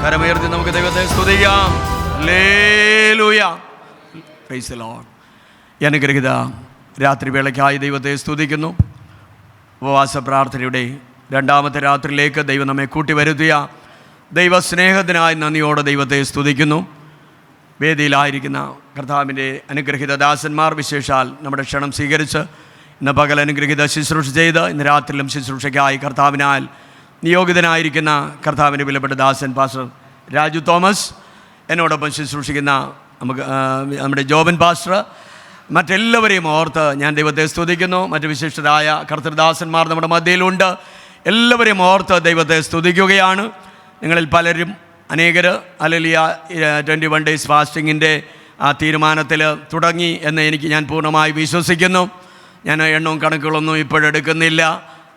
കരമുയർത്തി നമുക്ക് ദൈവത്തെ സ്തുതിക്കാം. Hallelujah, praise the Lord. അനുഗ്രഹീത രാത്രി വേളയ്ക്കായി ദൈവത്തെ സ്തുതിക്കുന്നു. ഉപവാസ പ്രാർത്ഥനയുടെ രണ്ടാമത്തെ രാത്രിയിലേക്ക് ദൈവം നമ്മെ കൂട്ടിവരുത്തിയ ദൈവസ്നേഹത്തിനായി നന്ദിയോടെ ദൈവത്തെ സ്തുതിക്കുന്നു. വേദിയിലായിരിക്കുന്ന കർത്താവിൻ്റെ അനുഗ്രഹീത ദാസന്മാർ വിശേഷാൽ നമ്മുടെ ക്ഷണം സ്വീകരിച്ച് ഇന്ന് പകൽ അനുഗ്രഹീത ശുശ്രൂഷ ചെയ്ത് ഇന്ന് രാത്രിയിലും ശുശ്രൂഷയ്ക്കായി കർത്താവിനാൽ നിയോഗിതനായിരിക്കുന്ന കർത്താവിൻ്റെ വിലപ്പെട്ട ദാസൻ പാസ്റ്റർ രാജു തോമസ്, എന്നോടൊപ്പം ശുശ്രൂഷിക്കുന്ന നമ്മുടെ ജോബൻ പാസ്റ്റർ, മറ്റെല്ലാവരെയും ഓർത്ത് ഞാൻ ദൈവത്തെ സ്തുതിക്കുന്നു. മറ്റ് വിശിഷ്ടരായ കർത്തൃദാസന്മാർ നമ്മുടെ മധ്യയിലുണ്ട്. എല്ലാവരെയും ഓർത്ത് ദൈവത്തെ സ്തുതിക്കുകയാണ്. നിങ്ങളിൽ പലരും അനേകർ ഹല്ലേലൂയ 21 ഡേയ്സ് ഫാസ്റ്റിങ്ങിൻ്റെ ആ തീരുമാനത്തിൽ തുടങ്ങി എന്ന് ഞാൻ പൂർണ്ണമായി വിശ്വസിക്കുന്നു. ഞാൻ എണ്ണവും കണക്കുകളൊന്നും ഇപ്പോഴെടുക്കുന്നില്ല.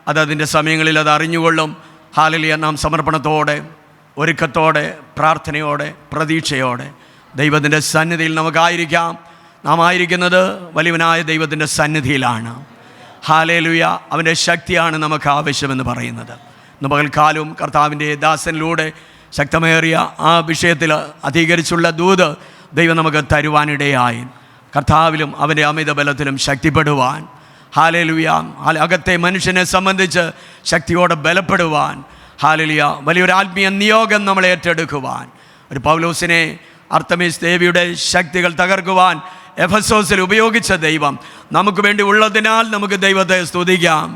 അതിൻ്റെ സമയങ്ങളിൽ അത് അറിഞ്ഞുകൊള്ളും. ഹല്ലേലൂയ, നാം സമർപ്പണത്തോടെ, ഒരുക്കത്തോടെ, പ്രാർത്ഥനയോടെ, പ്രതീക്ഷയോടെ ദൈവത്തിൻ്റെ സന്നിധിയിൽ നമുക്കായിരിക്കാം. നാം ആയിരിക്കുന്നത് വലിയവനായ ദൈവത്തിൻ്റെ സന്നിധിയിലാണ്. ഹല്ലേലൂയ, അവൻ്റെ ശക്തിയാണ് നമുക്ക് ആവശ്യമെന്ന് പറയുന്നത്. ഇന്ന് പകൽക്കാലവും കർത്താവിൻ്റെ ദാസനിലൂടെ ശക്തമേറിയ ആ വിഷയത്തിൽ അധികരിച്ചുള്ള ദൂത് ദൈവം നമുക്ക് തരുവാനിടയായി. കർത്താവിലും അവൻ്റെ അമിത ബലത്തിലും ശക്തിപ്പെടുവാൻ, ഹല്ലേലൂയ, അകത്തെ മനുഷ്യനെ സംബന്ധിച്ച് ശക്തിയോടെ ബലപ്പെടുവാൻ, ഹല്ലേലൂയ, വലിയൊരു ആത്മീയ നിയോഗം നമ്മളെ ഏറ്റെടുക്കുവാൻ, ഒരു പൗലോസിനെ അർത്തമീസ് ദേവിയുടെ ശക്തികൾ തകർക്കുവാൻ എഫെസോസിൽ ഉപയോഗിച്ച ദൈവം നമുക്ക് വേണ്ടി ഉള്ളതിനാൽ നമുക്ക് ദൈവത്തെ സ്തുതിക്കാം.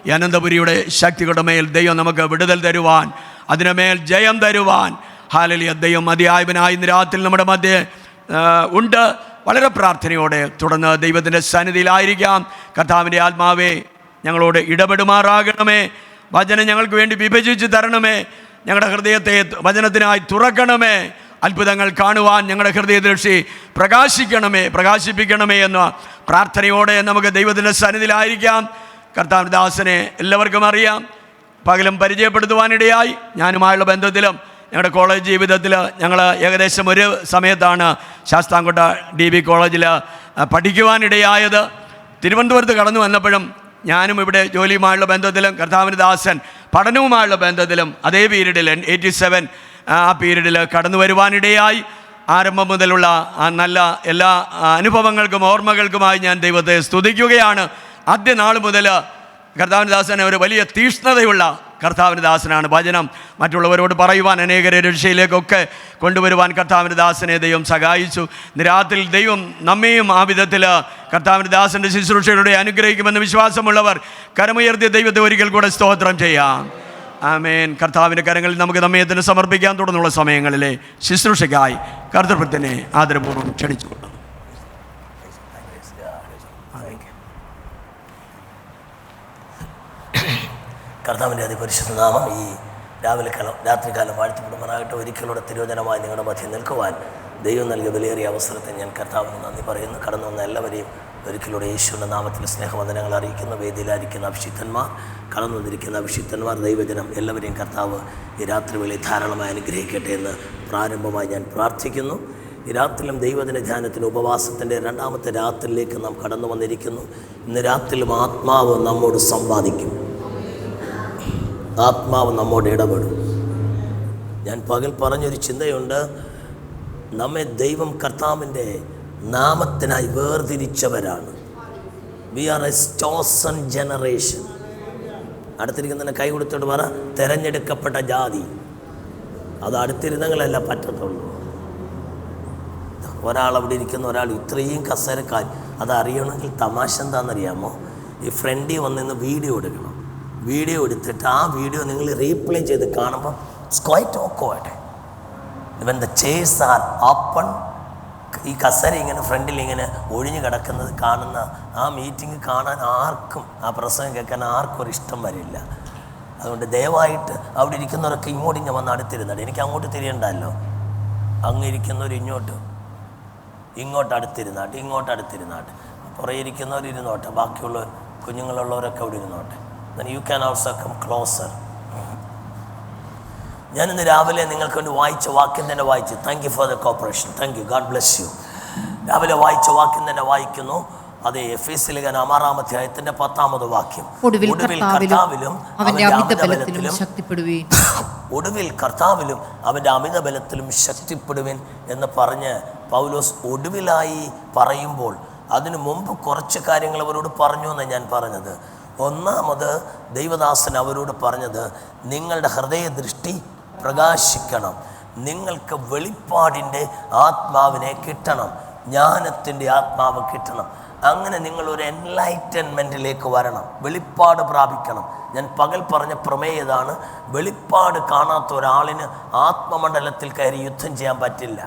ഈ അനന്തപുരിയുടെ ശക്തികളുടെ മേൽ ദൈവം നമുക്ക് വിടുതൽ തരുവാൻ, അതിനുമേൽ ജയം തരുവാൻ, ഹല്ലേലൂയ, ദൈവം മതിയായവനായി ഇന്ന് രാത്രി നമ്മുടെ മധ്യേ ഉണ്ട്. വളരെ പ്രാർത്ഥനയോടെ തുടർന്ന് ദൈവത്തിൻ്റെ സന്നിധിയിലായിരിക്കാം. കർത്താവിൻ്റെ ആത്മാവേ, ഞങ്ങളോട് ഇടപെടുമാറാകണമേ. വചനം ഞങ്ങൾക്ക് വേണ്ടി വിഭജിച്ച് തരണമേ. ഞങ്ങളുടെ ഹൃദയത്തെ വചനത്തിനായി തുറക്കണമേ. അത്ഭുതങ്ങൾ കാണുവാൻ ഞങ്ങളുടെ ഹൃദയദൃഷ്ടി പ്രകാശിപ്പിക്കണമേ എന്ന പ്രാർത്ഥനയോടെ നമുക്ക് ദൈവത്തിൻ്റെ സന്നിധിയിലായിരിക്കാം. കർത്താവിൻ്റെ ദാസനെ എല്ലാവർക്കും അറിയാം. പകലും പരിചയപ്പെടുത്തുവാനിടയായി. ഞാനുമായുള്ള ബന്ധത്തിലും ഞങ്ങളുടെ കോളേജ് ജീവിതത്തിൽ ഞങ്ങൾ ഏകദേശം ഒരു സമയത്താണ് ശാസ്താംകോട്ട DB കോളേജിൽ പഠിക്കുവാനിടയായത്. തിരുവനന്തപുരത്ത് കടന്നു വന്നപ്പോഴും ഞാനും ഇവിടെ ജോലിയുമായുള്ള ബന്ധത്തിലും കർത്താവിൻ്റെ ദാസൻ പഠനവുമായുള്ള ബന്ധത്തിലും അതേ പീരീഡിൽ 87 ആ പീരീഡിൽ കടന്നു വരുവാനിടയായി. ആരംഭം മുതലുള്ള നല്ല എല്ലാ അനുഭവങ്ങൾക്കും ഓർമ്മകൾക്കുമായി ഞാൻ ദൈവത്തെ സ്തുതിക്കുകയാണ്. ആദ്യ നാൾ മുതൽ കർത്താവിൻ്റെ ദാസന് ഒരു വലിയ തീഷ്ണതയുള്ള കർത്താവിൻ്റെ ദാസനാണ്. വചനം മറ്റുള്ളവരോട് പറയുവാൻ, അനേകരെ രക്ഷയിലേക്കൊക്കെ കൊണ്ടുവരുവാൻ കർത്താവിൻ്റെ ദാസനെ ദൈവം സഹായിച്ചു. രാത്രിയിൽ ദൈവം നമ്മയും ആ വിധത്തിൽ കർത്താവിൻ്റെ ദാസൻ്റെ ശുശ്രൂഷയുടെ അനുഗ്രഹിക്കുമെന്ന് വിശ്വാസമുള്ളവർ കരമുയർത്തിയ ദൈവത്തെ ഒരിക്കൽ കൂടെ സ്തോത്രം ചെയ്യാം. ആമേൻ. കർത്താവിൻ്റെ കരങ്ങളിൽ നമുക്ക് നമ്മെ തന്നെ സമർപ്പിക്കാൻ. തുടർന്നുള്ള സമയങ്ങളിലെ ശുശ്രൂഷയ്ക്കായി കർത്തൃപ്രത്യനെ ആദരപൂർവ്വം ക്ഷണിച്ചുകൊള്ളുന്നു. കർത്താവിൻ്റെ അതിപരിശുദ്ധ നാമം ഈ രാത്രികാലം വാഴ്ത്തപ്പെടുമാറാകട്ടെ. ഒരിക്കലൂടെ തിരുവചനമായി നിങ്ങളുടെ മധ്യം നിൽക്കുവാൻ ദൈവം നൽകിയ വിലയേറിയ അവസരത്തെ ഞാൻ കർത്താവിന് നന്ദി പറയുന്നു. കടന്നു വന്ന എല്ലാവരെയും ഒരിക്കലൂടെ യേശുവിൻ്റെ നാമത്തിൽ സ്നേഹവന്ദനങ്ങൾ അറിയിക്കുന്ന വേദിയിലായിരിക്കുന്ന അഭിഷിക്തന്മാർ, കടന്നു വന്നിരിക്കുന്ന അഭിഷിക്തന്മാർ, ദൈവജനം എല്ലാവരെയും കർത്താവ് ഈ രാത്രി വേളയിൽ ധാരാളമായി അനുഗ്രഹിക്കട്ടെ എന്ന് പ്രാരംഭമായി ഞാൻ പ്രാർത്ഥിക്കുന്നു. ഈ രാത്രിയിലും ദൈവദിന ധ്യാനത്തിന് ഉപവാസത്തിൻ്റെ രണ്ടാമത്തെ രാത്രിയിലേക്ക് നാം കടന്നു വന്നിരിക്കുന്നു. ഇന്ന് രാത്രിയിലും ആത്മാവ് നമ്മോട് സംവാദിക്കും. ആത്മാവ് നമ്മോട് ഇടപെടും. ഞാൻ പകൽ പറഞ്ഞൊരു ചിന്തയുണ്ട്. നമ്മെ ദൈവം കർത്താവിൻ്റെ നാമത്തിനായി വേർതിരിച്ചവരാണ്. We are a chosen generation. അടുത്തിരിക്കുന്നതിന് കൈ കൊടുത്തോട്ട് പറ, തിരഞ്ഞെടുക്കപ്പെട്ട ജാതി. അത് അടുത്തിരുന്നങ്ങളല്ല പറ്റത്തുള്ളൂ. ഒരാൾ അവിടെ ഇരിക്കുന്ന ഒരാൾ ഇത്രയും കസേരക്കാർ, അതറിയണമെങ്കിൽ തമാശ എന്താണെന്നറിയാമോ? ഈ ഫ്രണ്ടിൽ വന്നിന്ന് വീഡിയോ എടുക്കണം. വീഡിയോ എടുത്തിട്ട് ആ വീഡിയോ നിങ്ങൾ റീപ്ലേ ചെയ്ത് കാണുമ്പോൾ ഇറ്റ്സ് ക്വൈറ്റ് ഓക്വേർഡ്. ഇവൻ ദ ചെയർസ് ആർ ഓപ്പൺ. ഈ കസേര ഇങ്ങനെ ഫ്രണ്ടിൽ ഇങ്ങനെ ഒഴിഞ്ഞു കിടക്കുന്നത് കാണുന്ന ആ മീറ്റിംഗ് കാണാൻ ആർക്കും, ആ പ്രസംഗം കേൾക്കാൻ ആർക്കും ഒരു ഇഷ്ടം വരില്ല. അതുകൊണ്ട് ദയവായിട്ട് അവിടെ ഇരിക്കുന്നവരൊക്കെ ഇങ്ങോട്ട് ഞാൻ വന്ന് അടുത്തിരുന്നാട്ട്. എനിക്ക് അങ്ങോട്ട് തിരിയണ്ടല്ലോ. അങ്ങ് ഇരിക്കുന്നവർ ഇങ്ങോട്ട് അടുത്തിരുന്നാട്ട്. പുറകെ ഇരിക്കുന്നവർ ഇരുന്നോട്ടെ. ബാക്കിയുള്ള കുഞ്ഞുങ്ങളുള്ളവരൊക്കെ അവിടെ ഇരുന്നോട്ടെ. then you can also come closer. ഞാനിന്ന് രാവിലെ നിങ്ങൾക്ക് വേണ്ടി വായിച്ച വാക്യം തന്നെ വായിച്ചു. Thank you for the corporation. Thank you. God bless you. രാവിലെ വായിച്ച വാക്യം തന്നെ വായിക്കുന്നു. അതെ, എഫേസ്യർ 6-ാം അധ്യായത്തിന്റെ 10-ാമത് വാക്യം. ഒടുവിൽ കർത്താവിലും അവന്റെ അമിത ബലത്തിലും ശക്തിപ്പെടുവീൻ. ഒടുവിൽ കർത്താവിലും അവൻ്റെ അമിത ബലത്തിലും ശക്തിപ്പെടുവിൻ എന്ന് പറഞ്ഞ് പൗലോസ് ഒടുവിലായി പറയുമ്പോൾ അതിനു മുമ്പ് കുറച്ച് കാര്യങ്ങൾ അവരോട് പറഞ്ഞു എന്നാണ് ഞാൻ പറഞ്ഞത്. ഒന്നാമത് ദൈവദാസൻ അവരോട് പറഞ്ഞത്, നിങ്ങളുടെ ഹൃദയദൃഷ്ടി പ്രകാശിക്കണം, നിങ്ങൾക്ക് വെളിപ്പാടിൻ്റെ ആത്മാവിനെ കിട്ടണം, ജ്ഞാനത്തിൻ്റെ ആത്മാവ് കിട്ടണം. അങ്ങനെ നിങ്ങളൊരു എൻലൈറ്റൻമെൻറ്റിലേക്ക് വരണം, വെളിപ്പാട് പ്രാപിക്കണം. ഞാൻ പകൽ പറഞ്ഞ പ്രമേയതാണ്, വെളിപ്പാട് കാണാത്ത ഒരാളിന് ആത്മമണ്ഡലത്തിൽ കയറി യുദ്ധം ചെയ്യാൻ പറ്റില്ല.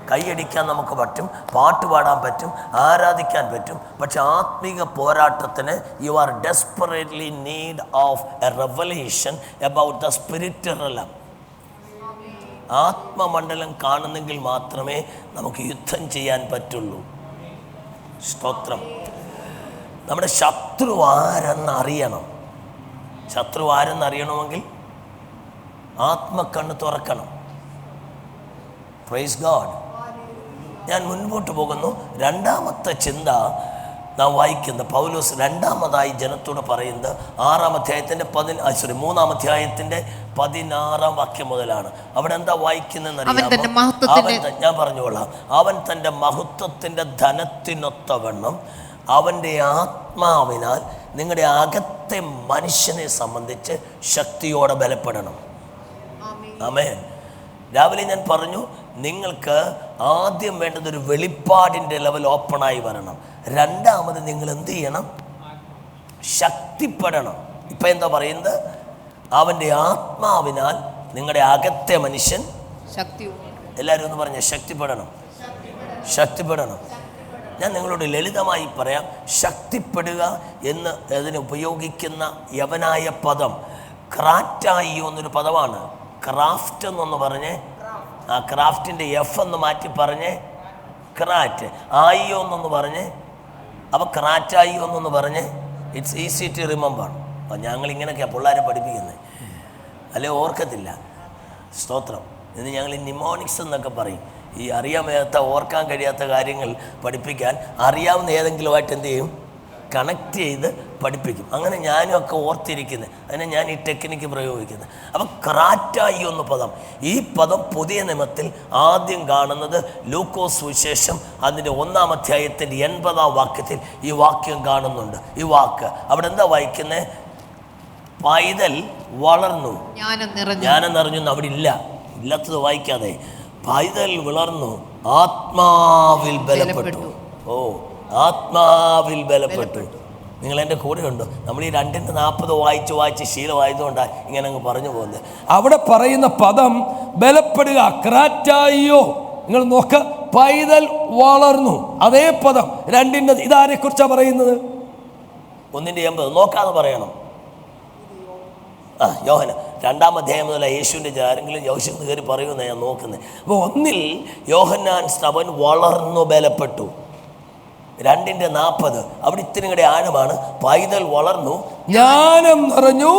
കൈയടിക്കാൻ നമുക്ക് പറ്റും, പാട്ട് പാടാൻ പറ്റും, ആരാധിക്കാൻ പറ്റും, പക്ഷെ ആത്മീക പോരാട്ടത്തിന് you are desperately need of a revelation about the spirit realm. ആത്മമണ്ഡലം കാണുന്നെങ്കിൽ മാത്രമേ നമുക്ക് യുദ്ധം ചെയ്യാൻ പറ്റുള്ളൂ. സ്തോത്രം. നമ്മുടെ ശത്രു ആരെന്നറിയണം. ശത്രു ആരെന്നറിയണമെങ്കിൽ ആത്മക്കണ്ണ് തുറക്കണം. Praise God. ഞാൻ മുൻപോട്ട് പോകുന്നു. രണ്ടാമത്തെ ചിന്ത നാം വായിക്കുന്നത്, പൗലോസ് രണ്ടാമതായി ജനത്തോട് പറയുന്നത് 3-ാം അധ്യായത്തിൻ്റെ 16-ാം വാക്യം മുതലാണ്. അവിടെ എന്താ വായിക്കുന്നതെന്ന് അറിയാമോ? ഞാൻ പറഞ്ഞുകൊള്ളാം. അവൻ തൻ്റെ മഹത്വത്തിൻ്റെ ധനത്തിനൊത്തവണ്ണം അവൻ്റെ ആത്മാവിനാൽ നിങ്ങളുടെ അകത്തെ മനുഷ്യനെ സംബന്ധിച്ച് ശക്തിയോടെ ബലപ്പെടണം. ആമേൻ. രാവിലെ ഞാൻ പറഞ്ഞു, നിങ്ങൾക്ക് ആദ്യം വേണ്ടത് ഒരു വെളിപ്പാടിൻ്റെ ലെവൽ ഓപ്പണായി വരണം. രണ്ടാമത് നിങ്ങൾ എന്ത് ചെയ്യണം? ശക്തിപ്പെടണം. ഇപ്പം എന്താ പറയുന്നത്? അവൻ്റെ ആത്മാവിനാൽ നിങ്ങളുടെ അകത്തെ മനുഷ്യൻ എല്ലാവരും ഒന്ന് പറഞ്ഞ ശക്തിപ്പെടണം, ശക്തിപ്പെടണം. ഞാൻ നിങ്ങളോട് ലളിതമായി പറയാം. ശക്തിപ്പെടുക എന്ന് അതിന് ഉപയോഗിക്കുന്ന യവനായ പദം ക്രാറ്റായിയോ എന്നൊരു പദമാണ്. ക്രാഫ്റ്റ് എന്നൊന്ന് പറഞ്ഞേ, ആ ക്രാഫ്റ്റിൻ്റെ എഫ് എന്ന് മാറ്റി പറഞ്ഞേ ക്രാറ്റ്. ആയിയോ എന്നൊന്ന് പറഞ്ഞേ, അപ്പോൾ ക്രാറ്റായിയോ എന്നൊന്ന് പറഞ്ഞേ. It's easy to remember. അപ്പോൾ ഞങ്ങളിങ്ങനെയൊക്കെയാണ് പിള്ളേരെ പഠിപ്പിക്കുന്നത്, അല്ലെ ഓർക്കത്തില്ല. സ്തോത്രം. ഇന്ന് ഞങ്ങൾ ഈ നിമോണിക്സ് എന്നൊക്കെ പറയും. ഈ അറിയാൻ വയ്യാത്ത, ഓർക്കാൻ കഴിയാത്ത കാര്യങ്ങൾ പഠിപ്പിക്കാൻ അറിയാവുന്ന ഏതെങ്കിലുമായിട്ട് എന്ത് ചെയ്യും? കണക്ട് ചെയ്ത് പഠിപ്പിക്കും. അങ്ങനെ ഞാനും ഒക്കെ ഓർത്തിരിക്കുന്നത്. അതിനെ ഞാൻ ഈ ടെക്നിക്ക് പ്രയോഗിക്കുന്നത്. അപ്പം ക്രാറ്റായി എന്ന പദം, ഈ പദം പുതിയ നിയമത്തിൽ ആദ്യം കാണുന്നത് ലൂക്കോസ് സുവിശേഷം അതിൻ്റെ 1-ാം അധ്യായത്തിൻ്റെ 80-ാം വാക്യത്തിൽ ഈ വാക്യം കാണുന്നുണ്ട്. ഈ വാക്ക് അവിടെ എന്താ വായിക്കുന്നത്? പൈതൽ വളർന്നു, ജ്ഞാനം നിറഞ്ഞു. അവിടെ ഇല്ലാത്തത് വായിക്കാതെ, പൈതൽ വളർന്നു, ആത്മാവിൽ ബലപ്പെട്ടു. ഓ, ആത്മാവിൽ ബലപ്പെട്ടു. നിങ്ങൾ എൻ്റെ കൂടെയുണ്ടോ? നമ്മൾ ഈ 2-40 വായിച്ച് ശീലമായതുകൊണ്ടാണ് ഇങ്ങനെ അങ്ങ് പറഞ്ഞു പോകുന്നത്. അവിടെ പറയുന്ന പദം ബലപ്പെടുക, ക്രാറ്റായിയോ. നിങ്ങൾ നോക്ക, പൈതൽ വളർന്നു, അതേ പദം 2-ന്റെ. ഇതാരെ കുറിച്ചാണ് പറയുന്നത്? 1-ന്റെ 80 നോക്കാതെ പറയണം. യോഹന 2-ാം അധ്യായം മുതൽ യേശുവിൻ്റെ ആരെങ്കിലും യോശുവിന് കയറി പറയുമെന്ന് ഞാൻ നോക്കുന്നത്. അപ്പോൾ 1-ൽ യോഹന്നാൻ സ്നാപകൻ വളർന്നു ബലപ്പെട്ടു. 2-ന്റെ 40 അവിടെ ഇത്തിരി കൂടെ ആഴമാണ്. പൈതൽ വളർന്നു, ജ്ഞാനം നിറഞ്ഞു,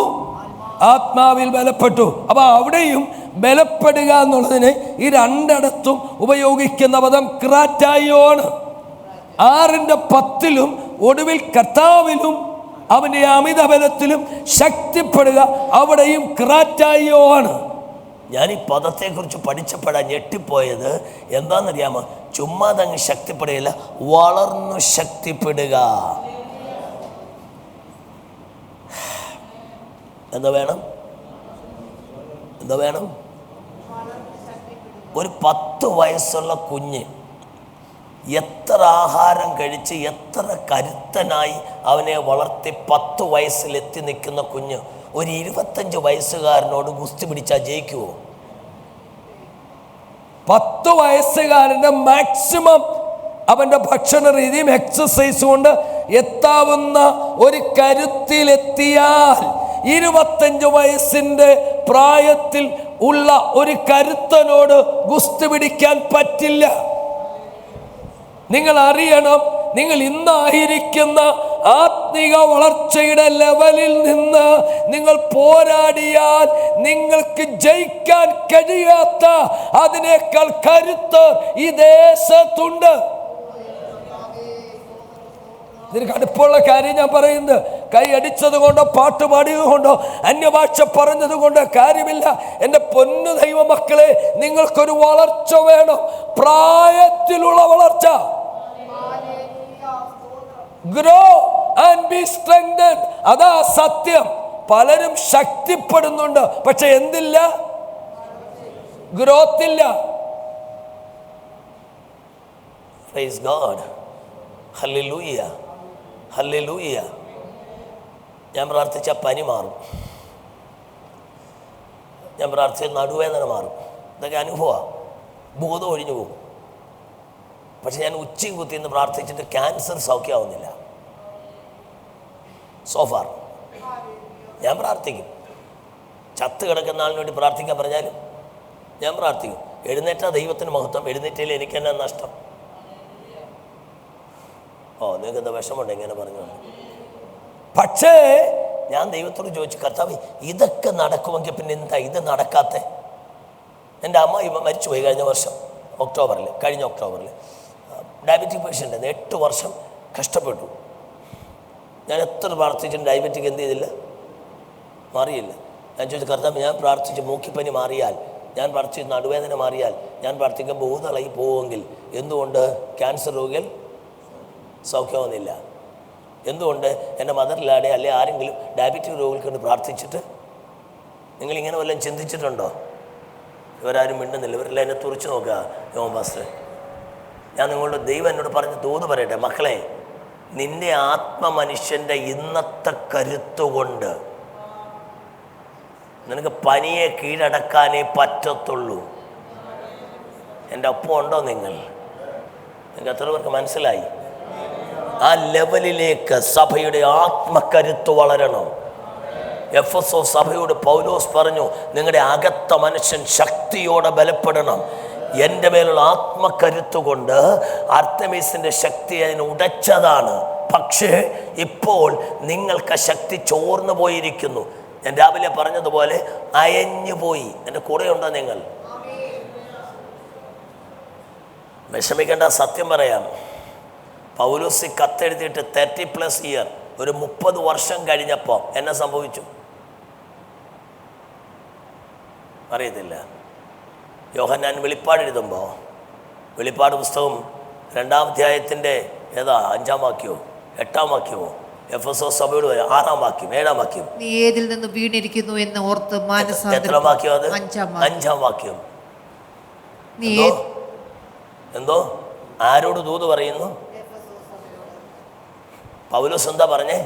ആത്മാവിൽ ബലപ്പെട്ടു. അപ്പൊ അവിടെയും ബലപ്പെടുക എന്നുള്ളതിന് ഈ 2ഇടത്തും ഉപയോഗിക്കുന്ന പദം ക്രാറ്റായോ ആണ്. 6-ന്റെ 10-ലും ഒടുവിൽ കർത്താവിലും അവൻ്റെ അമിത ബലത്തിലും ശക്തിപ്പെടുക, അവിടെയും ക്രാറ്റായോ ആണ്. ഞാൻ ഈ പദത്തെക്കുറിച്ച് പഠിച്ചപ്പെടാൻ ഞെട്ടിപ്പോയത് എന്താണെന്നറിയാമോ? ചുമ്മാ തങ്ങ് ശക്തിപ്പെടുകയില്ല, വളർന്നു ശക്തിപ്പെടുക. എന്താ വേണം? ഒരു 10 വയസ്സുള്ള കുഞ്ഞ് എത്ര ആഹാരം കഴിച്ച് എത്ര കരുത്തനായി അവനെ വളർത്തി 10 വയസ്സിലെത്തി നിൽക്കുന്ന കുഞ്ഞ് ഒരു 25 വയസ്സുകാരനോട് ഗുസ്തി പിടിച്ചാൽ ജയിക്കുമോ? 10 വയസ്സുകാരൻ്റെ മാക്സിമം അവൻ്റെ ഭക്ഷണ രീതിയും എക്സസൈസ് കൊണ്ട് എത്താവുന്ന ഒരു കരുത്തിലെത്തിയാൽ 25 വയസ്സിൻ്റെ പ്രായത്തിൽ ഉള്ള ഒരു കരുത്തനോട് ഗുസ്തി പിടിക്കാൻ പറ്റില്ല. നിങ്ങൾ അറിയണം, നിങ്ങൾ ഇന്നായിരിക്കുന്ന ആത്മീക വളർച്ചയുടെ ലെവലിൽ നിന്ന് നിങ്ങൾ പോരാടിയാൽ നിങ്ങൾക്ക് ജയിക്കാൻ കഴിയാത്ത അതിനേക്കാൾ കരുത്ത് ഈ ദേശത്തുണ്ട്. ഇതിന് കടുപ്പുള്ള കാര്യം ഞാൻ പറയുന്നത്, കൈ അടിച്ചത് കൊണ്ടോ പാട്ട് പാടിയത് കൊണ്ടോ അന്യഭാഷ പറഞ്ഞത് കൊണ്ടോ കാര്യമില്ല. എൻ്റെ പൊന്നു ദൈവ മക്കളെ, നിങ്ങൾക്കൊരു വളർച്ച വേണം, പ്രായത്തിലുള്ള വളർച്ച. Grow and B strengthened. അതാ സത്യം. പലരും ശക്തിപ്പെടുന്നുണ്ട്, പക്ഷെ എന്തില്ല? ഗ്രോത്ത് ഇല്ല. Praise God. Hallelujah, hallelujah. ഞാൻ പ്രാർത്ഥിച്ച പനി മാറും, ഞാൻ പ്രാർത്ഥിച്ച നടുവേദന മാറും. ഇതൊക്കെ അനുഭവമാണ്, ബോധം ഒഴിഞ്ഞു പോകും. പക്ഷെ ഞാൻ ഉച്ചയും കുത്തിന്ന് പ്രാർത്ഥിച്ചിട്ട് ക്യാൻസർ സൗഖ്യമാവുന്നില്ല. സോഫാർ ഞാൻ പ്രാർത്ഥിക്കും. ചത്ത് കിടക്കുന്ന ആളിന് വേണ്ടി പ്രാർത്ഥിക്കാൻ പറഞ്ഞാലും ഞാൻ പ്രാർത്ഥിക്കും. എഴുന്നേറ്റ ദൈവത്തിന് മഹത്വം, എഴുന്നേറ്റയിൽ എനിക്ക് തന്നെ നഷ്ടം. നിങ്ങൾക്ക് എന്താ വിഷമമുണ്ട് ഇങ്ങനെ പറഞ്ഞു? പക്ഷേ ഞാൻ ദൈവത്തോട് ചോദിച്ചു, കർത്താവ് ഇതൊക്കെ നടക്കുമെങ്കിൽ പിന്നെ എന്താ ഇത് നടക്കാത്ത? എൻ്റെ അമ്മ മരിച്ചുപോയി കഴിഞ്ഞ വർഷം കഴിഞ്ഞ ഒക്ടോബറിൽ ഡയബറ്റിക് പേഷ്യൻ്റ് 8 വർഷം കഷ്ടപ്പെട്ടു. ഞാൻ എത്ര പ്രാർത്ഥിച്ചിട്ട് ഡയബറ്റിക് എന്ത് ചെയ്തില്ല, മാറിയില്ല. ഞാൻ ചോദിച്ചു, കർത്താവ് ഞാൻ പ്രാർത്ഥിച്ച് മൂക്കിപ്പനി മാറിയാൽ, ഞാൻ പ്രാർത്ഥിച്ച് നടുവേദന മാറിയാൽ, ഞാൻ പ്രാർത്ഥിക്കാൻ ബോധളയി പോവുമെങ്കിൽ എന്തുകൊണ്ട് ക്യാൻസർ രോഗികൾ സൗഖ്യമാവുന്നില്ല? എന്തുകൊണ്ട് എൻ്റെ മദറിലാടെ അല്ലെ ആരെങ്കിലും ഡയബറ്റിക് രോഗികൾക്ക് വേണ്ടി പ്രാർത്ഥിച്ചിട്ട് നിങ്ങളിങ്ങനെ വല്ലതും ചിന്തിച്ചിട്ടുണ്ടോ? ഇവരാരും മിണ്ടുന്നില്ല, ഇവരെല്ലാം എന്നെ തുറച്ചു നോക്കുക. യോൻ പാസ്റ്റർ, ഞാൻ നിങ്ങളുടെ ദൈവം എന്നോട് പറഞ്ഞ് തോന്നു പറയട്ടെ, മക്കളെ, നിന്റെ ആത്മമനുഷ്യൻ്റെ ഇന്നത്തെ കരുത്തുകൊണ്ട് നിനക്ക് പനിയെ കീഴടക്കാനേ പറ്റത്തുള്ളൂ. എൻ്റെ ഒപ്പം ഉണ്ടോ നിങ്ങൾക്ക് എത്ര പേർക്ക് മനസ്സിലായി? ആ ലെവലിലേക്ക് സഭയുടെ ആത്മകരുത്ത് വളരണം. എഫെസോ സഭയോട് പൗലോസ് പറഞ്ഞു, നിങ്ങളുടെ അകത്ത മനുഷ്യൻ ശക്തിയോടെ ബലപ്പെടണം. എൻ്റെ മേലുള്ള ആത്മകരുത്ത് കൊണ്ട് അർത്തമീസിൻ്റെ ശക്തി അതിന് ഉടച്ചതാണ്. പക്ഷേ ഇപ്പോൾ നിങ്ങൾക്ക് ശക്തി ചോർന്നു പോയിരിക്കുന്നു. ഞാൻ രാവിലെ പറഞ്ഞതുപോലെ അയഞ്ഞു പോയി. എൻ്റെ കൂടെ ഉണ്ടോ നിങ്ങൾ? വിഷമിക്കേണ്ട, സത്യം പറയാം. പൗലോസ് കത്തെഴുതിയിട്ട് 30+ ഇയർ, ഒരു 30 വർഷം കഴിഞ്ഞപ്പോൾ എന്നെ സംഭവിച്ചു അറിയത്തില്ല. യോഹന്നാൻ വെളിപ്പാട് എഴുതുമ്പോൾ, വെളിപ്പാട് പുസ്തകം 2-ാം അധ്യായത്തിൻ്റെ 5-ാം വാക്യമോ 8-ാം വാക്യമോ, എഫെസോ സഭയോട് 6-ാം വാക്യം 7-ാം വാക്യം, നീ ഏതിൽ നിന്ന് വീണിരിക്കുന്നു എന്ന് ഓർത്ത് എത്ര വാക്യം അത്? 5-ാം വാക്യം. എന്തോ ആരോട് ദൂത് പറയുന്നു? പൗലോസ് എന്താ പറഞ്ഞേ?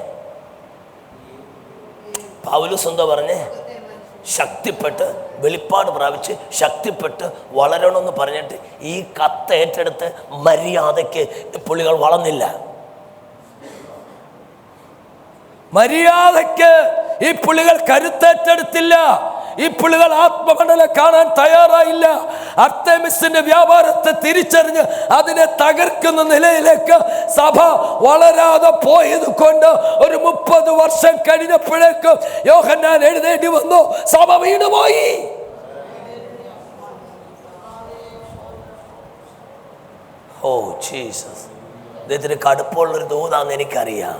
ശക്തിപ്പെട്ട് വെളിപ്പാട് പ്രാപിച്ച് ശക്തിപ്പെട്ട് വളരണമെന്ന് പറഞ്ഞിട്ട് ഈ കത്ത് ഏറ്റെടുത്ത് മര്യാദയ്ക്ക് പുള്ളികൾ വളർന്നില്ല. മര്യാദയ്ക്ക് ഈ പുള്ളികൾ കരുത്തേറ്റെടുത്തില്ല. ഈ പുള്ളികൾ ആത്മമണ്ഡലം കാണാൻ തയ്യാറായില്ല. അർത്തേമിസിന്റെ വ്യാപാരത്തെ തിരിച്ചറിഞ്ഞ് അതിനെ തകർക്കുന്ന നിലയിലേക്ക് സഭ വളരാതെ പോയത് കൊണ്ട് ഒരു 30 വർഷം കഴിഞ്ഞപ്പോഴേക്ക് യോഹന്നാൻ എഴുതേണ്ടി വന്നു. സഭ വീണുപോയി. ഓ ജീസസ്, ഇതിന് കടുപ്പമുള്ളൊരു ദൂതാന്ന് എനിക്കറിയാം.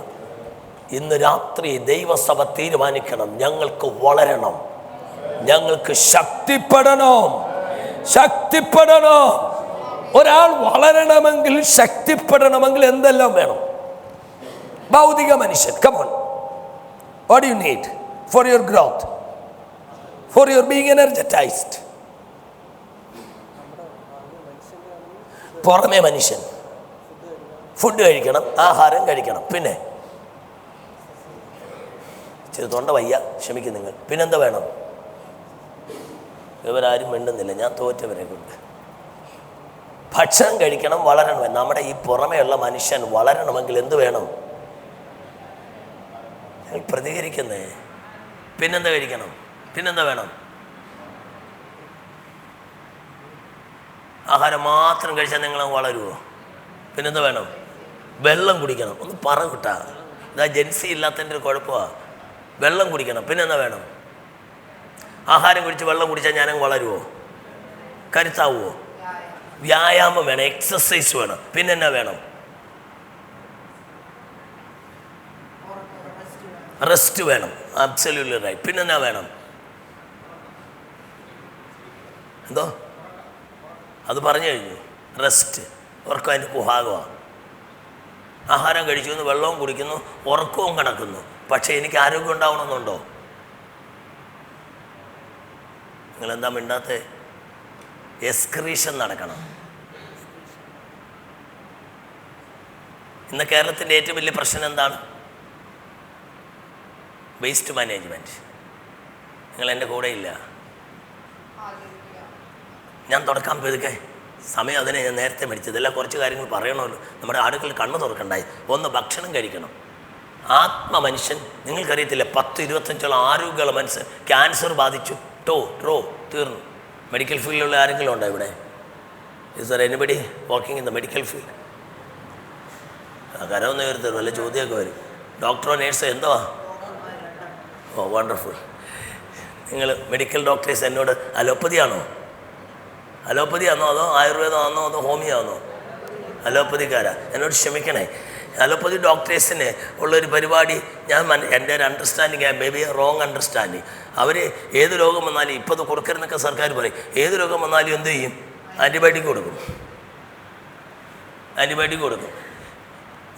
ഇന്ന് രാത്രി ദൈവസഭ തീരുമാനിക്കണം, ഞങ്ങൾക്ക് വളരണം, ഞങ്ങൾക്ക് ശക്തിപ്പെടണം. ഒരാൾ വളരണമെങ്കിൽ, ശക്തിപ്പെടണമെങ്കിൽ എന്തെല്ലാം വേണം? ഭൗതിക മനുഷ്യൻ. Come on, what do you need for your growth, for your being energized? പുറമേ മനുഷ്യൻ ഫുഡ് കഴിക്കണം, ആഹാരം കഴിക്കണം. പിന്നെ തൊണ്ട വയ്യ, ക്ഷമിക്കും നിങ്ങൾ. പിന്നെന്താ വേണം? ഇവരാരും മിണ്ടുന്നില്ല, ഞാൻ തോറ്റവരെ കൊണ്ട്. ഭക്ഷണം കഴിക്കണം, വളരണം. നമ്മുടെ ഈ പുറമേയുള്ള മനുഷ്യൻ വളരണമെങ്കിൽ എന്ത് വേണം? പ്രതികരിക്കുന്നേ. പിന്നെന്താ കഴിക്കണം? പിന്നെന്താ വേണം? ആഹാരം മാത്രം കഴിച്ചാൽ നിങ്ങൾ വളരുമോ? പിന്നെന്താ വേണം? വെള്ളം കുടിക്കണം. ഒന്ന് പറ കിട്ടാ, ഇതാ ജൻസി ഇല്ലാത്തതിൻ്റെ ഒരു കുഴപ്പമാണ്. വെള്ളം കുടിക്കണം. പിന്നെന്താ വേണം? ആഹാരം കുടിച്ച് വെള്ളം കുടിച്ചാൽ ഞാനങ്ങ് വളരുമോ? കരുത്താവുമോ? വ്യായാമം വേണം, എക്സസൈസ് വേണം. പിന്നെന്നാ വേണം? റെസ്റ്റ് വേണം. Absolutely right. പിന്നെ എന്നാ വേണം? എന്തോ അത് പറഞ്ഞു കഴിഞ്ഞു. റെസ്റ്റ്. ഉറക്കം അതിൻ്റെ കുഹാകമാണ്. ആഹാരം കഴിക്കുന്നു, വെള്ളവും കുടിക്കുന്നു, ഉറക്കവും കിടക്കുന്നു. പക്ഷേ എനിക്ക് ആരോഗ്യം ഉണ്ടാവണമെന്നുണ്ടോ? നിങ്ങളെന്താ മിണ്ടാത്തെ? എക്സ്ക്രീഷൻ നടക്കണം. ഇന്ന് കേരളത്തിൻ്റെ ഏറ്റവും വലിയ പ്രശ്നം എന്താണ്? Waste management. നിങ്ങൾ എൻ്റെ കൂടെ ഇല്ല. ഞാൻ തുടക്കാൻ പോയതൊക്കെ സമയം അതിനെ ഞാൻ നേരത്തെ മേടിച്ചത്. ഇതെല്ലാം കുറച്ച് കാര്യങ്ങൾ പറയണമല്ലോ. നമ്മുടെ ആളുകൾ കണ്ണ് തുറക്കണ്ടായി. ഒന്ന്, ഭക്ഷണം കഴിക്കണം. മനുഷ്യൻ നിങ്ങൾക്കറിയത്തില്ല, 10-25 ആരോഗ്യമുള്ള മനുഷ്യൻ ക്യാൻസർ ബാധിച്ചു. തീർന്നു. മെഡിക്കൽ ഫീൽഡിലുള്ള ആരെങ്കിലും ഉണ്ടോ ഇവിടെ? Is there anybody working in the medical field? കരമൊന്നും ഉയർത്തരും, വല്ല ചോദ്യമൊക്കെ വരും. ഡോക്ടറോ നേഴ്സോ എന്തോ? Oh wonderful. നിങ്ങൾ മെഡിക്കൽ ഡോക്ടേഴ്സ് എന്നോട് അലോപ്പതിയാണോ അതോ ആയുർവേദമാണോ അതോ ഹോമിയോ ആണോ? അലോപ്പതിക്കാരാ. എന്നോട് ക്ഷമിക്കണേ. അലോപ്പതി ഡോക്ടേഴ്സിന് ഉള്ളൊരു പരിപാടി എൻ്റെ ഒരു understanding, maybe wrong understanding. അവർ ഏത് രോഗം വന്നാലും, ഇപ്പോൾ അത് കൊടുക്കരുതെന്നൊക്കെ സർക്കാർ പറയും, ഏത് രോഗം വന്നാലും എന്ത് ചെയ്യും? ആൻറ്റിബയോട്ടിക് കൊടുക്കും.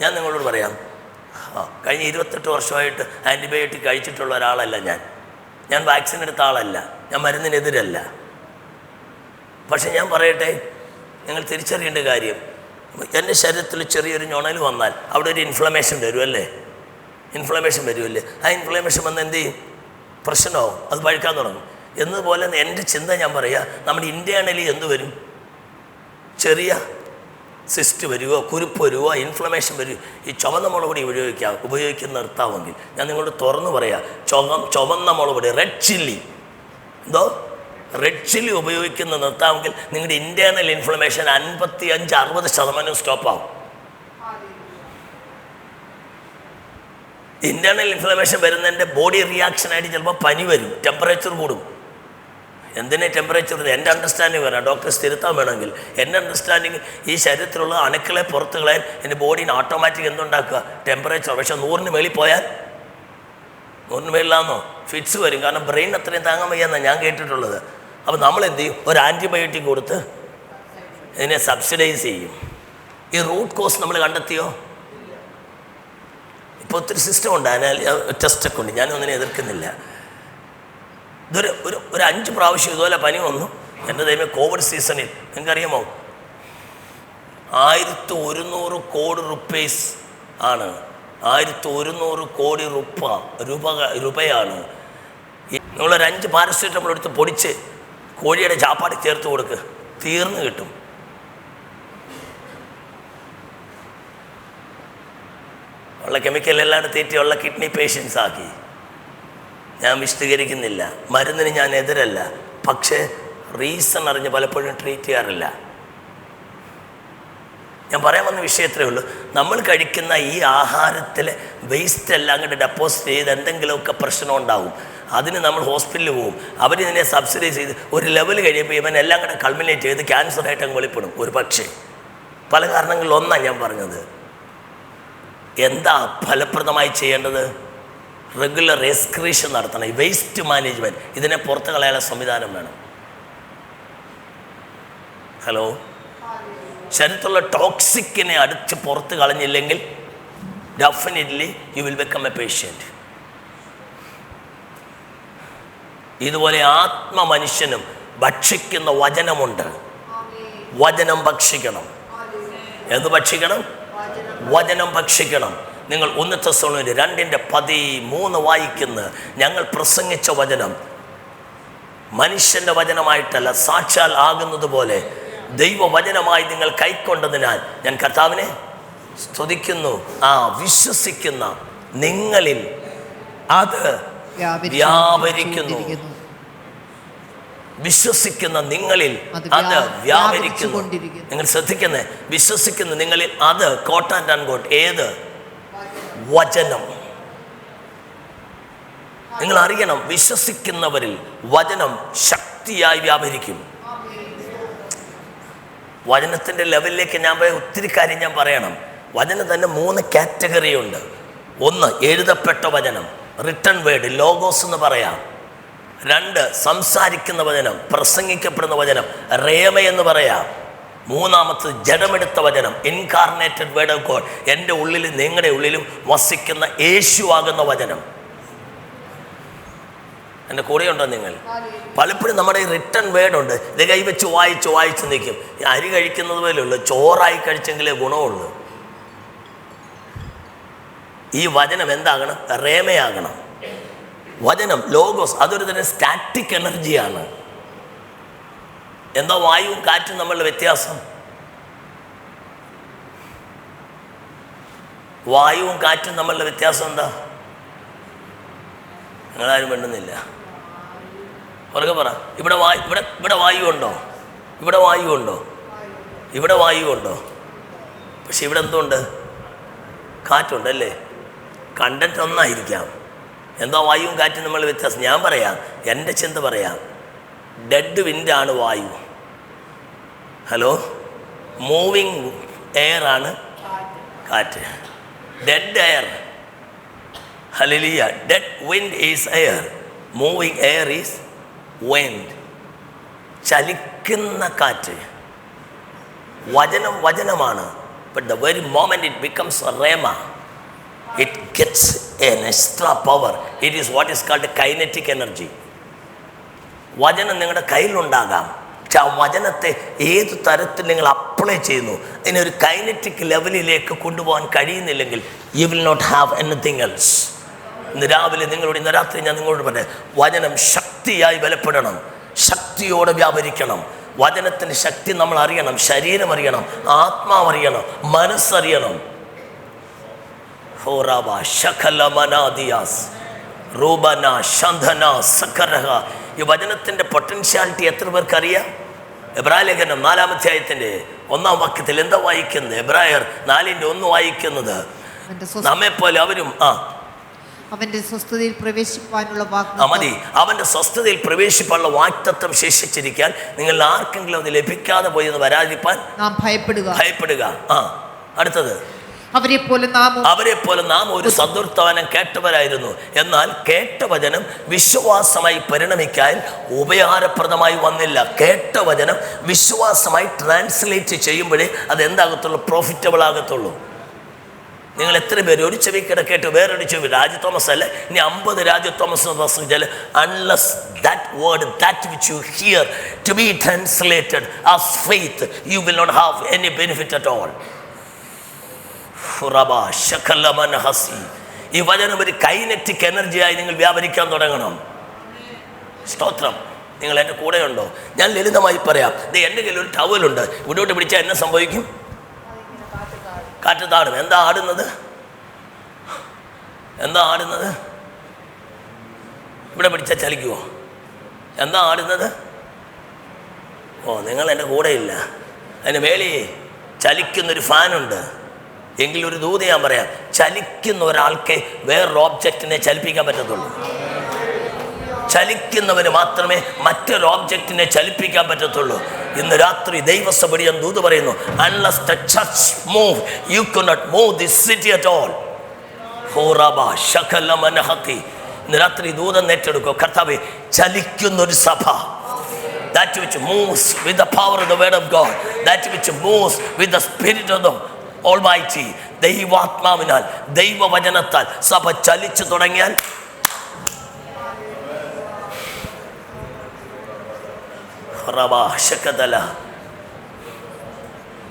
ഞാൻ നിങ്ങളോട് പറയാം, കഴിഞ്ഞ 28 വർഷമായിട്ട് ആൻറ്റിബയോട്ടിക് കഴിച്ചിട്ടുള്ള ഒരാളല്ല ഞാൻ വാക്സിൻ എടുത്ത ആളല്ല, ഞാൻ മരുന്നിനെതിരല്ല. പക്ഷെ ഞാൻ പറയട്ടെ, നിങ്ങൾ തിരിച്ചറിയേണ്ട കാര്യം, എൻ്റെ ശരീരത്തിൽ ചെറിയൊരു ഞൊണൽ വന്നാൽ അവിടെ ഒരു ഇൻഫ്ലമേഷൻ വരുമല്ലേ? ആ ഇൻഫ്ലമേഷൻ വന്ന് എന്ത് ചെയ്യും? പ്രശ്നമാവും, അത് പഴുക്കാൻ തുടങ്ങും. എന്നതുപോലെ എൻ്റെ ചിന്ത ഞാൻ പറയുക, നമ്മുടെ ഇൻറ്റേർണലി എന്ത് വരും? ചെറിയ സിസ്റ്റ് വരുമോ, കുരുപ്പ് വരുമോ, ഇൻഫ്ലമേഷൻ വരുമോ? ഈ ചുവന്ന മുളക് പൊടി ഉപയോഗിക്കുന്ന നിർത്താമെങ്കിൽ ഞാൻ നിങ്ങളോട് തുറന്നു പറയാം, ചുവന്ന മുളക് പൊടി, റെഡ് ചില്ലി ഉപയോഗിക്കുന്ന നിർത്താമെങ്കിൽ നിങ്ങളുടെ ഇൻറ്റേർണൽ ഇൻഫ്ലമേഷൻ 55-60% സ്റ്റോപ്പാവും. ഇൻറ്റേർണൽ ഇൻഫ്ലമേഷൻ വരുന്നതിൻ്റെ ബോഡി റിയാക്ഷനായിട്ട് ചിലപ്പോൾ പനി വരും, ടെമ്പറേച്ചർ കൂടും. എന്തിനെ ടെമ്പറേച്ചർ? എൻ്റെ അണ്ടർസ്റ്റാൻഡിങ് വരാം, ഡോക്ടേഴ്സ് തിരുത്താൻ വേണമെങ്കിൽ. എൻ്റെ അണ്ടർസ്റ്റാൻഡിങ്, ഈ ശരീരത്തിലുള്ള അണുക്കളെ പുറത്ത് കളയാൻ എൻ്റെ ബോഡീന് ഓട്ടോമാറ്റിക് എന്തുണ്ടാക്കുക? ടെമ്പറേച്ചർ. പക്ഷേ 100-ന് മേളിൽ പോയാൽ, 100-ന് മേളിലാണെന്നോ ഫിറ്റ്സ് വരും. കാരണം ബ്രെയിൻ അത്രയും താങ്ങാൻ വയ്യാന്നാണ് ഞാൻ കേട്ടിട്ടുള്ളത്. അപ്പോൾ നമ്മൾ എന്ത് ചെയ്യും? ഒരു ആൻറ്റിബയോട്ടിക് കൊടുത്ത് ഇതിനെ സബ്സിഡൈസ് ചെയ്യും. ഈ റൂട്ട് കോസ് നമ്മൾ കണ്ടെത്തിയോ? ഇപ്പോൾ ഒത്തിരി സിസ്റ്റം ഉണ്ട്, ടെസ്റ്റൊക്കെ ഉണ്ട്, ഞാനൊന്നിനെ എതിർക്കുന്നില്ല. ഇതൊരു 5 പ്രാവശ്യം ഇതുപോലെ പനി വന്നു. എൻ്റെ ദൈവമേ, കോവിഡ് സീസണിൽ നിങ്ങൾക്കറിയാമോ 1100 കോടി റുപ്പീസ് ആണ്. 1100 കോടി രൂപയാണ്. നിങ്ങളൊരു 5 പാരസെറ്റമോൾ എടുത്ത് പൊടിച്ച് കോഴിയുടെ ചാപ്പാട് ചേർത്ത് കൊടുക്ക്, തീർന്നു കിട്ടും. ഉള്ള കെമിക്കൽ എല്ലാം തീറ്റിയുള്ള കിഡ്നി പേഷ്യൻസ് ആക്കി. ഞാൻ വിശദീകരിക്കുന്നില്ല, മരുന്നിന് ഞാൻ എതിരല്ല. പക്ഷേ റീസൺ അറിഞ്ഞ് പലപ്പോഴും ട്രീറ്റ് ചെയ്യാറില്ല. ഞാൻ പറയാൻ വന്ന വിഷയത്രേ ഉള്ളൂ. നമ്മൾ കഴിക്കുന്ന ഈ ആഹാരത്തിലെ വേസ്റ്റ് എല്ലാം കൂടെ ഡെപ്പോസിറ്റ് ചെയ്ത് എന്തെങ്കിലുമൊക്കെ പ്രശ്നം ഉണ്ടാവും. അതിന് നമ്മൾ ഹോസ്പിറ്റലിൽ പോകും. അവരിതിനെ സബ്സിഡൈസ് ചെയ്ത് ഒരു ലെവൽ കഴിയുമ്പോൾ ഇവൻ എല്ലാം കൂടെ കൾമിനേറ്റ് ചെയ്ത് ക്യാൻസറായിട്ട് അങ്ങ് വെളിപ്പെടും. ഒരു പക്ഷേ പല കാരണങ്ങളിൽ ഒന്നാണ് ഞാൻ പറഞ്ഞത്. എന്താ ഫലപ്രദമായി ചെയ്യേണ്ടത്? റെഗുലർ എക്സ്ക്രീഷൻ നടത്തണം. ഈ വേസ്റ്റ് മാനേജ്മെൻറ്റ്, ഇതിനെ പുറത്ത് കളയാനുള്ള സംവിധാനം വേണം. ഹലോ, ശരീരത്തിലുള്ള ടോക്സിക്കിനെ അടിച്ച് പുറത്ത് കളഞ്ഞില്ലെങ്കിൽ definitely you will become a patient. ഇതുപോലെ മനുഷ്യനും ഭക്ഷിക്കുന്ന വചനമുണ്ട്. വചനം ഭക്ഷിക്കണം. എന്ത് ഭക്ഷിക്കണം? വചനം ഭക്ഷിക്കണം. നിങ്ങൾ 1 തെസ്സലോനിക്കർ 2:13 വായിക്കുന്ന, ഞങ്ങൾ പ്രസംഗിച്ച വചനം മനുഷ്യൻ്റെ വചനമായിട്ടല്ല, സാക്ഷാൽ ആകുന്നത് പോലെ ദൈവവചനമായി നിങ്ങൾ കൈക്കൊണ്ടതിനാൽ ഞാൻ കർത്താവിനെ സ്തുതിക്കുന്നു. വിശ്വസിക്കുന്ന നിങ്ങളിൽ അത് വ്യാപരിക്കുന്നു. വിശ്വസിക്കുന്ന നിങ്ങളിൽ അത് വ്യാപരിക്കുന്നു. നിങ്ങൾ ശ്രദ്ധിക്കുന്നേ, വിശ്വസിക്കുന്ന നിങ്ങളിൽ അത് കോട്ട് ആൻഡ് അൺകോട്ട് ഏത്? വചനം. നിങ്ങൾ അറിയണം, വിശ്വസിക്കുന്നവരിൽ വചനം ശക്തിയായി വ്യാപരിക്കും. വചനത്തിൻ്റെ ലെവലിലേക്ക് ഞാൻ പോയ ഒത്തിരി കാര്യം ഞാൻ പറയണം. വചനം തന്നെ 3 കാറ്റഗറി ഉണ്ട്. 1 എഴുതപ്പെട്ട വചനം, റിട്ടൺ വേർഡ് ലോഗോസ് എന്ന് പറയാം. 2 സംസാരിക്കുന്ന വചനം, പ്രസംഗിക്കപ്പെടുന്ന വചനം റേമ എന്ന് പറയാം. 3 ജഡമെടുത്ത വചനം, ഇൻകാർണേറ്റഡ് വേർഡ് ഓഫ് ഗോഡ്, എൻ്റെ ഉള്ളിലും നിങ്ങളുടെ ഉള്ളിലും വസിക്കുന്ന യേശുവാകുന്ന വചനം. എൻ്റെ കൂടെയുണ്ടോ നിങ്ങൾ? പലപ്പോഴും നമ്മുടെ ഈ റിട്ടൺ വേർഡ് ഉണ്ട്, ഇത് കൈവച്ച് വായിച്ച് നിൽക്കും. അരി കഴിക്കുന്നത് പോലെയുള്ളൂ, ചോറായി കഴിച്ചെങ്കിലേ ഗുണമുള്ളൂ. ഈ വചനം എന്താകണം? റേമയാകണം. വചനം ലോഗോസ് അതൊരു തന്നെ സ്റ്റാറ്റിക് എനർജിയാണ്. എന്താ വായുവും കാറ്റും തമ്മിലുള്ള വ്യത്യാസം? വായുവും കാറ്റും തമ്മിലുള്ള വ്യത്യാസം എന്താ? നിങ്ങളാരും വേണ്ടുന്നില്ല. പുറകെ പറ. ഇവിടെ വായു ഉണ്ടോ? ഇവിടെ വായു ഉണ്ടോ? ഇവിടെ വായു ഉണ്ടോ? പക്ഷെ ഇവിടെ എന്തുണ്ട്? കാറ്റുണ്ടല്ലേ. കണ്ടന്റ് ഒന്നായിരിക്കാം. എന്താ വായുവും കാറ്റും നമ്മൾ വ്യത്യാസം? ഞാൻ പറയാം, എൻ്റെ ചിന്ത പറയാം. ഡെഡ് വിൻഡാണ് വായു. ഹലോ, മൂവിങ് എയർ ആണ് കാറ്റ്. Dead air, hallelujah, dead wind is air, moving air is wind. ചലിക്കുന്ന കാറ്റ്. വചനമാണ്. But the very moment it becomes a rhema, it gets an extra power. It is what is called a kinetic energy. വചനം നിങ്ങളുടെ കയ്യിലുണ്ടാകാം, പക്ഷെ ആ വചനത്തെ ഏത് തരത്തിൽ നിങ്ങൾ അപ്ലൈ ചെയ്യുന്നു, അതിനൊരു കൈനറ്റിക് ലെവലിലേക്ക് കൊണ്ടുപോകാൻ കഴിയുന്നില്ലെങ്കിൽ you will not have anything else. ഇന്ന് രാവിലെ ഇന്ന് രാത്രി ഞാൻ നിങ്ങളോട് പറഞ്ഞു, വചനം ശക്തിയായി ബലപ്പെടണം, ശക്തിയോടെ വ്യാപരിക്കണം. വചനത്തിൻ്റെ ശക്തി നമ്മൾ അറിയണം. ശരീരം അറിയണം, ആത്മാവറിയണം, മനസ്സറിയണം. ഈ വചനത്തിൻ്റെ പൊട്ടൻഷ്യാലിറ്റി എത്ര പേർക്ക് അറിയാം? എബ്രായ ലേഖനം 4-ാം അധ്യായത്തിൻ്റെ 1-ാം വാക്യത്തിൽ എന്താ വായിക്കുന്നത്? എബ്രായർ 4:1 വായിക്കുന്നത്, നമ്മെപ്പോലെ അവരും അവന്റെ സ്വസ്ഥതയിൽ പ്രവേശിപ്പാനുള്ള മതി. അവന്റെ സ്വസ്ഥതയിൽ പ്രവേശിപ്പാനുള്ള വാഗ്ദത്തം ശേഷിച്ചിരിക്കാൻ നിങ്ങൾ ആർക്കെങ്കിലും അത് ലഭിക്കാതെ പോയി എന്ന് വരാതിരിപ്പാൻ നാം ഭയപ്പെടുക. അടുത്തത്, അവരെ പോലെ നാം ഒരു സദൃത്തവനം കേട്ടവരായിരുന്നു, എന്നാൽ കേട്ട വചനം വിശ്വാസമായി പരിണമിക്കാൻ ഉപകാരപ്രദമായി വന്നില്ല. കേട്ട വചനം വിശ്വാസമായി ട്രാൻസ്ലേറ്റ് ചെയ്യുമ്പോഴേ അത് എന്താകത്തുള്ളൂ? പ്രോഫിറ്റബിൾ ആകത്തുള്ളൂ. നിങ്ങൾ എത്ര പേര് ഒരു ചെവി കേട്ട് വേറൊരു ചെവി? രാജു തോമസ് അല്ലേ, ഇനി 50 രാജു തോമസ് പ്രസംഗിച്ചാൽ unless that word, that which you hear to be translated as faith, you will not have any benefit at all. ഈ വചനം ഒരു കൈനറ്റിക് എനർജിയായി നിങ്ങൾ വ്യാപരിക്കാൻ തുടങ്ങണം. സ്തോത്രം. നിങ്ങൾ എൻ്റെ കൂടെയുണ്ടോ? ഞാൻ ലളിതമായി പറയാം. എൻ്റെ കയ്യിൽ ഒരു ടവലുണ്ട്, ഇവിടോട്ട് പിടിച്ചാൽ എന്നെ സംഭവിക്കും? കാറ്റ് താടും. എന്താ ആടുന്നത്? ഇവിടെ പിടിച്ചാൽ ചലിക്കുമോ? എന്താ ആടുന്നത്? നിങ്ങൾ എൻ്റെ കൂടെയില്ല. അതിന് മേളിൽ ചലിക്കുന്നൊരു ഫാനുണ്ട്. എങ്കിലൊരു ദൂത് ഞാൻ പറയാം, ചലിക്കുന്ന ഒരാൾക്ക് വേറൊരു ഓബ്ജക്റ്റിനെ ചലിപ്പിക്കാൻ പറ്റത്തുള്ളൂ. ചലിക്കുന്നവന് മാത്രമേ മറ്റൊരു ഓബ്ജക്റ്റിനെ ചലിപ്പിക്കാൻ പറ്റത്തുള്ളൂ. ഇന്ന് രാത്രി ദൈവസഭയിൽ ദൂത് പറയുന്നു, unless the church move, you cannot move this city at all. ഇന്ന് രാത്രി ദൂതം ഏറ്റെടുക്കുക. കർത്താവേ, ചലിക്കുന്നൊരു സഭ, that which moves with the power of the word of God, that which moves with the spirit of the Almighty, ദൈവാത്മാവിനാൽ ദൈവവചനത്താൽ സഭ ചലിച്ചു തുടങ്ങിയാൽ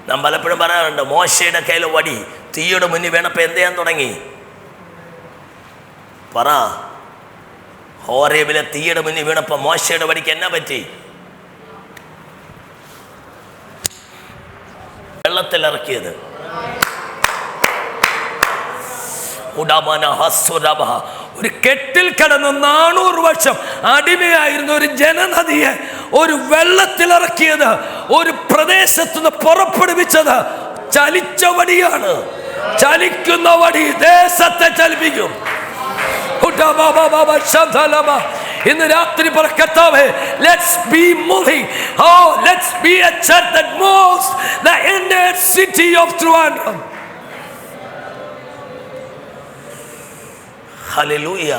നാം പലപ്പോഴും പറയാറുണ്ട്, മോശയുടെ കയ്യിലെ വടി തീയുടെ മുന്നിൽ വീണപ്പോൾ എന്ത് ചെയ്യാൻ തുടങ്ങി? പറ. ഹോരേബിലെ തീയുടെ മുന്നിൽ വീണപ്പോൾ മോശയുടെ വടിക്ക് എന്നാ പറ്റി? വെള്ളത്തിലിറക്കിയത്. ഒരു കെട്ടിൽ കിടന്ന് 400 വർഷം അടിമയായിരുന്ന ഒരു ജനനദിയെ ഒരു വെള്ളത്തിലിറക്കിയത്, ഒരു പ്രദേശത്തുനിന്ന് പുറപ്പെടുവിച്ചത് ചലിച്ച വടിയാണ്. ചലിക്കുന്ന വടി ദേശത്തെ ചലിപ്പിക്കും. ഇന്ന് രാത്രി പറക്കത്താവേ, let's be moving. Let's be a church that moves the entire city of Trivandrum. Hallelujah.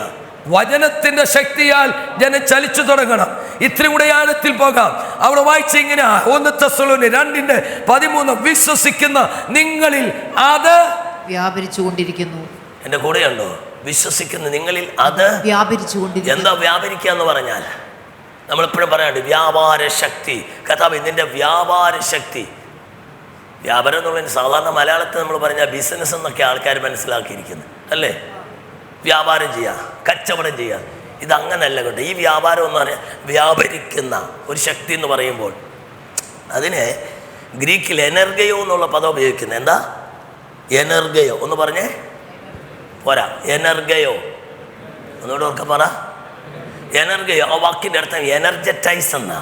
വചനത്തിന്റെ ശക്തിയാൽ ജനം ചലിച്ചു തുടങ്ങണം. ഇത്തിരി കൂടെ ആഴത്തിൽ പോകാം. അവിടെ വായിച്ച ഇങ്ങനെ 1 തെസ്സലോനിക്കർ 2:13 വിശ്വസിക്കുന്ന നിങ്ങളിൽ അത് വ്യാപരിച്ചുകൊണ്ടിരിക്കുന്നു. എൻ്റെ കൂടെയുണ്ടോ? വിശ്വസിക്കുന്ന നിങ്ങളിൽ അത് വ്യാപരിച്ചുകൊണ്ടിരിക്കുന്നു. എന്താ വ്യാപരിക്കുക എന്ന് പറഞ്ഞാൽ നമ്മളിപ്പോഴും പറയാണ്ട് വ്യാപാര ശക്തി. കഥാവ് ഇതിൻ്റെ വ്യാപാര ശക്തി. വ്യാപാരം എന്നുള്ളതിന് സാധാരണ മലയാളത്തിൽ നമ്മൾ പറഞ്ഞാൽ ബിസിനസ് എന്നൊക്കെ ആൾക്കാർ മനസ്സിലാക്കിയിരിക്കുന്നത് അല്ലേ? വ്യാപാരം ചെയ്യുക, കച്ചവടം ചെയ്യുക. ഇതങ്ങനല്ല കേട്ടോ. ഈ വ്യാപാരം എന്ന് പറഞ്ഞാൽ വ്യാപരിക്കുന്ന ഒരു ശക്തി എന്ന് പറയുമ്പോൾ അതിന് ഗ്രീക്കിൽ എനർഗയോ എന്നുള്ള പദം ഉപയോഗിക്കുന്നത്. എന്താ എനർഗയോ? ഒന്ന് പറഞ്ഞേ. പോരാ, എനർഗയോ ഒന്നുകൂടെ ഓർക്ക പറ. എനർഗയോ. ആ വാക്കിൻ്റെ അർത്ഥം എനർജറ്റൈസ് എന്നാ,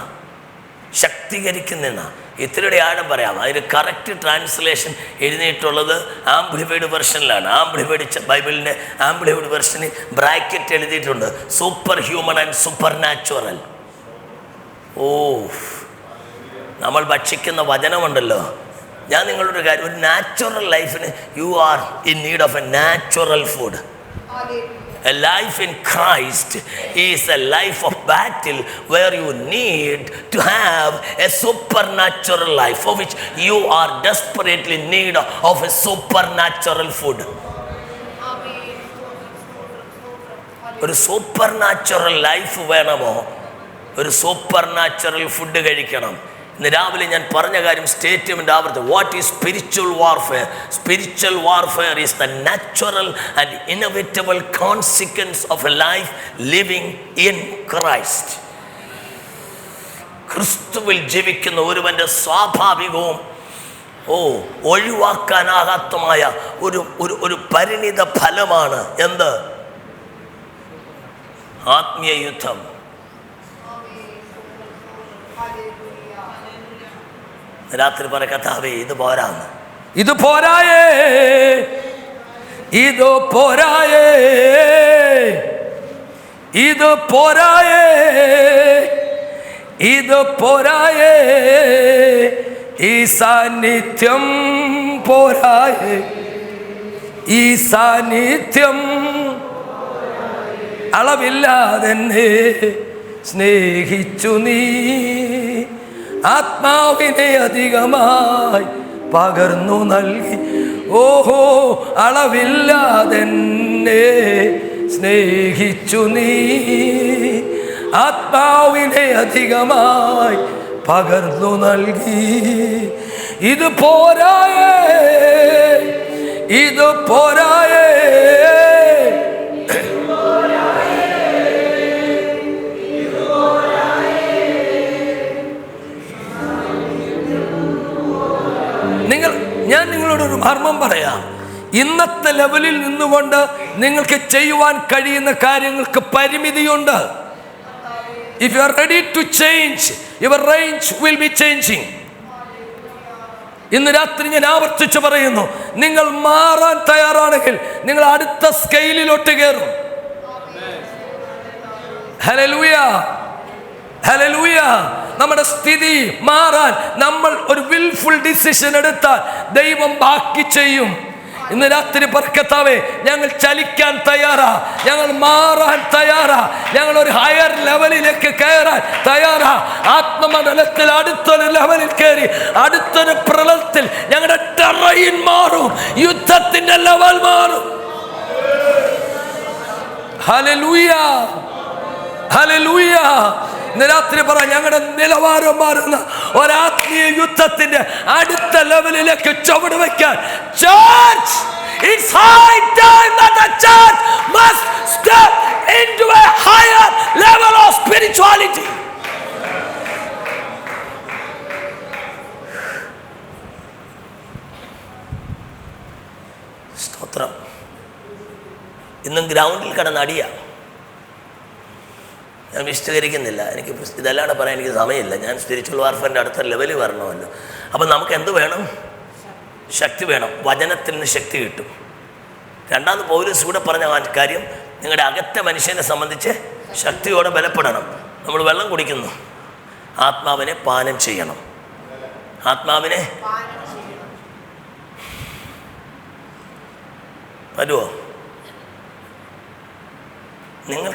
ശക്തീകരിക്കുന്ന. ഇത്തിരിയുടെ ആഴം പറയാം. അതിന് കറക്റ്റ് ട്രാൻസ്ലേഷൻ എഴുതിയിട്ടുള്ളത് ആംപ്ലിഫൈഡ് വെർഷനിലാണ്. ആംപ്ലിഫൈഡ് ബൈബിളിൻ്റെ ആംപ്ലിഫൈഡ് വെർഷനിൽ ബ്രാക്കറ്റ് എഴുതിയിട്ടുണ്ട് super human and super natural. ഓ, നമ്മൾ ഭക്ഷിക്കുന്ന വചനമുണ്ടല്ലോ. ഞാൻ നിങ്ങളൊരു കാര്യം, ഒരു നാച്ചുറൽ ലൈഫിന് you are in need of a natural food. A life in Christ is a life of battle where you need to have a supernatural life for which you are desperately in need of a supernatural food. ഒരു super natural life വേണമോ? ഒരു super natural food കഴിക്കണം. ഇന്ന് രാവിലെ ഞാൻ പറഞ്ഞ കാര്യം statement ആവർത്തി. What is spiritual warfare? Spiritual warfare is the natural and inevitable consequence of a life living in Christ. ക്രിസ്തുവിൽ ജീവിക്കുന്ന ഒരുവന്റെ സ്വാഭാവികവും ഒഴിവാക്കാനാകാത്തമായ ഒരു പരിണിത ഫലമാണ് എന്ത്? ആത്മീയ യുദ്ധം. രാത്രി പറ, കഥാവേ ഇത് പോരാന്ന്. ഇത് പോരായേ, ഇത് പോരായേ, ഇത് പോരായേ, ഇത് പോരായേ, ഈ സാന്നിധ്യം പോരായേ, ഈ സാന്നിധ്യം അളവില്ലാതെന്നെ സ്നേഹിച്ചു നീ, ആത്മാവിനെ അധികമായി പകർന്നു നൽകി. ഓഹോ, അളവില്ലാതെന്നെ സ്നേഹിച്ചു നീ, ആത്മാവിനെ അധികമായി പകർന്നു നൽകി. ഇത് പോരായേ, ഇത് പോരായേ, ഞാൻ നിങ്ങളോടൊരു മർമ്മം പറയാം. ഇന്നത്തെ ലെവലിൽ നിന്നുകൊണ്ട് നിങ്ങൾക്ക് ചെയ്യുവാൻ കഴിയുന്ന കാര്യങ്ങൾക്ക് പരിമിതിയുണ്ട്. If you are ready to change, your range will be changing. ഇന്ന് രാത്രി ഞാൻ ആവർത്തിച്ച് പറയുന്നു, നിങ്ങൾ മാറാൻ തയ്യാറാണെങ്കിൽ നിങ്ങൾ അടുത്ത സ്കെയിലിലോട്ട് കയറും. Hallelujah, hallelujah. നമ്മുടെ സ്ഥിതി മാറാൻ നമ്മൾ ഒരു വിൽഫുൾ ഡിസിഷൻ എടുത്താൽ ദൈവം ബാക്കി ചെയ്യും. ഇന്ന് രാത്രി കർത്താവേ, ഞങ്ങൾ ചലിക്കാൻ തയ്യാറാ, ഞങ്ങൾ മാറാൻ തയ്യാറാ, ഞങ്ങൾ ഒരു ഹയർ ലെവലിലേക്ക് കയറാൻ തയ്യാറാ. ആത്മമണ്ഡലത്തിൽ അടുത്തൊരു ലെവലിൽ കയറി അടുത്തൊരു പ്രളയത്തിൽ ഞങ്ങളുടെ ടെറൈൻ മാറും, യുദ്ധത്തിന്റെ ലെവൽ മാറും. Hallelujah, hallelujah. ഇന്ന് രാത്രി പറ, ഞങ്ങളുടെ നിലവാരം മാറുന്ന ഒരാത്മീയ യുദ്ധത്തിന്റെ അടുത്ത ലെവലിലേക്ക് ചുവട് വയ്ക്കാൻ church, it's high time that the church must step into a higher level of spirituality. സ്തോത്രം. ഇന്നും ഗ്രൗണ്ടിൽ കിടന്നടിയ ഞാൻ വിശദീകരിക്കുന്നില്ല. എനിക്ക് ഇതല്ലാതെ പറയാൻ എനിക്ക് സമയമില്ല. ഞാൻ സ്പിരിച്വൽ വാർഫറിൻ്റെ അടുത്ത ലെവലിൽ വരണമല്ലോ. അപ്പം നമുക്ക് എന്ത് വേണം? ശക്തി വേണം. വചനത്തിൽ നിന്ന് ശക്തി കിട്ടും. രണ്ടാമത് പൗലോസ് കൂടെ പറഞ്ഞ കാര്യം, നിങ്ങളുടെ അകത്തെ മനുഷ്യനെ സംബന്ധിച്ച് ശക്തിയോടെ ബലപ്പെടണം. നമ്മൾ വെള്ളം കുടിക്കുന്നു, ആത്മാവിനെ പാനം ചെയ്യണം. ആത്മാവിനെ പറ്റുമോ? നിങ്ങൾ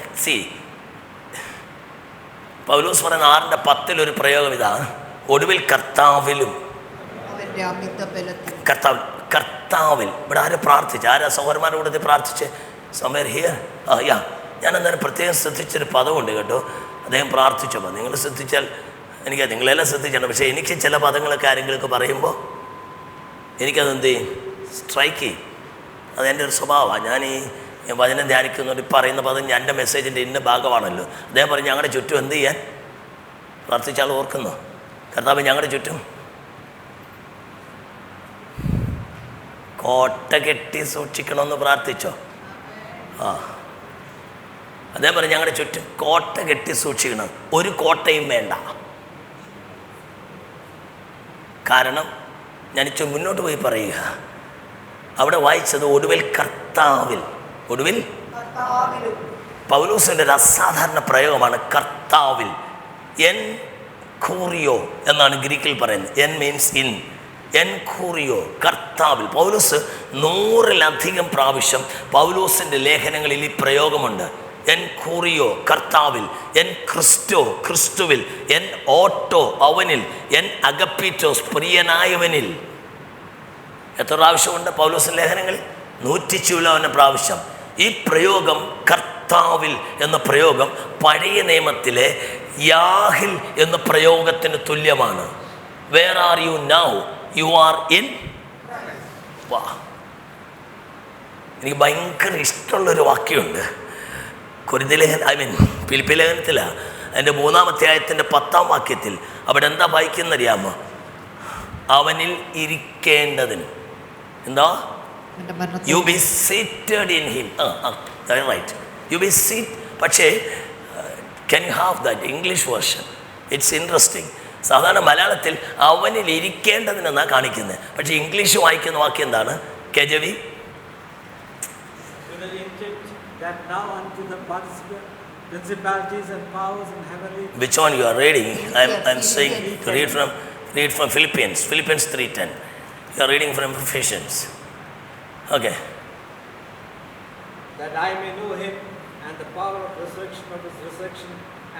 പൗലോസ് പറയുന്ന 6:10 ഒരു പ്രയോഗം ഇതാണ്, ഒടുവിൽ കർത്താവിലും. അവന്റെ അമിത ബലത്തിൽ. കർത്താവിൽ. ഇവിടെ ആരും പ്രാർത്ഥിച്ചു? ആരാ സഹോദരന്മാരുടെ കൂടെ പ്രാർത്ഥിച്ച്? സമയർ ഹിയർ. ഞാൻ അന്നേരം പ്രത്യേകം ശ്രദ്ധിച്ചൊരു പദമുണ്ട് കേട്ടോ. അദ്ദേഹം പ്രാർത്ഥിച്ചപ്പോൾ നിങ്ങൾ ശ്രദ്ധിച്ചാൽ, എനിക്ക് നിങ്ങളെല്ലാം ശ്രദ്ധിക്കണം, പക്ഷേ എനിക്ക് ചില പദങ്ങളൊക്കെ ആരെങ്കിലുമൊക്കെ പറയുമ്പോൾ എനിക്കതെന്ത് ചെയ്യും, സ്ട്രൈക്ക് ചെയ്യും. അതെൻ്റെ ഒരു സ്വഭാവമാണ്. ഞാൻ ഈ വചനം ധ്യാനിക്കുന്നതുകൊണ്ട് ഈ പറയുന്ന പദം എൻ്റെ മെസ്സേജിൻ്റെ ഇന്ന ഭാഗമാണല്ലോ. അദ്ദേഹം പറഞ്ഞ് ഞങ്ങളുടെ ചുറ്റും എന്ത് ചെയ്യാൻ പ്രാർത്ഥിച്ചാൽ ഓർക്കുന്നു. കർത്താവ് ഞങ്ങളുടെ ചുറ്റും കോട്ട കെട്ടി സൂക്ഷിക്കണമെന്ന് പ്രാർത്ഥിച്ചോ? അദ്ദേഹം പറഞ്ഞ് ഞങ്ങളുടെ ചുറ്റും കോട്ട കെട്ടി സൂക്ഷിക്കണം, ഒരു കോട്ടയും വേണ്ട. കാരണം ഞാൻ മുന്നോട്ട് പോയി പറയുക, അവിടെ വായിച്ചത് ഒടുവിൽ കർത്താവിൽ. ഒടുവിൽ പൗലോസിൻ്റെ ഒരു അസാധാരണ പ്രയോഗമാണ് കർത്താവിൽ. എൻ കൂറിയോ എന്നാണ് ഗ്രീക്കിൽ പറയുന്നത്. N means in. എൻ കൂറിയോ, കർത്താവിൽ. പൗലോസ് 100-ലധികം പ്രാവശ്യം പൗലോസിൻ്റെ ലേഖനങ്ങളിൽ ഈ പ്രയോഗമുണ്ട്. എൻ കൂറിയോ, കർത്താവിൽ. എൻ ക്രിസ്റ്റോ, ക്രിസ്തുവിൽ. എൻ ഓട്ടോ, അവനിൽ. എൻ അഗപ്പീറ്റോസ്, പ്രിയനായവനിൽ. എത്ര പ്രാവശ്യമുണ്ട് പൗലോസിൻ്റെ ലേഖനങ്ങളിൽ? 100 പ്രാവശ്യം. ഈ പ്രയോഗം കർത്താവിൽ എന്ന പ്രയോഗം പഴയ നിയമത്തിലെ യാഹിൽ എന്ന പ്രയോഗത്തിന് തുല്യമാണ്. Where are you now? You are in. വാ, എനിക്ക് ഭയങ്കര ഇഷ്ടമുള്ളൊരു വാക്യമുണ്ട് കൊരിന്ത്യർ ലേഖനം, ഫിലിപ്പി ലേഖനത്തിലാണ്. അതിൻ്റെ 3-ാം അധ്യായത്തിൻ്റെ 10-ാം വാക്യത്തിൽ അവിടെ എന്താ വായിക്കുന്നറിയാമോ? അവനിൽ ഇരിക്കേണ്ടതിന്. എന്താ? You be seated in him. Right, you be seat. പക്ഷേ can you have that English version? It's interesting. സാധാരണ മലയാളത്തിൽ അവനിൽ ഇരിക്കേണ്ടതിനെന്നാണ് കാണിക്കുന്നത്, പക്ഷേ ഇംഗ്ലീഷ് വായിക്കുന്ന വാക്യം എന്താണ്? KJV. Which one you are reading? I'm saying to read from Philippians 3:10. You are reading from Ephesians. Okay. That I may know him and the power of resurrection of his resurrection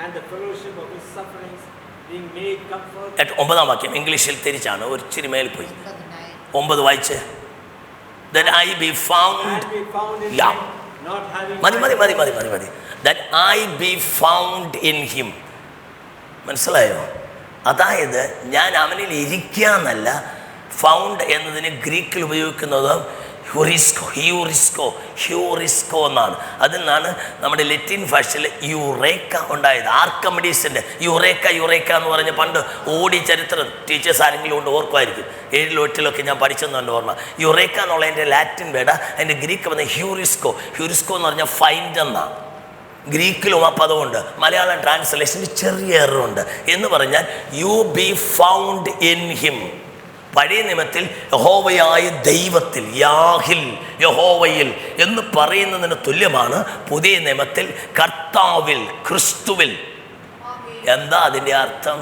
and the fellowship of his sufferings, being made comfort. 9-ാം വാക്യം ഇംഗ്ലീഷിൽ തിരിച്ചാണ്, ഒരു ഇച്ചിരി മേൽ പോയി. 9 വായിച്ച്. That I be found in him, not having. മതി. That I be found in him. മനസ്സിലായോ? അതായത് ഞാൻ അവനിൽ ഇരിക്കാന്നല്ല, ഫൗണ്ട് എന്നതിന് ഗ്രീക്കിൽ ഉപയോഗിക്കുന്നത് ഹ്യൂറിസ്കോ എന്നാണ്. അതിൽ നിന്നാണ് നമ്മുടെ ലത്തീൻ ഭാഷയിൽ യുറേക്ക ഉണ്ടായത്. ആർക്കമിഡീസിൻ്റെ യുറേക്ക എന്ന് പറഞ്ഞ് പണ്ട് ഓടി ചരിത്രം ടീച്ചേഴ്സ് ആരെങ്കിലും കൊണ്ട് ഓർക്കുമായിരിക്കും. 7-ലും 8-ലൊക്കെ ഞാൻ പഠിച്ചെന്നുണ്ട് ഓർമ്മ. യുറേക്ക എന്നുള്ളതിൻ്റെ ലാറ്റിൻ വേർഡ്, അതിൻ്റെ ഗ്രീക്ക് വന്ന ഹ്യൂറിസ്കോ എന്ന് പറഞ്ഞാൽ ഫൈൻഡ് എന്നാണ്. ഗ്രീക്കിലും ആ പദമുണ്ട്. മലയാളം ട്രാൻസ്ലേഷനിൽ ചെറിയ എററുണ്ട്. എന്ന് പറഞ്ഞാൽ you be found in him. പഴയ നിയമത്തിൽ യഹോവയായ ദൈവത്തിൽ, യാഹിൽ, യഹോവയിൽ എന്ന് പറയുന്നതിന് തുല്യമാണ് പുതിയ നിയമത്തിൽ കർത്താവിൽ, ക്രിസ്തുവിൽ. എന്താ അതിൻ്റെ അർത്ഥം?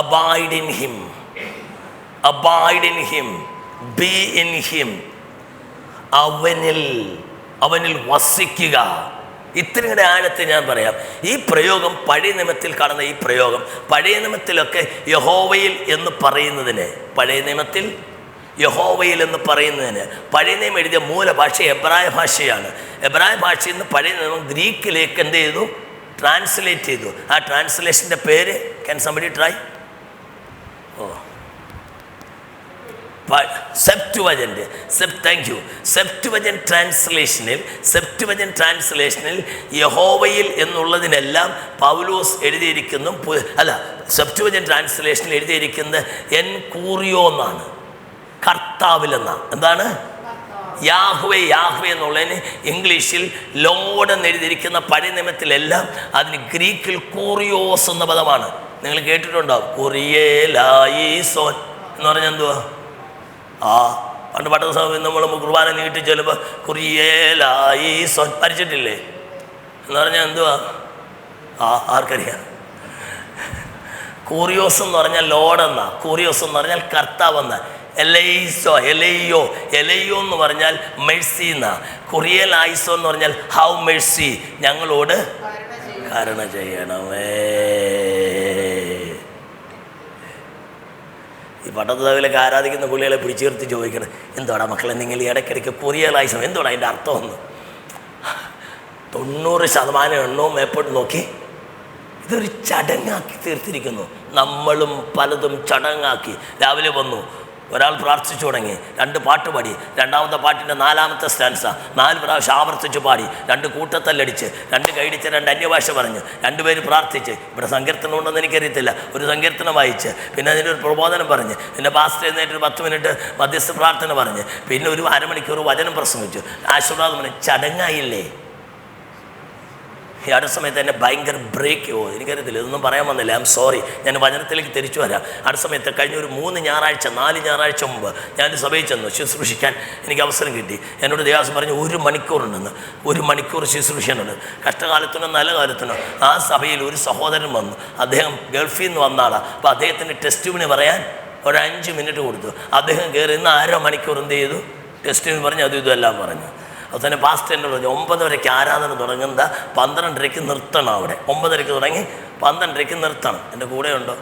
Abide in him, be in him. അവനിൽ വസിക്കുക. ഇത്രയും കൂടെ ആഴത്തിൽ ഞാൻ പറയാം. ഈ പ്രയോഗം പഴയ നിയമത്തിൽ കാണുന്ന ഈ പ്രയോഗം പഴയ നിയമത്തിലൊക്കെ യഹോവയിൽ എന്ന് പറയുന്നതിന്, പഴയ നിയമത്തിൽ യഹോവയിൽ എന്ന് പറയുന്നതിന് പഴയ നിയമം എഴുതിയ മൂലഭാഷ എബ്രായ ഭാഷയാണ്. എബ്രായ ഭാഷയിൽ നിന്ന് പഴയ നിയമം ഗ്രീക്കിലേക്ക് എന്ത് ചെയ്തു? ട്രാൻസ്ലേറ്റ് ചെയ്തു. ആ ട്രാൻസ്ലേഷൻ്റെ പേര് ക്യാൻ സംബഡി ട്രൈ? സെപ്റ്റുവജന്റ് ട്രാൻസ്ലേഷനിൽ യഹോവയിൽ എന്നുള്ളതിനെല്ലാം പൗലോസ് എഴുതിയിരിക്കുന്നു. സെപ്റ്റുവജന്റ് ട്രാൻസ്ലേഷനിൽ എഴുതിയിരിക്കുന്നത് എൻ കൂറിയോ എന്നാണ്, കർത്താവിലെന്നാണ്. എന്താണ്? യാഹ്വേ എന്നുള്ളതിന് ഇംഗ്ലീഷിൽ ലോഡ് എന്ന് എഴുതിയിരിക്കുന്ന പഴയ നിയമത്തിലെല്ലാം അതിന് ഗ്രീക്കിൽ കൂറിയോസ് എന്ന പദമാണ്. നിങ്ങൾ കേട്ടിട്ടുണ്ടാവും, കുറിയേലായിസോൻ എന്ന് പറഞ്ഞാൽ എന്തുവാ? പണ്ട് പട്ടണ സമയം നമ്മൾ കുർബാന നീട്ടി ചെല്ലുമ്പോൾ കുറിയേലായിസോൻ പരിച്ചിട്ടില്ലേ എന്ന് പറഞ്ഞാൽ എന്തുവാ? ആർക്കറിയാം? കൂറിയോസ് എന്ന് പറഞ്ഞാൽ ലോഡെന്ന, കൂറിയോസ് എന്ന് പറഞ്ഞാൽ കർത്താവെന്ന. എലൈസോ എലൈയോ എലൈയോ എന്ന് പറഞ്ഞാൽ മെഴ്സി എന്നാ. കുറിയൽ ആയിസോ എന്ന് പറഞ്ഞാൽ ഹൗ മെഴ്സി, ഞങ്ങളോട് കരുണ ചെയ്യണമേ. ഈ പട്ടത്തവിലൊക്കെ ആരാധിക്കുന്ന പുള്ളികളെ പിടിച്ചു നിർത്തി ചോദിക്കണം, എന്തോടാ മക്കളെ നിങ്ങൾ ഇടയ്ക്കിടയ്ക്ക് കുറിയലായിസം എന്തോടാ അതിൻ്റെ അർത്ഥമൊന്നും. 90% എണ്ണവും മേപ്പോട്ട് നോക്കി ഇതൊരു ചടങ്ങാക്കി തീർത്തിരിക്കുന്നു. നമ്മളും പലതും ചടങ്ങാക്കി. രാവിലെ വന്നു, ഒരാൾ പ്രാർത്ഥിച്ചു തുടങ്ങി, 2 പാട്ട് പാടി, 2ാമത്തെ പാട്ടിൻ്റെ 4ാമത്തെ സ്റ്റാൻസ 4 പ്രാവശ്യം ആവർത്തിച്ച് പാടി, 2 കൂട്ടത്തല്ലടിച്ച്, 2 കൈടിച്ച്, 2 അന്യഭാഷ പറഞ്ഞ്, 2 പേര് പ്രാർത്ഥിച്ച്. ഇവിടെ സങ്കീർത്തനം ഉണ്ടെന്ന് എനിക്കറിയത്തില്ല, ഒരു സങ്കീർത്തനം വായിച്ച്, പിന്നെ അതിനൊരു പ്രബോധനം പറഞ്ഞ്, പിന്നെ പാസ്റ്റർ എഴുന്നേറ്റ് 10 മിനിറ്റ് മധ്യസ്ഥ പ്രാർത്ഥന പറഞ്ഞ്, പിന്നെ ഒരു അരമണിക്കൂർ വചനം പ്രസംഗിച്ചു. ആശീർവാദം പറഞ്ഞ് ചടങ്ങായില്ലേ? ഈ അടുത്ത സമയത്ത് എന്നെ ഭയങ്കര ബ്രേക്ക് എനിക്കറിയത്തില്ല, ഇതൊന്നും പറയാൻ വന്നില്ല, ഐ എം സോറി. ഞാൻ വചനത്തിലേക്ക് തിരിച്ചു വരാം. അടുത്ത സമയത്ത് കഴിഞ്ഞ ഒരു 4 ഞായറാഴ്ച മുമ്പ് ഞാൻ സഭയിൽ ചെന്നു ശുശ്രൂഷിക്കാൻ എനിക്ക് അവസരം കിട്ടി. എന്നോട് ദേവാസം പറഞ്ഞു 1 മണിക്കൂറുണ്ടെന്ന്. 1 മണിക്കൂർ ശുശ്രൂഷനുണ്ട്. കഷ്ടകാലത്തിനോ നല്ല കാലത്തിനോ ആ സഭയിൽ ഒരു സഹോദരൻ വന്നു. അദ്ദേഹം ഗൾഫിൽ നിന്ന് വന്ന ആളാണ്. അപ്പോൾ അദ്ദേഹത്തിൻ്റെ ടെസ്റ്റിമിന് പറയാൻ ഒരു 5 മിനിറ്റ് കൊടുത്തു. അദ്ദേഹം കയറി ഇന്ന് 1/2 മണിക്കൂർ എന്ത് ചെയ്തു, ടെസ്റ്റിമിന് പറഞ്ഞു, അതും ഇതെല്ലാം പറഞ്ഞു. അതുതന്നെ പാസ്റ്റർ എന്നോട് പറഞ്ഞു 9:30 ആരാധന തുടങ്ങുന്നത് 12:30 നിർത്തണം. അവിടെ 9:30 തുടങ്ങി 12:30 നിർത്തണം. എൻ്റെ കൂടെ ഉണ്ടോ?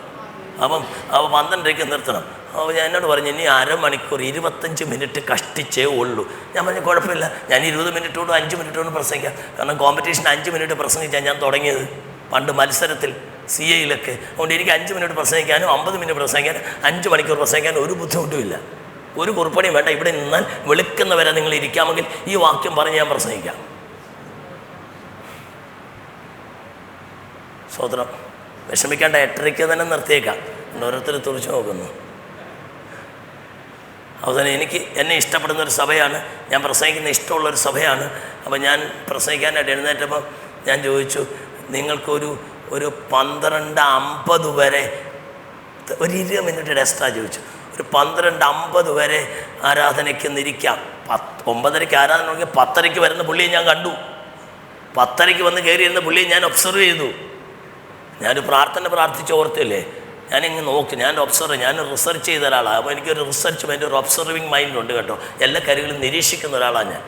അപ്പം 12:30 നിർത്തണം. അപ്പോൾ ഞാൻ എന്നോട് പറഞ്ഞു ഇനി 1/2 മണിക്കൂർ 25 മിനിറ്റ് കഷ്ടിച്ചേ ഉള്ളൂ. ഞാൻ പറഞ്ഞു കുഴപ്പമില്ല, ഞാൻ 20 മിനിറ്റ് കൊണ്ട് 5 മിനിറ്റ് കൊണ്ട് പ്രസംഗിക്കാം. കാരണം കോമ്പറ്റീഷൻ 5 മിനിറ്റ് പ്രസംഗിച്ചാൽ ഞാൻ തുടങ്ങിയത് പണ്ട് മത്സരത്തിൽ CAയിലൊക്കെ. അതുകൊണ്ട് എനിക്ക് 5 മിനിറ്റ് പ്രസംഗിക്കാനും 50 മിനിറ്റ് പ്രസംഗിക്കാനും 5 മണിക്കൂർ പ്രസംഗിക്കാനും ഒരു ബുദ്ധിമുട്ടുമില്ല, ഒരു കുറിപ്പണിയും വേണ്ട. ഇവിടെ നിന്നാൽ വിളിക്കുന്നവരെ നിങ്ങൾ ഇരിക്കാമെങ്കിൽ ഈ വാക്യം പറഞ്ഞ് ഞാൻ പ്രസംഗിക്കാം. സ്വതന്ത്രം വിഷമിക്കേണ്ട, 8:30 തന്നെ നിർത്തിയേക്കാം. ഓരോരുത്തർ തുറച്ചു നോക്കുന്നു. അതുതന്നെ എന്നെ ഇഷ്ടപ്പെടുന്നൊരു സഭയാണ്, ഞാൻ പ്രസംഗിക്കുന്ന ഇഷ്ടമുള്ളൊരു സഭയാണ്. അപ്പോൾ ഞാൻ പ്രസംഗിക്കാനായിട്ട് എഴുന്നേറ്റപ്പോൾ ഞാൻ ചോദിച്ചു, നിങ്ങൾക്കൊരു 12:50 വരെ ഒരു 20 മിനിറ്റ് എക്സ്ട്രാ ചോദിച്ചു. ഒരു 12:50 വരെ ആരാധനയ്ക്ക് നിരിക്കാം. 9:30 ആരാധന നോക്കി 10:30 വരുന്ന പുള്ളിയെ ഞാൻ കണ്ടു. 10:30 വന്ന് കയറിയിരുന്ന പുള്ളിയെ ഞാൻ ഒബ്സർവ് ചെയ്തു. ഞാനൊരു പ്രാർത്ഥിച്ച് ഓർത്തില്ലേ, ഞാനിങ്ങനെ നോക്കി, ഞാൻ ഒബ്സർവ്, ഞാൻ റിസർച്ച് ചെയ്ത ഒരാളാണ്. അപ്പോൾ എനിക്കൊരു റിസർച്ച് മൈൻഡ്, ഒരു ഒബ്സർവിങ് മൈൻഡുണ്ട് കേട്ടോ. എല്ലാ കാര്യങ്ങളും നിരീക്ഷിക്കുന്ന ഒരാളാണ് ഞാൻ.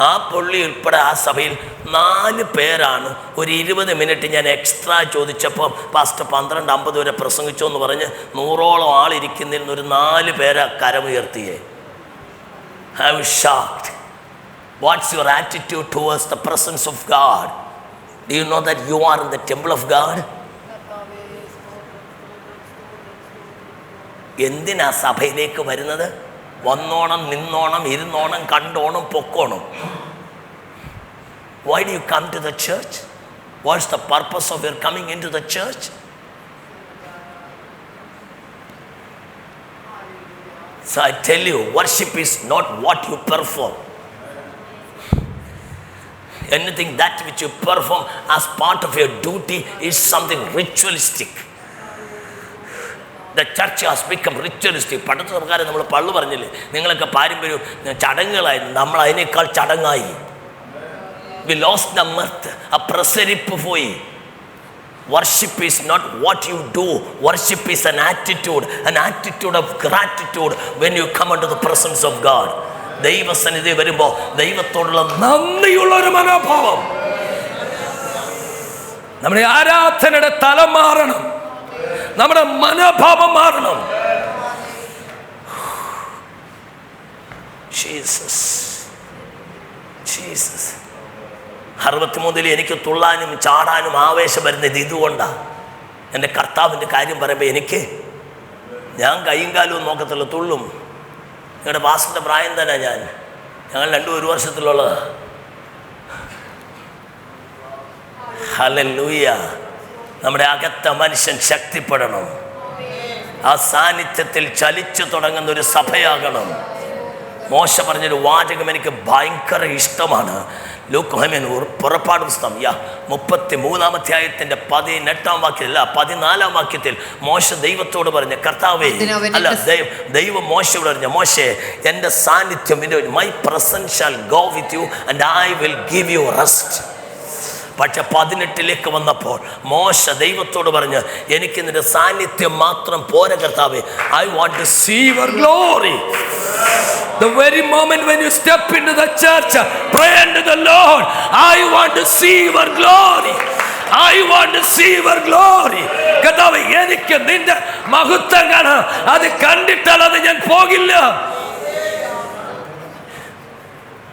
ആ പുള്ളി ഉൾപ്പെടെ ആ സഭയിൽ 4 പേരാണ് ഒരു 20 മിനിറ്റ് ഞാൻ എക്സ്ട്രാ ചോദിച്ചപ്പോൾ പാസ്റ്റർ 12:50 വരെ പ്രസംഗിച്ചോ എന്ന് പറഞ്ഞ് 100ഓളം ആളിരിക്കുന്നതിൽ നിന്ന് ഒരു 4 പേരെ കരമുയർത്തിയേ. I was shocked. What's your attitude towards the presence of God? Do you know that you are in the temple of God? എന്തിനാ സഭയിലേക്ക് വരുന്നത്? വന്നോണം, നിന്നോണം, ഇരുന്നോണം, കണ്ടോണം, പൊക്കോണം. Why do you come to the church? What's the purpose of your coming into the church? So I tell you, worship is not what you perform. Anything that which you perform as part of your duty is something ritualistic. The church has become ritualistic. പണ്ടത്തെ സർക്കാരെ നമ്മൾ പള്ളു പറഞ്ഞില്ലേ, നിങ്ങളൊക്കെ പാരമ്പര്യം ചടങ്ങുകളായിരുന്നു, നമ്മൾ അതിനേക്കാൾ ചടങ്ങായി. We lost the mirth. ആ പ്രസരിപ്പ് പോയി. Worship is not what you do. Worship is an attitude of gratitude when you come into the presence of God. ദൈവസന്നിധി വരുമ്പോൾ ദൈവത്തോടുള്ള നന്ദിയുള്ള ഒരു മനോഭാവം. നമ്മുടെ ആരാധനയുടെ തലം മാറണം, നമ്മുടെ മനോഭാവം മാറണം. ജീസസ് 63 എനിക്ക് തുള്ളാനും ചാടാനും ആവേശം വരുന്നത് ഇതുകൊണ്ടാണ്. എൻ്റെ കർത്താവിൻ്റെ കാര്യം പറയുമ്പോൾ ഞാൻ കൈയും കാലും നോക്കത്തുള്ളൂ, തുള്ളും. ഞങ്ങളുടെ പാസ്റ്ററിൻ്റെ പ്രായം തന്നെ ഞങ്ങൾ 2 വർഷത്തിലുള്ളത്. ഹല്ലേലൂയ. നമ്മുടെ അകത്ത മനുഷ്യൻ ശക്തിപ്പെടണം. ആ സാന്നിധ്യത്തിൽ ചലിച്ചു തുടങ്ങുന്ന ഒരു സഭയാകണം. മോശ പറഞ്ഞൊരു വാചകം എനിക്ക് ഭയങ്കര ഇഷ്ടമാണ്. പുറപ്പാട് പുസ്തകം 33-ാം അധ്യായത്തിന്റെ 18-ാം വാക്യത്തിൽ 14-ാം വാക്യത്തിൽ മോശ ദൈവത്തോട് പറഞ്ഞ, കർത്താവേ, അല്ല ദൈവം മോശയോട് പറഞ്ഞ, മോശേ, എൻ്റെ സാന്നിധ്യം, my presence shall go with you and I will give you rest. പക്ഷെ 18 വന്നപ്പോൾ മോശ ദൈവത്തോട് പറഞ്ഞ്, എനിക്ക് നിന്റെ സാന്നിധ്യം മാത്രം പോര കർത്താവേ, I want to see your glory. The very moment when you step into the church, pray unto the Lord, I want to see your glory. I want to see your glory. കർത്താവേ, എനിക്ക് നിന്റെ മഹത്വം കാണാം. അത് കണ്ടിട്ടല്ലാതെ ഞാൻ പോകില്ല.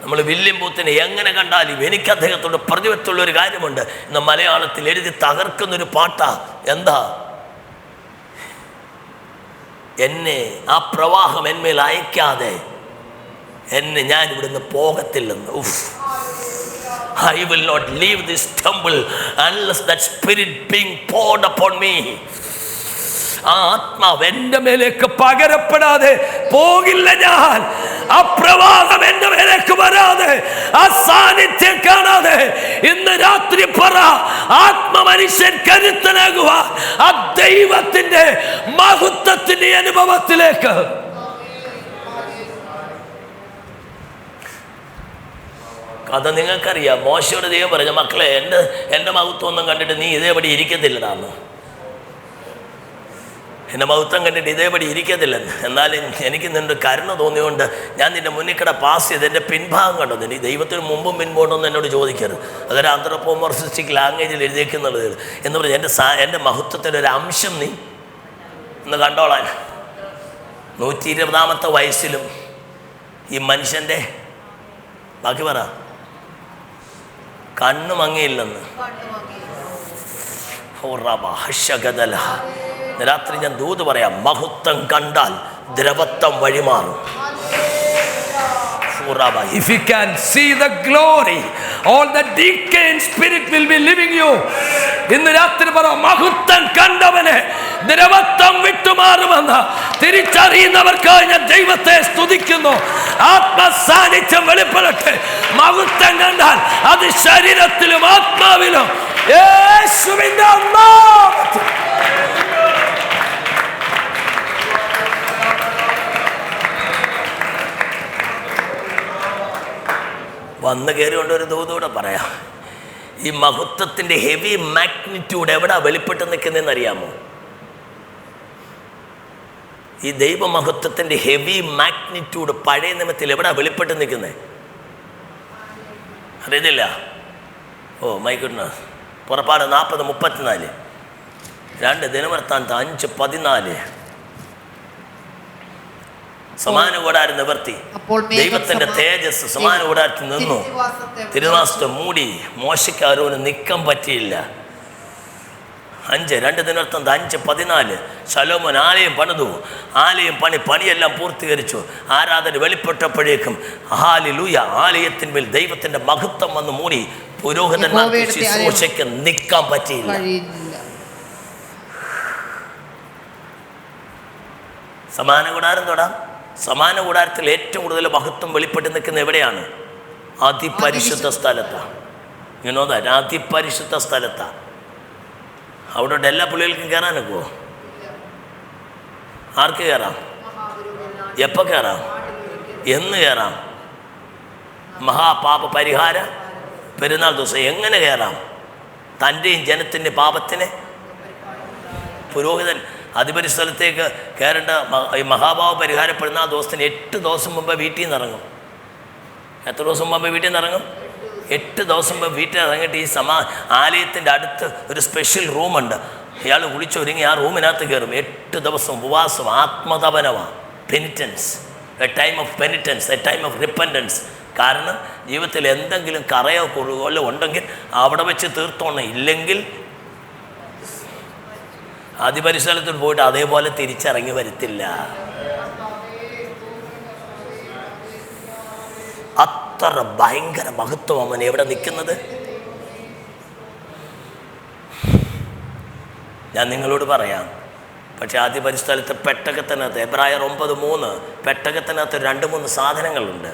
നമ്മൾ William ബൂത്തിനെ എങ്ങനെ കണ്ടാലും എനിക്ക് അദ്ദേഹത്തോട് പറഞ്ഞു വെച്ചുള്ള ഒരു കാര്യമുണ്ട്. ഇന്ന് മലയാളത്തിൽ എഴുതി തകർക്കുന്നൊരു പാട്ടാ. എന്താ? എന്നെ ആ പ്രവാഹം എന്മേൽ അയക്കാതെ ഞാൻ ഇവിടുന്ന് പോകത്തില്ലെന്ന്. I will not leave this temple unless that spirit being poured upon me. ആ ആത്മാവ് എൻ്റെ മേലേക്ക് പകരപ്പെടാതെ പോകില്ല ഞാൻ. ആ പ്രവാഹം എൻ്റെ മേലേക്ക് വരാതെ, ആ സാന്നിധ്യം കാണാതെ. ഇന്ന് രാത്രി പറ, ആത്മമനുഷ്യൻ കരുത്തനാകുവാൻ ആ ദൈവത്തിന്റെ മഹത്വത്തിന്റെ അനുഭവത്തിലേക്ക്. കഥ നിങ്ങൾക്കറിയാം. മോശയോട് ദൈവം പറഞ്ഞ, മക്കളെ, എൻ്റെ മഹത്വം ഒന്നും കണ്ടിട്ട് നീ ഇതേപടി ഇരിക്കത്തില്ലടാന്ന്. എൻ്റെ മഹത്വം കണ്ടിട്ട് ഇതേപടി ഇരിക്കത്തില്ലെന്ന്. എന്നാലും എനിക്ക് നിന്റെ കരുണ തോന്നിയുകൊണ്ട് ഞാൻ നിൻ്റെ മുന്നിക്കട പാസ് ചെയ്ത് എൻ്റെ പിൻഭാഗം കണ്ടോ. നീ ദൈവത്തിന് മുമ്പും പിൻപോട്ടൊന്നും എന്നോട് ചോദിക്കരുത്. അതൊരു ആന്ത്രോപോമോർഫിസ്റ്റിക് ലാംഗ്വേജിൽ എഴുതിയേക്കുന്നുള്ളത് എന്ന് പറഞ്ഞ് എൻ്റെ മഹത്വത്തിൻ്റെ ഒരു അംശം നീ ഒന്ന് കണ്ടോളാൻ. 120 വയസ്സിലും ഈ മനുഷ്യൻ്റെ ബാക്കി പറ കണ്ണു മങ്ങിയില്ലെന്ന്. രാത്രി ഞാൻ ദൂത് പറയാം, മഹത്വം കണ്ടാൽ ദ്രവത്വം വഴിമാറും. If you can see the glory, all the decaying spirit will be leaving you. ഇന്ന് രാത്രി പറ, മഹത്വം കണ്ടവനെ ദ്രവത്വം വിട്ടുമാറുമെന്ന് തിരിച്ചറിയുന്നവർക്കായി ഞാൻ ദൈവത്തെ സ്തുതിക്കുന്നു. ആത്മസാന്നിധ്യം വെളിപ്പെടട്ടെ. മഹത്വം കണ്ടാൽ അത് ശരീരത്തിലും ആത്മാവിലും യേശുവിന്റെ നാമത്തിൽ. വന്ന് കയറിക്കൊണ്ട് ഒരു ദൂതൂടെ പറയാം. ഈ മഹത്വത്തിൻ്റെ ഹെവി മാഗ്നിറ്റ്യൂഡ് എവിടെ വെളിപ്പെട്ട് നിൽക്കുന്നതെന്ന് അറിയാമോ? ഈ ദൈവമഹത്വത്തിൻ്റെ ഹെവി മാഗ്നിറ്റ്യൂഡ് പഴയ നിയമത്തിൽ എവിടെ വെളിപ്പെട്ട് നിൽക്കുന്നത് അറിയുന്നില്ല. Oh my goodness. പുറപ്പാട് 40:34, 2 ദിനവൃത്താന്തം 5:14. സമാന കൂടാരം നിവർത്തി, ദൈവത്തിന്റെ തേജസ് സമാന കൂടാരത്തിൽ നിന്നു തിരുവാസത്തെ മൂടി. മോശയ്ക്ക് ആരോന് നിൽക്കാൻ പറ്റിയില്ല. 2 ദിനവൃത്താന്തം 5:14. ശലോമോൻ ആലയം പണിതു. ആലയം പണിയെല്ലാം പൂർത്തീകരിച്ചു. ആരാധന വെളിപ്പെട്ടപ്പോഴേക്കും ഹല്ലേലൂയ, ആലയത്തിന്മേൽ ദൈവത്തിന്റെ മഹത്വം വന്ന് മൂടി. പുരോഹിതന്മാർക്ക് ശുശ്രൂഷയ്ക്ക് നിൽക്കാൻ പറ്റിയില്ല. സമാന കൂടാരം തൊടാം. സമാന കൂടാരത്തിൽ ഏറ്റവും കൂടുതൽ മഹത്വം വെളിപ്പെട്ട് നിൽക്കുന്ന എവിടെയാണ്? അതിപരിശുദ്ധ സ്ഥലത്താണ്. അതിപരിശുദ്ധ സ്ഥലത്താണ്. അവിടെ എല്ലാ പുള്ളികൾക്കും കയറാൻ ഒക്കുമോ? ആർക്ക് കയറാം? എപ്പോൾ കയറാം? എന്ന് കയറാം? മഹാപാപ പരിഹാര പെരുന്നാൾ ദിവസം എങ്ങനെ കയറാം? തൻ്റെയും ജനത്തിൻ്റെ പാപത്തിനെ പുരോഹിതൻ അതിപരിസ്ഥലത്തേക്ക് കയറേണ്ട ഈ മഹാഭാവ പരിഹാരപ്പെടുന്ന ആ ദിവസത്തിന് 8 ദിവസം മുമ്പ് വീട്ടിൽ നിന്ന് ഇറങ്ങും. എത്ര ദിവസം മുമ്പ് വീട്ടിൽ നിന്ന് ഇറങ്ങും? 8 ദിവസം മുമ്പ് വീട്ടിൽ ഇറങ്ങിയിട്ട് ഈ ആലയത്തിൻ്റെ അടുത്ത് ഒരു സ്പെഷ്യൽ റൂമുണ്ട്. ഇയാൾ കുളിച്ചൊരുങ്ങി ആ റൂമിനകത്ത് കയറും. 8 ദിവസം ഉപവാസം, ആത്മതപനമാണ്. Penitence, a time of penitence, a time of repentance. കാരണം ജീവിതത്തിൽ എന്തെങ്കിലും കറയോ കുറുകോലോ ഉണ്ടെങ്കിൽ അവിടെ വെച്ച് തീർത്തോണം. ഇല്ലെങ്കിൽ അതിപരിസരത്തിൽ പോയിട്ട് അതേപോലെ തിരിച്ചിറങ്ങി വരത്തില്ല. അത്ര ഭയങ്കര മഹത്വം അവൻ എവിടെ നിൽക്കുന്നത്. ഞാൻ നിങ്ങളോട് പറയാം. പക്ഷെ അതിപരിസ്ഥലത്ത് പെട്ടകത്തിനകത്ത് എബ്രായർ 9:3 പെട്ടകത്തിനകത്ത് 2-3 സാധനങ്ങളുണ്ട്.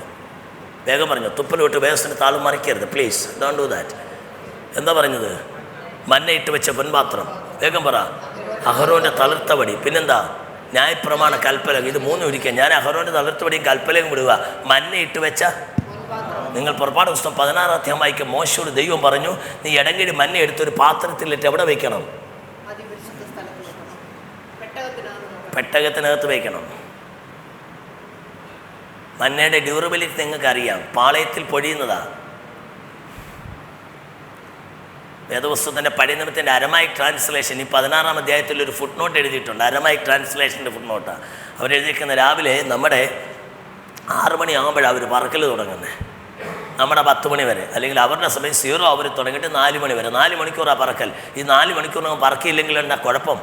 വേഗം പറഞ്ഞു, തുപ്പലോട്ട് വേഗത്തിന് താളം മറിക്കരുത്, പ്ലീസ് ഡോണ്ട് ഡു ദാറ്റ്. എന്താ പറഞ്ഞത്? മന്നയിട്ട് വെച്ച പൊൻപാത്രം. വേഗം പറ. അഹരോൻ്റെ തളിർത്തവടി. പിന്നെന്താ? ന്യായപ്രമാണ കൽപ്പലകം. ഇത് 3 ഒരിക്കൽ. ഞാൻ അഹരോൻ്റെ തളിർത്തവടിയും കൽപ്പലയും വിടുക. മന്നയിട്ട് വെച്ച നിങ്ങൾ പുറപ്പാട് പുസ്തകം 16 അധ്യായം വായിക്കും. മോശയോട് ദൈവം പറഞ്ഞു, നീ ഇടങ്കഴി മഞ്ഞ എടുത്തൊരു പാത്രത്തിലിട്ട് എവിടെ വെക്കണം? അതിപരിശുദ്ധ സ്ഥലത്ത് വെക്കണം. പെട്ടകത്തിനകത്ത് വെക്കണം. മഞ്ഞയുടെ ഡ്യൂറബിലിറ്റി നിങ്ങൾക്ക് അറിയാം, പാളയത്തിൽ പൊഴിയുന്നതാ. വേദപുസ്തകത്തിൻ്റെ പഴയ നിയമത്തിൻ്റെ അരമായിക് ട്രാൻസ്ലേഷൻ ഈ 16-ാം അധ്യായത്തിൽ ഒരു ഫുട് നോട്ട് എഴുതിയിട്ടുണ്ട്. അരമായിക് ട്രാൻസ്ലേഷൻ്റെ ഫുട് നോട്ടാണ്. അവരെഴുതിയിരിക്കുന്ന രാവിലെ നമ്മുടെ 6 മണിയാകുമ്പോഴാണ് അവർ പറക്കൽ തുടങ്ങുന്നത്. നമ്മുടെ 10 മണി വരെ, അല്ലെങ്കിൽ അവരുടെ സമയം 0 അവർ തുടങ്ങിയിട്ട് 4 മണി വരെ. 4 മണിക്കൂറാണ് പറക്കൽ. ഈ 4 മണിക്കൂറിനകം പറക്കിയില്ലെങ്കിൽ എന്താ കുഴപ്പം?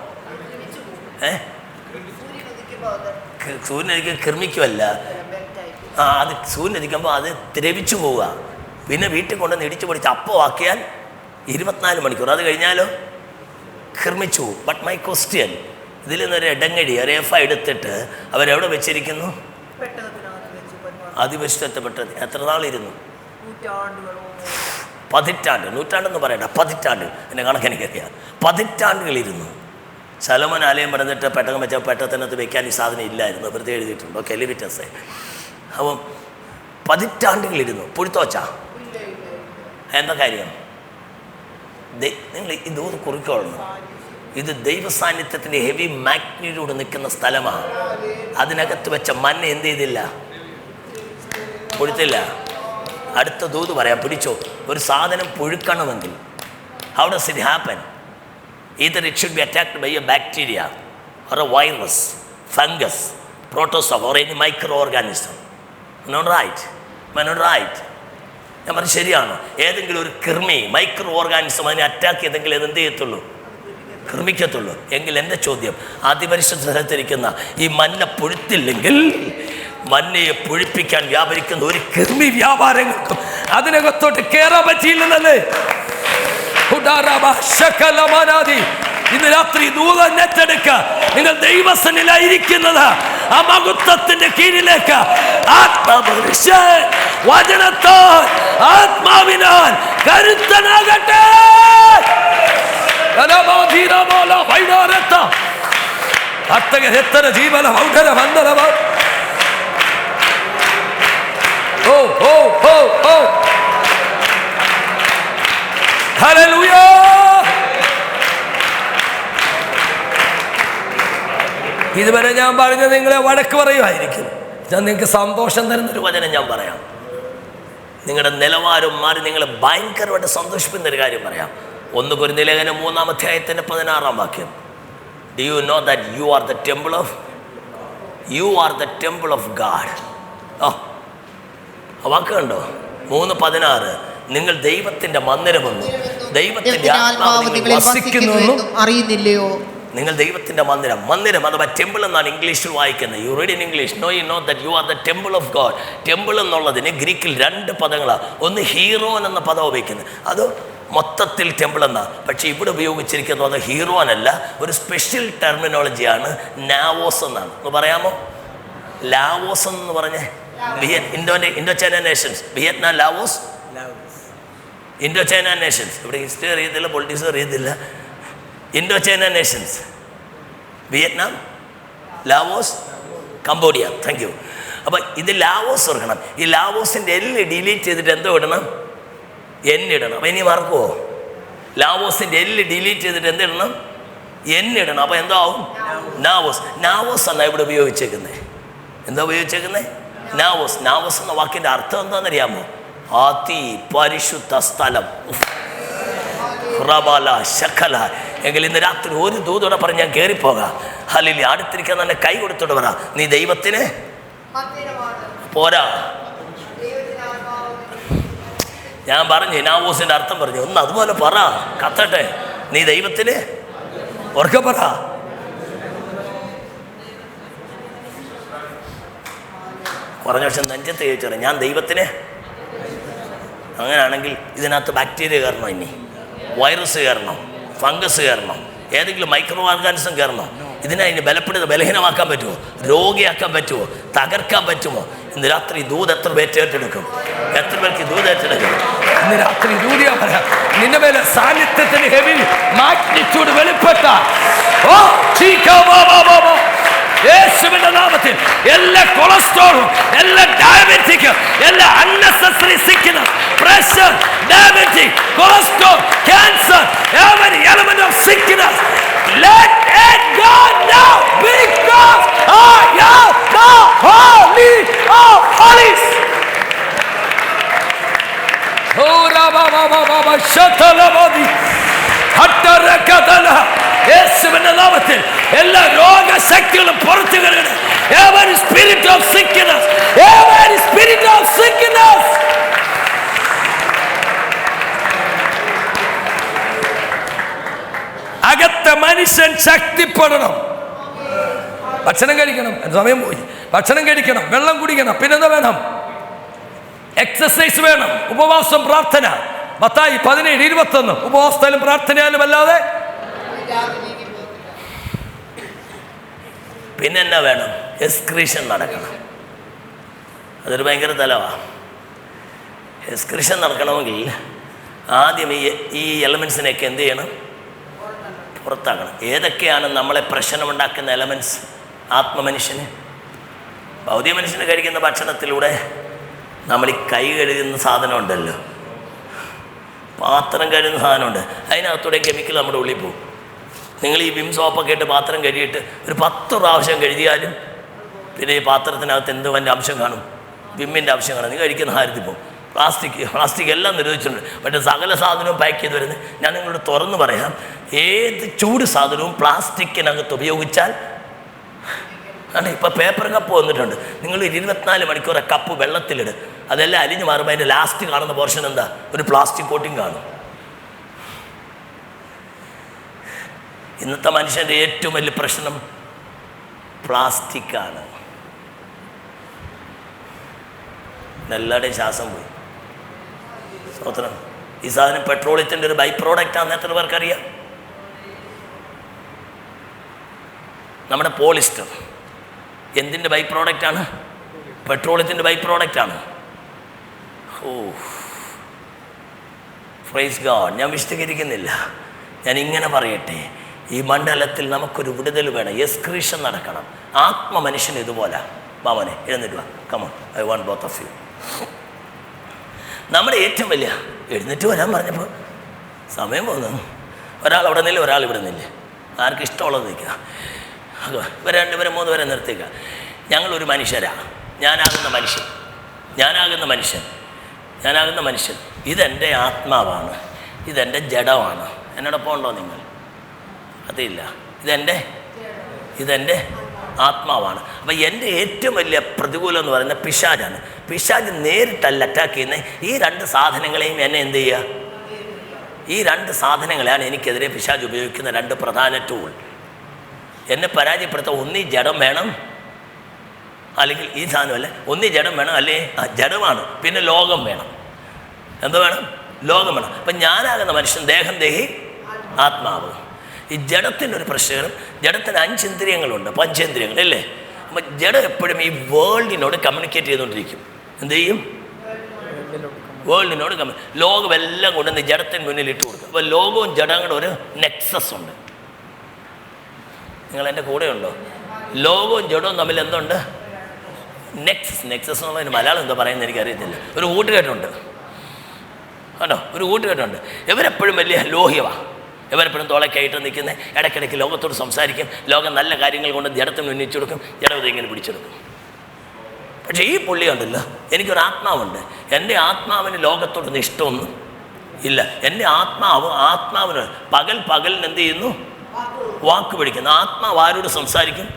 സൂര്യനൊരിക്കൽ കിർമിക്കുമല്ല, അത് സൂര്യനൊരിക്കുമ്പോൾ അത് ദ്രവിച്ചു പോവുക. പിന്നെ വീട്ടിൽ കൊണ്ടുവന്ന് ഇടിച്ചു പൊടിച്ച് അപ്പമാക്കിയാൽ 24 മണിക്കൂർ. അത് കഴിഞ്ഞാലോ കിർമിച്ചു പോവും. ബട്ട് മൈ ക്വസ്റ്റ്യൻ, ഇതിൽ നിന്നൊരു ഇടങ്ങഴി റേഫ എടുത്തിട്ട് അവരെവിടെ വെച്ചിരിക്കുന്നു? അതിപരിശുദ്ധപ്പെട്ടത്. എത്ര നാളിരുന്നു? പതിറ്റാണ്ട്. നൂറ്റാണ്ടെന്ന് പറയണ്ട, പതിറ്റാണ്ട്. എൻ്റെ കണക്കെനിക്കറിയാം. പതിറ്റാണ്ടുകളിരുന്നു. ശലോമോൻ ആലയം പണിതിട്ട് പെട്ടകം വെച്ച പെട്ടത്തിനകത്ത് വെക്കാൻ ഈ സാധനം ഇല്ലായിരുന്നു. വെറുതെ എഴുതിയിട്ടുണ്ട്. ഓക്കെ, ലെവിറ്റസ്. അപ്പം പതിറ്റാണ്ടുകളിരുന്നു. പുഴുത്തോച്ചാ എന്താ കാര്യം? നിങ്ങൾ ഇത് കുറിക്കോളണം. ഇത് ദൈവസാന്നിധ്യത്തിൻ്റെ ഹെവി മാഗ്നിറ്റ്യൂഡ് നിൽക്കുന്ന സ്ഥലമാണ്. അതിനകത്ത് വെച്ച മഞ്ഞ എന്ത് ചെയ്തില്ല? പുഴുത്തില്ല. അടുത്ത ദൂത് പറയാം, പിടിച്ചോ. ഒരു സാധനം പുഴുക്കണമെങ്കിൽ how does it happen? Either it should be attacked by a bacteria or a virus, fungus, protozoa or any microorganism. Not right? Not right? ഞാൻ പറഞ്ഞു ശരിയാണോ? ഏതെങ്കിലും ഒരു കൃമി, മൈക്രോ ഓർഗാനിസം അതിനെ അറ്റാക്ക് ചെയ്തെങ്കിൽ എന്ത് ചെയ്യത്തുള്ളൂ? കൃമിക്കത്തുള്ളൂ. എങ്കിൽ എൻ്റെ ചോദ്യം, അതിപരിശുദ്ധ സ്ഥലത്തിരിക്കുന്ന ഈ മഞ്ഞ പുഴുത്തില്ലെങ്കിൽ മഞ്ഞയെ പുഴിപ്പിക്കാൻ വ്യാപരിക്കുന്ന ഒരു കൃമി വ്യാപാരങ്ങൾക്കും അതിനകത്തോട്ട് കയറാൻ പറ്റിയില്ലെന്നല്ലേ? ഇന്ന് രാത്രി ദൂതൻ നെറ്റെടുക്ക. നിങ്ങൾ ദൈവസന്നിലായിരിക്കുന്നത് ആ മഹത്വത്തിന്റെ കീഴിലേക്ക് വചനത്താൽ ആത്മാവിനാൽ കരുത്തനാകട്ടെ. ഇതുവരെ ഞാൻ പറഞ്ഞത് നിങ്ങളെ വഴക്ക് പറയുമായിരിക്കും. ഞാൻ നിങ്ങൾക്ക് സന്തോഷം തരുന്നൊരു വചനം ഞാൻ പറയാം. നിങ്ങളുടെ നിലവാരം മാറി നിങ്ങളെ ഭയങ്കരമായിട്ട് സന്തോഷിപ്പിക്കുന്നൊരു കാര്യം പറയാം. 1 കൊരിന്ത്യർ ലേഖനം 3-ാം അധ്യായത്തിൻ്റെ 16-ാം വാക്യം. Do you know that you are the temple of God? ഓ, ആ വാക്ക് കണ്ടോ? 3:16. നിങ്ങൾ ദൈവത്തിന്റെ മന്ദിരമെന്നും ദൈവത്തിന്റെ ആത്മാവ് വസിക്കുന്നുവെന്നും അറിയുന്നില്ലയോ? നിങ്ങൾ ദൈവത്തിന്റെ മന്ദിരം അഥവാ ടെമ്പിൾ എന്നാണ് ഇംഗ്ലീഷിൽ വായിക്കുന്നത്. You read in English. No you know that you are the temple of God. Temple എന്നുള്ളതിന് ഗ്രീക്കിൽ 2 പദങ്ങളാണ്. ഒന്ന് ഹീറോൻ എന്ന പദം ഉപയോഗിക്കുന്നത്, അത് മൊത്തത്തിൽ ടെമ്പിൾ എന്നാണ്. പക്ഷേ ഇവിടെ ഉപയോഗിച്ചിരിക്കുന്നത് ഹീറോൻ അല്ല, ഒരു സ്പെഷ്യൽ ടെർമിനോളജിയാണ് നാവോസ് എന്നാണ്. ഒന്ന് പറയാമോ? ലാവോസ് എന്ന് പറഞ്ഞേ. Indo-China Nations, Vietnam, Laos, Indo-China Nations. ഇവിടെ ഹിസ്റ്ററി അറിയത്തില്ല, പൊളിറ്റിക്സ് അറിയത്തില്ല. Indo-China Nations, Vietnam, Laos, Cambodia. Thank you. അപ്പം ഇത് ലാവോസ് ഓർക്കണം. ഈ ലാവോസിൻ്റെ എല്ല് ഡിലീറ്റ് ചെയ്തിട്ട് എന്തോ ഇടണം? എന്നിടണം. അപ്പം ഇനി മറക്കുമോ? ലാവോസിൻ്റെ എല്ല് ഡിലീറ്റ് ചെയ്തിട്ട് എന്തിടണം? എന്നിടണം. അപ്പം എന്തോ ആവും? നാവോസ്. നാവോസ് എന്നാണ് ഇവിടെ ഉപയോഗിച്ചേക്കുന്നത്. എന്താ ഉപയോഗിച്ചേക്കുന്നത്? നാവോസ്. നാവോസ് എന്ന വാക്കിൻ്റെ അർത്ഥം എന്താണെന്നറിയാമോ? അതിപരിശുദ്ധ സ്ഥലം. എങ്കിൽ ഇന്ന് രാത്രി ഒരു ദൂതോടെ പറഞ്ഞ് ഞാൻ കയറിപ്പോകാം. ഹല്ലേലൂയ. അടുത്തിരിക്കാൻ തന്നെ കൈ കൊടുത്തോട്ട് പറ, നീ ദൈവത്തിന് പോരാ. ഞാൻ പറഞ്ഞു നാവോസിന്റെ അർത്ഥം പറഞ്ഞു. ഒന്ന് അതുപോലെ പറ, കത്തട്ടെ. നീ ദൈവത്തിന് ഉറക്കെ പറ. കുറഞ്ഞ വർഷം നെഞ്ചത്ത് ചോദിച്ചോ, ഞാൻ ദൈവത്തിന്. അങ്ങനെയാണെങ്കിൽ ഇതിനകത്ത് ബാക്ടീരിയ കയറണോ? ഇനി വൈറസ് കയറണോ? ഫംഗസ് കയറണോ? ഏതെങ്കിലും മൈക്രോ ഓർഗാനിസം കയറണോ? ഇതിനെ ബലഹീനമാക്കാൻ പറ്റുമോ? രോഗിയാക്കാൻ പറ്റുമോ? തകർക്കാൻ പറ്റുമോ? ഇന്ന് രാത്രി ദൂത് എത്ര പേര് ഏറ്റെടുക്കും? എത്ര പേർക്ക് ദൂത് ഏറ്റെടുക്കും? ഇന്ന് രാത്രി ദൂതിയാ പറയാം. നിന്റെ മേലെ സാന്നിധ്യത്തിന് ഹെവി മാഗ്നിറ്റ്യൂഡ് വെളിപ്പെട്ട യേശുവിന്റെ നാമത്തിൽ എല്ലാ കൊളസ്ട്രോളും, എല്ലാ ഡയബറ്റിക്കും, എല്ലാ unnecessary sickness, pressure, diabetes, cholesterol, cancer, every element of sickness, let it go now, because I am the Holy of Holies. Oh, Rabba, Shatalabadi, Hattarakadala, യേശുവിന്റെ നാമത്തിൽ എല്ലാ രോഗശക്തികളും പുറത്തു വരണം. Every spirit of sickness, every spirit of sickness. അകത്തെ മനുഷ്യൻ ശക്തിപ്പെടണം. ഭക്ഷണം കഴിക്കണം, സമയം പോയി. ഭക്ഷണം കഴിക്കണം, വെള്ളം കുടിക്കണം, പിന്നെന്താ വേണം? എക്സസൈസ് വേണം, ഉപവാസം, പ്രാർത്ഥന. മത്തായി 17:21 ഉപവാസത്തിലും പ്രാർത്ഥനയാലും അല്ലാതെ. പിന്നെന്നാ വേണം? എക്സ്ക്രീഷൻ നടക്കണം. അതൊരു ഭയങ്കര തലവാണ്. എക്സ്ക്രീഷൻ നടക്കണമെങ്കിൽ ആദ്യം ഈ എലമെൻസിനെയൊക്കെ എന്ത് ചെയ്യണം? പുറത്താക്കണം. ഏതൊക്കെയാണ് നമ്മളെ പ്രശ്നമുണ്ടാക്കുന്ന എലമെൻസ്? ആത്മമനുഷ്യന്, ഭൗതിക മനുഷ്യന് കഴിക്കുന്ന ഭക്ഷണത്തിലൂടെ നമ്മൾ ഈ കൈ കഴുകുന്ന സാധനമുണ്ടല്ലോ, പാത്രം കഴുകുന്ന സാധനമുണ്ട്, അതിനകത്തൂടെ കെമിക്കൽ നമ്മുടെ ഉള്ളിൽ പോകും. നിങ്ങൾ ഈ വിം സോപ്പൊക്കെ ഇട്ട് പാത്രം കഴുകിയിട്ട് ഒരു 10 പ്രാവശ്യം കഴുകിയാലും പിന്നെ ഈ പാത്രത്തിനകത്ത് എന്തുവൻ്റെ അംശം കാണും? വിമ്മിൻ്റെ അംശം കാണും. നിങ്ങൾ കഴിക്കുന്ന കാര്യത്തിൽ പോകും. പ്ലാസ്റ്റിക് എല്ലാം നിരോധിച്ചിട്ടുണ്ട്. പക്ഷേ സകല സാധനവും പാക്ക് ചെയ്ത് വരുന്നത്, ഞാൻ നിങ്ങളോട് തുറന്ന് പറയാം, ഏത് ചൂട് സാധനവും പ്ലാസ്റ്റിക്കിനകത്ത് ഉപയോഗിച്ചാൽ ആണ്. ഇപ്പോൾ പേപ്പർ കപ്പ് വന്നിട്ടുണ്ട്. നിങ്ങൾ 24 മണിക്കൂർ കപ്പ് വെള്ളത്തിലിട്, അതെല്ലാം അലിഞ്ഞ് മാറുമ്പോൾ അതിൻ്റെ ലാസ്റ്റ് കാണുന്ന പോർഷൻ എന്താ? ഒരു പ്ലാസ്റ്റിക് കോട്ടിങ് കാണും. ഇന്നത്തെ മനുഷ്യൻ്റെ ഏറ്റവും വലിയ പ്രശ്നം പ്ലാസ്റ്റിക്കാണ്. എല്ലാവരുടെയും ശ്വാസം പോയി. സ്വതന്ത്രം. ഈ സാധനം പെട്രോളിയത്തിൻ്റെ ഒരു ബൈ പ്രോഡക്റ്റാണെന്ന് എത്ര പേർക്കറിയാം? നമ്മുടെ പോളിസ്റ്റർ എന്തിൻ്റെ ബൈ പ്രോഡക്റ്റാണ്? പെട്രോളിയത്തിൻ്റെ ബൈ പ്രോഡക്റ്റാണ്. ഓ, പ്രൈസ് ഗോഡ്. ഞാൻ വിശദീകരിക്കുന്നില്ല, ഞാൻ ഇങ്ങനെ പറയട്ടെ, ഈ മണ്ഡലത്തിൽ നമുക്കൊരു വിടുതൽ വേണം. എക്സ്ക്രീഷൻ നടക്കണം. ആത്മമനുഷ്യന് ഇതുപോലെ. മാമനെ എഴുന്നേറ്റ് വാ, come on, I want both of you. നമ്മുടെ ഏറ്റവും വലിയ എഴുന്നേറ്റ് വരാൻ പറഞ്ഞപ്പോൾ സമയം പോകുന്നു. ഒരാൾ അവിടെ നിന്നില്ല, ഒരാൾ ഇവിടെ നിന്നില്ല. ആർക്ക് ഇഷ്ടമുള്ളത് നിൽക്കുക. ഇവർ 2 പേരെ 3 പേരെ നിർത്തിക്കുക. ഞങ്ങളൊരു മനുഷ്യരാണ്. ഞാനാകുന്ന മനുഷ്യൻ ഇതെൻ്റെ ആത്മാവാണ്, ഇതെൻ്റെ ജഡമാണ്. എന്നോടൊപ്പം ഉണ്ടോ നിങ്ങൾ? അതില്ല. ഇതെൻ്റെ ആത്മാവാണ്. അപ്പം എൻ്റെ ഏറ്റവും വലിയ പ്രതികൂലം എന്ന് പറയുന്നത് പിശാചാണ്. പിശാച് നേരിട്ടല്ല അറ്റാക്ക് ചെയ്യുന്നത്. ഈ 2 സാധനങ്ങളെയും എന്നെ എന്ത് ചെയ്യുക? ഈ 2 സാധനങ്ങളെയാണ് എനിക്കെതിരെ പിശാച് ഉപയോഗിക്കുന്ന 2 പ്രധാന ടൂൾ. എന്നെ പരാജയപ്പെടുത്താൻ ഒന്നീ ജഡം വേണം, അല്ലെങ്കിൽ ഈ സാധനമല്ല, ഒന്നീ ജഡം വേണം, അല്ലേ ജഡമാണ്, പിന്നെ ലോകം വേണം. എന്താ വേണം? ലോകം വേണം. അപ്പം ഞാനാകുന്ന മനുഷ്യൻ ദേഹം, ദേഹി, ആത്മാവ്. ഈ ജഡത്തിൻ്റെ ഒരു പ്രശ്നം, ജഡത്തിന് 5 ഇന്ദ്രിയങ്ങളുണ്ട്, പഞ്ചേന്ദ്രിയങ്ങൾ അല്ലേ. അപ്പം ജഡം എപ്പോഴും ഈ വേൾഡിനോട് കമ്മ്യൂണിക്കേറ്റ് ചെയ്തുകൊണ്ടിരിക്കും. എന്ത് ചെയ്യും? വേൾഡിനോട് ലോകം എല്ലാം കൊണ്ടുവന്ന് ജഡത്തിന് മുന്നിൽ ഇട്ട് കൊടുക്കും. അപ്പോൾ ലോകവും ജഡങ്ങളുടെ ഒരു നെക്സസ് ഉണ്ട്. നിങ്ങൾ എൻ്റെ കൂടെ ഉണ്ടോ? ലോകവും ജഡവും തമ്മിൽ എന്തുണ്ട്? നെക്സസ് എന്നുള്ളതിന് മലയാളം എന്താ പറയുന്നത് എനിക്കറിയത്തില്ല. ഒരു കൂട്ടുകെട്ടുണ്ട് കേട്ടോ, ഒരു കൂട്ടുകെട്ടുണ്ട്. ഇവരെപ്പോഴും വലിയ ലോഹ്യമാണ്. ഇവരെപ്പോഴും തോളക്കായിട്ട് നിൽക്കുന്നത്, ഇടയ്ക്കിടയ്ക്ക് ലോകത്തോട് സംസാരിക്കും, ലോകം നല്ല കാര്യങ്ങൾ കൊണ്ട് ജഡത്തിന് ഉന്നയിച്ചു കൊടുക്കും, ജഡം ഇങ്ങനെ പിടിച്ചെടുക്കും. പക്ഷേ ഈ പുള്ളി ഉണ്ടല്ലോ, എനിക്കൊരു ആത്മാവുണ്ട്. എൻ്റെ ആത്മാവിന് ലോകത്തോടൊന്നും ഇഷ്ടമൊന്നും ഇല്ല. എൻ്റെ ആത്മാവിന് പകലിന് എന്ത് ചെയ്യുന്നു? വാക്ക് പിടിക്കുന്നു. ആത്മാവ് ആരോട് സംസാരിക്കും?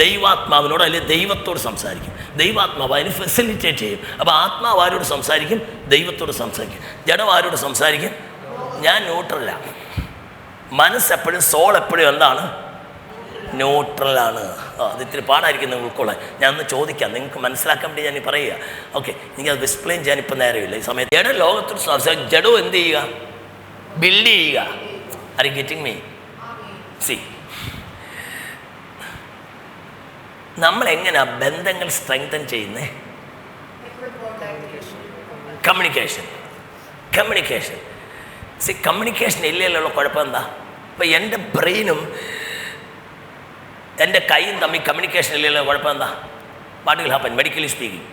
ദൈവാത്മാവിനോട്, അല്ലെങ്കിൽ ദൈവത്തോട് സംസാരിക്കും. ദൈവാത്മാവ് അതിന് ഫെസിലിറ്റേറ്റ് ചെയ്യും. അപ്പോൾ ആത്മാവ് ആരോട് സംസാരിക്കും? ദൈവത്തോട് സംസാരിക്കും. ജഡം ആരോട് സംസാരിക്കും? ഞാൻ ന്യൂട്രലാണ്. മനസ്സെപ്പോഴും, സോൾ എപ്പോഴും എന്താണ്? ന്യൂട്രലാണ്. അത് ഇത്തിരി പാടായിരിക്കും നിങ്ങൾ ഉൾക്കൊള്ളാൻ. ഞാൻ ഒന്ന് ചോദിക്കാം, നിങ്ങൾക്ക് മനസ്സിലാക്കാൻ വേണ്ടി ഞാൻ പറയുക. ഓക്കെ, എനിക്കത് എക്സ്പ്ലെയിൻ ചെയ്യാൻ ഇപ്പം നേരമില്ല ഈ സമയത്ത്. ജഡം ലോകത്തോട് സംസാരിക്കും. ജഡവും എന്ത് ചെയ്യുക? ബിൽഡ് ചെയ്യുക. Are you getting me? See, നമ്മളെങ്ങനെയാണ് ബന്ധങ്ങൾ സ്ട്രെങ്തൻ ചെയ്യുന്നത്? കമ്മ്യൂണിക്കേഷൻ. സി, കമ്മ്യൂണിക്കേഷൻ ഇല്ലല്ലോ കുഴപ്പം എന്താ? ഇപ്പം എൻ്റെ ബ്രെയിനും എൻ്റെ കൈയും തമ്മിൽ കമ്മ്യൂണിക്കേഷൻ ഇല്ലല്ലോ കുഴപ്പം എന്താ? What will happen? Medically speaking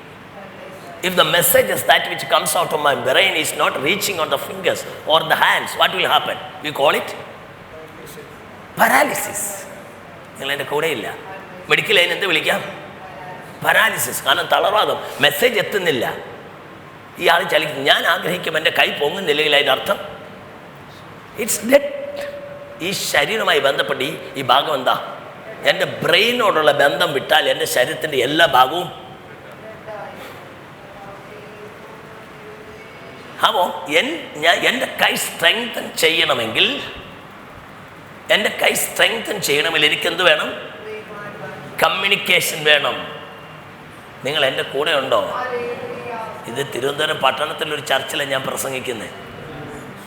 If the message is that which comes out of my brain is not reaching on the fingers or the hands, what will happen? We call it paralysis. നിങ്ങൾ എൻ്റെ കൂടെ ഇല്ല. Medical അതിന് എന്ത് വിളിക്കാം? Paralysis. കാരണം തളർവാദം, message എത്തുന്നില്ല. ഈ ആൾ ചലിക്കും. ഞാൻ ആഗ്രഹിക്കും എൻ്റെ കൈ പൊങ്ങുന്നില്ലെങ്കിൽ അതിൻ്റെ അർത്ഥം ഇറ്റ്സ് ഡെഡ്. ഈ ശരീരവുമായി ബന്ധപ്പെട്ട് ഈ ഭാഗം എന്താ? എൻ്റെ ബ്രെയിനോടുള്ള ബന്ധം വിട്ടാൽ എൻ്റെ ശരീരത്തിൻ്റെ എല്ലാ ഭാഗവും. അപ്പോൾ എൻ്റെ കൈ സ്ട്രെങ്തൻ ചെയ്യണമെങ്കിൽ എനിക്കെന്ത് വേണം? കമ്മ്യൂണിക്കേഷൻ വേണം. നിങ്ങൾ എൻ്റെ കൂടെ ഉണ്ടോ? ഇത് തിരുവനന്തപുരം പട്ടണത്തിലൊരു ചർച്ചിലാണ് ഞാൻ പ്രസംഗിക്കുന്നത്.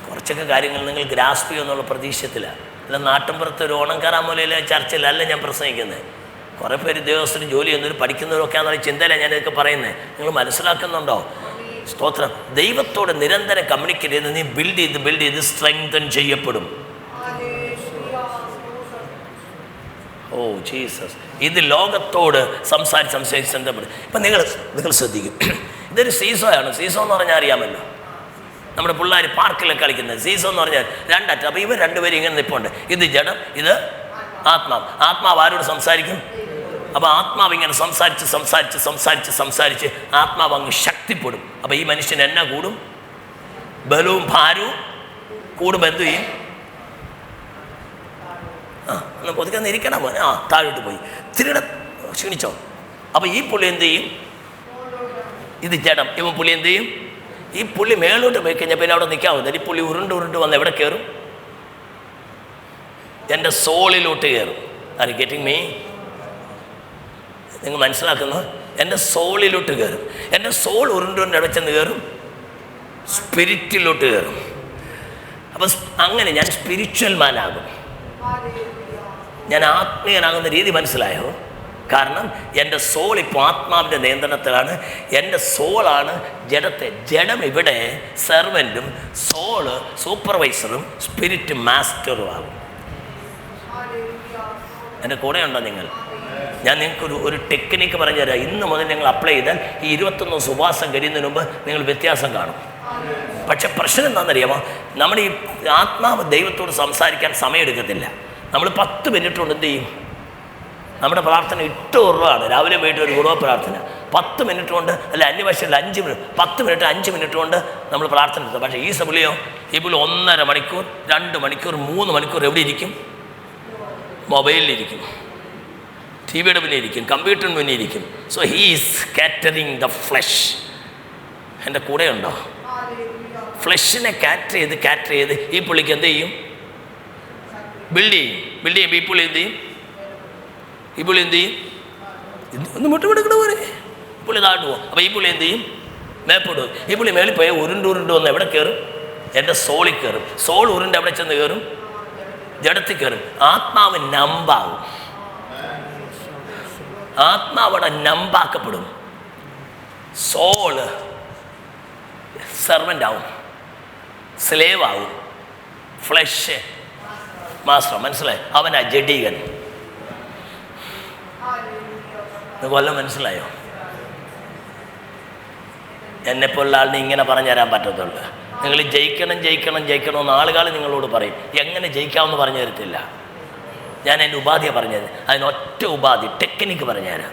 കുറച്ചൊക്കെ കാര്യങ്ങൾ നിങ്ങൾ ഗ്രാസ്പ് ചെയ്യുമെന്നുള്ള പ്രതീക്ഷത്തിലാണ്. അല്ല നാട്ടിൻപുറത്ത് ഒരു ഓണക്കാറാമൂലയിലെ ചർച്ചിലല്ല ഞാൻ പ്രസംഗിക്കുന്നത്. കുറേ പേര് ഉദ്യോഗസ്ഥരും ജോലി ചെയ്യുന്നവരും പഠിക്കുന്നവരൊക്കെ ആണെന്നുള്ള ചിന്തയിലാണ് ഞാനിതൊക്കെ പറയുന്നത്. നിങ്ങൾ മനസ്സിലാക്കുന്നുണ്ടോ? സ്തോത്രം. ദൈവത്തോട് നിരന്തരം കമ്മ്യൂണിക്കേറ്റ് ചെയ്ത് നീ ബിൽഡ് ചെയ്ത് സ്ട്രെങ്തൻ ചെയ്യപ്പെടും. Oh Jesus. ഇത് ലോകത്തോട് സംസാരിച്ച് ബന്ധപ്പെടും. ഇപ്പം നിങ്ങൾ ശ്രദ്ധിക്കും, ഇതൊരു സീസോയാണ്. സീസോ എന്ന് പറഞ്ഞാൽ അറിയാമല്ലോ, നമ്മുടെ പിള്ളേർ പാർക്കിലൊക്കെ കളിക്കുന്നത്. സീസോ എന്ന് പറഞ്ഞാൽ രണ്ടറ്റം. അപ്പോൾ ഇവർ രണ്ടുപേരും ഇങ്ങനെ നിൽപ്പുണ്ട്. ഇത് ജഡം, ഇത് ആത്മാവ്. ആത്മാവ് ആരോട് സംസാരിക്കും? അപ്പോൾ ആത്മാവ് ഇങ്ങനെ സംസാരിച്ച് ആത്മാവ് അങ്ങ് ശക്തിപ്പെടും. അപ്പോൾ ഈ മനുഷ്യൻ എന്നാ കൂടും? ബലവും ഭാരവും കൂടുമ്പോൾ എന്തു ചെയ്യും? ഒന്ന് പൊതുക്കാൻ ഇരിക്കണം. താഴോട്ട് പോയി തിരിടെ ക്ഷീണിച്ചോ. അപ്പോൾ ഈ പുള്ളി എന്ത് ചെയ്യും? ഇത് ജഡം. ഇവൻ പുള്ളി എന്ത് ചെയ്യും? ഈ പുള്ളി മേളോട്ട് പോയി കഴിഞ്ഞാൽ പിന്നെ അവിടെ നിൽക്കാവുന്നത്. ഈ പുള്ളി ഉരുണ്ട് വന്ന് എവിടെ കയറും? എൻ്റെ സോളിലോട്ട് കയറും. R you getting me? നിങ്ങൾ മനസ്സിലാക്കുന്നു? എൻ്റെ സോളിലോട്ട് കയറും. എൻ്റെ സോൾ ഉരുണ്ട് അവിടെ ചെന്ന് കയറും, സ്പിരിറ്റിലോട്ട് കയറും. അപ്പം അങ്ങനെ ഞാൻ സ്പിരിച്വൽ മാനാകും. ഞാൻ ആത്മീയനാകുന്ന രീതി മനസ്സിലായോ? കാരണം എൻ്റെ സോൾ ഇപ്പോൾ ആത്മാവിൻ്റെ നിയന്ത്രണത്തിലാണ്. എൻ്റെ സോളാണ് ജഡത്തെ. ജഡം ഇവിടെ സെർവൻറ്റും സോള് സൂപ്പർവൈസറും സ്പിരിറ്റ് മാസ്റ്ററും ആകും. എൻ്റെ കൂടെ ഉണ്ടോ നിങ്ങൾ? ഞാൻ നിങ്ങൾക്ക് ഒരു ടെക്നിക്ക് പറഞ്ഞു തരാം. ഇന്ന് മുതൽ നിങ്ങൾ അപ്ലൈ ചെയ്താൽ ഈ 21 ഉപവാസം കഴിയുന്നതിന് മുമ്പ് നിങ്ങൾ വ്യത്യാസം കാണും. പക്ഷെ പ്രശ്നം എന്താണെന്നറിയാമോ? നമ്മുടെ ഈ ആത്മാവ് ദൈവത്തോട് സംസാരിക്കാൻ സമയമെടുക്കത്തില്ല. നമ്മൾ 10 മിനിറ്റ് കൊണ്ട് എന്ത് ചെയ്യും? നമ്മുടെ പ്രാർത്ഥന 8 ഉറവാണ്. രാവിലെ പോയിട്ട് ഒരു ഉറവ പ്രാർത്ഥന 10 മിനിറ്റ് കൊണ്ട്, അല്ല അന്യഭാഷയിൽ 5 മിനിറ്റ്, 10 മിനിറ്റ് 5 മിനിറ്റ് കൊണ്ട് നമ്മൾ പ്രാർത്ഥന എടുത്തത്. പക്ഷേ ഈ പുള്ളിയോ, ഈ പുള്ളി 1.5 മണിക്കൂർ, 2 മണിക്കൂർ, 3 മണിക്കൂർ എവിടെ ഇരിക്കും? മൊബൈലിലിരിക്കും, ടി വിയുടെ മുന്നിൽ ഇരിക്കും, കമ്പ്യൂട്ടറിന് മുന്നിൽ ഇരിക്കും. So he is catering the flush. എൻ്റെ കൂടെ ഉണ്ടോ? ഫ്ലഷിനെ കാറ്റർ ചെയ്ത് ഈ പുള്ളിക്ക് എന്ത് ചെയ്യും? ബിൽഡ് ചെയ്യും. ഈ പുള്ളി എന്ത് ചെയ്യും? ഒന്ന് മുട്ടുപിടിക്കണ പോലെ പുള്ളി താഴ്ന്നു പോകും. അപ്പോൾ ഈ പുള്ളി എന്ത് ചെയ്യും? മേപ്പിടും. ഈ പുള്ളി മേളിൽ പോയാൽ ഉരുണ്ട് വന്ന് എവിടെ കയറും? എൻ്റെ സോളിൽ കയറും. സോൾ ഉരുണ്ട് എവിടെ ചെന്ന് കയറും? ജഡത്തിൽ കയറും. ആത്മാവ് നമ്പാകും. ആത്മാവിടെ നമ്പാക്കപ്പെടും. സോള് സെർവൻ്റ് ആവും, സ്ലേവ് ആവും, ഫ്ലഷ് മാസ്റ്റർ. മനസ്സിലായി? അവനാ ജഡീകൻ. കൊല്ലം മനസ്സിലായോ? എന്നെപ്പോലുള്ള ആളിനെ ഇങ്ങനെ പറഞ്ഞു തരാൻ പറ്റത്തുള്ളൂ. നിങ്ങൾ ജയിക്കണമെന്ന് ആളുകൾ നിങ്ങളോട് പറയും. എങ്ങനെ ജയിക്കാമെന്ന് പറഞ്ഞു തരത്തില്ല. ഞാൻ എൻ്റെ ഉപാധിയാണ് പറഞ്ഞത്. അതിനൊറ്റ ഉപാധി, ടെക്നിക്ക് പറഞ്ഞുതരാം,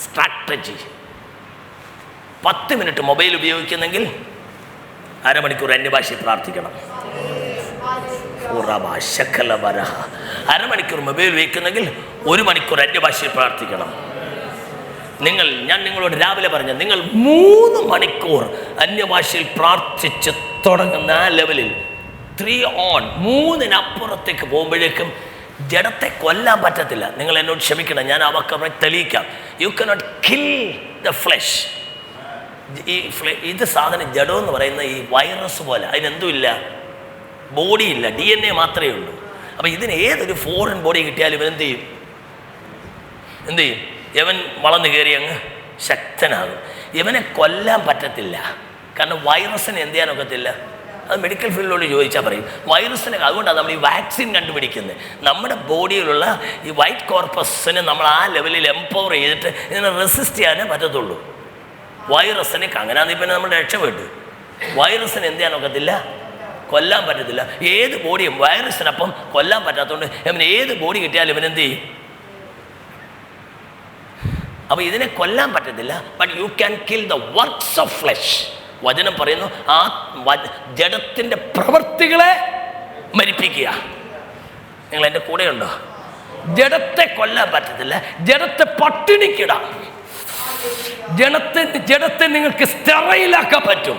സ്ട്രാറ്റജി. 10 മിനിറ്റ് മൊബൈൽ ഉപയോഗിക്കുന്നെങ്കിൽ അരമണിക്കൂർ അന്യഭാഷയിൽ പ്രാർത്ഥിക്കണം. അരമണിക്കൂർ മൊബൈൽ ഉപയോഗിക്കുന്നെങ്കിൽ 1 മണിക്കൂർ അന്യഭാഷയിൽ പ്രാർത്ഥിക്കണം. ഞാൻ നിങ്ങളോട് രാവിലെ പറഞ്ഞ നിങ്ങൾ 3 മണിക്കൂർ അന്യഭാഷയിൽ പ്രാർത്ഥിച്ച് തുടങ്ങുന്ന ആ ലെവലിൽ 3 on 3-നപ്പുറത്തേക്ക് പോകുമ്പോഴേക്കും ജഡത്തെ കൊല്ലാൻ പറ്റത്തില്ല. നിങ്ങൾ എന്നോട് ക്ഷമിക്കണം, ഞാൻ അവർക്ക് തെളിയിക്കാം. You cannot kill the flush. ഇത് സാധനം ജഡം എന്ന് പറയുന്ന ഈ വൈറസ് പോലെ, അതിനെന്തുമില്ല, ബോഡിയില്ല, DNA മാത്രമേ ഉള്ളൂ. അപ്പോൾ ഇതിന് ഏതൊരു ഫോറിൻ ബോഡി കിട്ടിയാലും ഇവൻ എന്ത് ചെയ്യും? ഇവൻ വളർന്നു കയറി അങ്ങ് ശക്തനാകും. ഇവനെ കൊല്ലാൻ പറ്റത്തില്ല. കാരണം വൈറസിനെ എന്ത് ചെയ്യാനൊക്കത്തില്ല. അത് മെഡിക്കൽ ഫീൽഡിലോട് ചോദിച്ചാൽ പറയും വൈറസിനെ. അതുകൊണ്ടാണ് നമ്മൾ ഈ വാക്സിൻ കണ്ടുപിടിക്കുന്നത്. നമ്മുടെ ബോഡിയിലുള്ള ഈ വൈറ്റ് കോർപ്പസിനെ നമ്മൾ ആ ലെവലിൽ എംപവർ ചെയ്തിട്ട് ഇതിനെ റെസിസ്റ്റ് ചെയ്യാനേ പറ്റത്തുള്ളൂ. വൈറസിനെ അങ്ങനെയാണെങ്കിൽ പിന്നെ നമ്മൾ രക്ഷപ്പെട്ടു. വൈറസിന് എന്ത് ചെയ്യാനൊക്കത്തില്ല, കൊല്ലാൻ പറ്റത്തില്ല. ഏത് ബോഡിയും വൈറസിനപ്പം കൊല്ലാൻ പറ്റാത്തതുകൊണ്ട് ഇവന് ഏത് ബോഡി കിട്ടിയാലും ഇവനെന്ത് ചെയ്യും? അപ്പോൾ ഇതിനെ കൊല്ലാൻ പറ്റത്തില്ല. But you can kill the works of flesh. വചനം പറയുന്നു ആ ജഡത്തിൻ്റെ പ്രവൃത്തികളെ മരിപ്പിക്കുക. നിങ്ങൾ എൻ്റെ കൂടെയുണ്ടോ? ജഡത്തെ കൊല്ലാൻ പറ്റത്തില്ല, ജഡത്തെ പട്ടിണിക്കിടാം. ജഡത്തെ നിങ്ങൾക്ക് സ്റ്റെറൈലാക്കാൻ പറ്റും.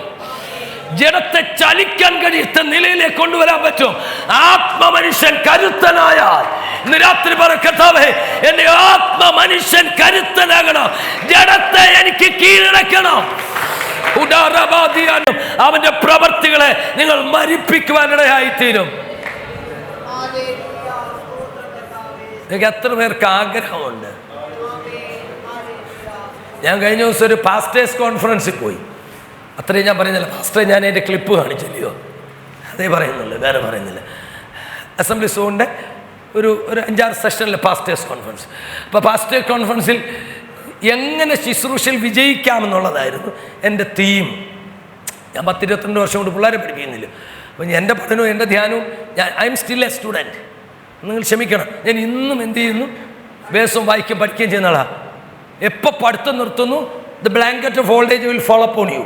ജഡത്തെ ചലിക്കാൻ കഴിയാത്ത നിലയിലേക്ക് കൊണ്ടുവരാൻ പറ്റും. ആത്മമനുഷ്യൻ കരുത്തനായാൽ ഇന്ന് രാത്രി പറ, കർത്താവേ എന്റെ ആത്മമനുഷ്യൻ കരുത്തനാകണം, ജഡത്തെ എനിക്ക് കീഴടക്കണം. അവന്റെ പ്രവർത്തികളെ നിങ്ങൾ മരിപ്പിക്കുവാനിടയായിത്തീരും. നിങ്ങൾക്ക് എത്ര പേർക്ക് ആഗ്രഹമുണ്ട്? ഞാൻ കഴിഞ്ഞ ദിവസം ഒരു പാസ്റ്റേഴ്സ് കോൺഫറൻസിൽ പോയി. അത്രയും ഞാൻ പറയുന്നില്ല, പാസ്റ്റർ ഞാൻ എൻ്റെ ക്ലിപ്പ് കാണിച്ചില്ലയോ, അതേ പറയുന്നുള്ളൂ, വേറെ പറയുന്നില്ല. അസംബ്ലി സോണിൻ്റെ ഒരു 5-6 സെഷനിലെ പാസ്റ്റേഴ്സ് കോൺഫറൻസ്. അപ്പോൾ പാസ്റ്റേഴ്സ് കോൺഫറൻസിൽ എങ്ങനെ ശുശ്രൂഷയിൽ വിജയിക്കാമെന്നുള്ളതായിരുന്നു എൻ്റെ തീം. ഞാൻ 10-22 വർഷം കൊണ്ട് പിള്ളേരെ പഠിപ്പിക്കുന്നില്ല. അപ്പോൾ എൻ്റെ പഠനവും എൻ്റെ ധ്യാനവും I am still a student. നിങ്ങൾ ക്ഷമിക്കണം, ഞാൻ ഇന്നും എന്ത് ചെയ്യുന്നു? വേദവും വായിക്കുകയും പഠിക്കുകയും ചെയ്യുന്ന ആളാണ്. എപ്പോൾ പഠിത്തം നിർത്തുന്നു, the blanket of old age will follow upon you.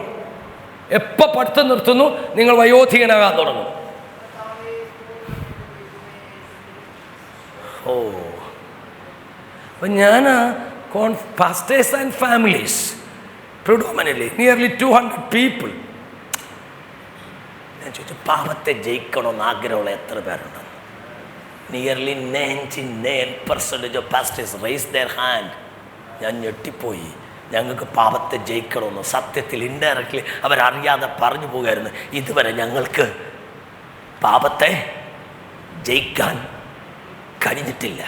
എപ്പോൾ പഠിത്തം നിർത്തുന്നു, നിങ്ങൾ വയോധികനാകാൻ തുടങ്ങും. ഓ, അപ്പം ഞാൻ pastors and families, predominantly nearly 200 people. ഞാൻ ചോദിച്ചു, പാപത്തെ ജയിക്കണമെന്ന് ആഗ്രഹമുള്ള എത്ര പേരുണ്ട്? Nearly 99% of pastors raised their hand. ഞാൻ ഞെട്ടിപ്പോയി. ഞങ്ങൾക്ക് പാപത്തെ ജയിക്കണമെന്ന് സത്യത്തിൽ ഇൻഡയറക്റ്റ്ലി അവരറിയാതെ പറഞ്ഞു പോകുമായിരുന്നു. ഇതുവരെ ഞങ്ങൾക്ക് പാപത്തെ ജയിക്കാൻ കഴിഞ്ഞിട്ടില്ല.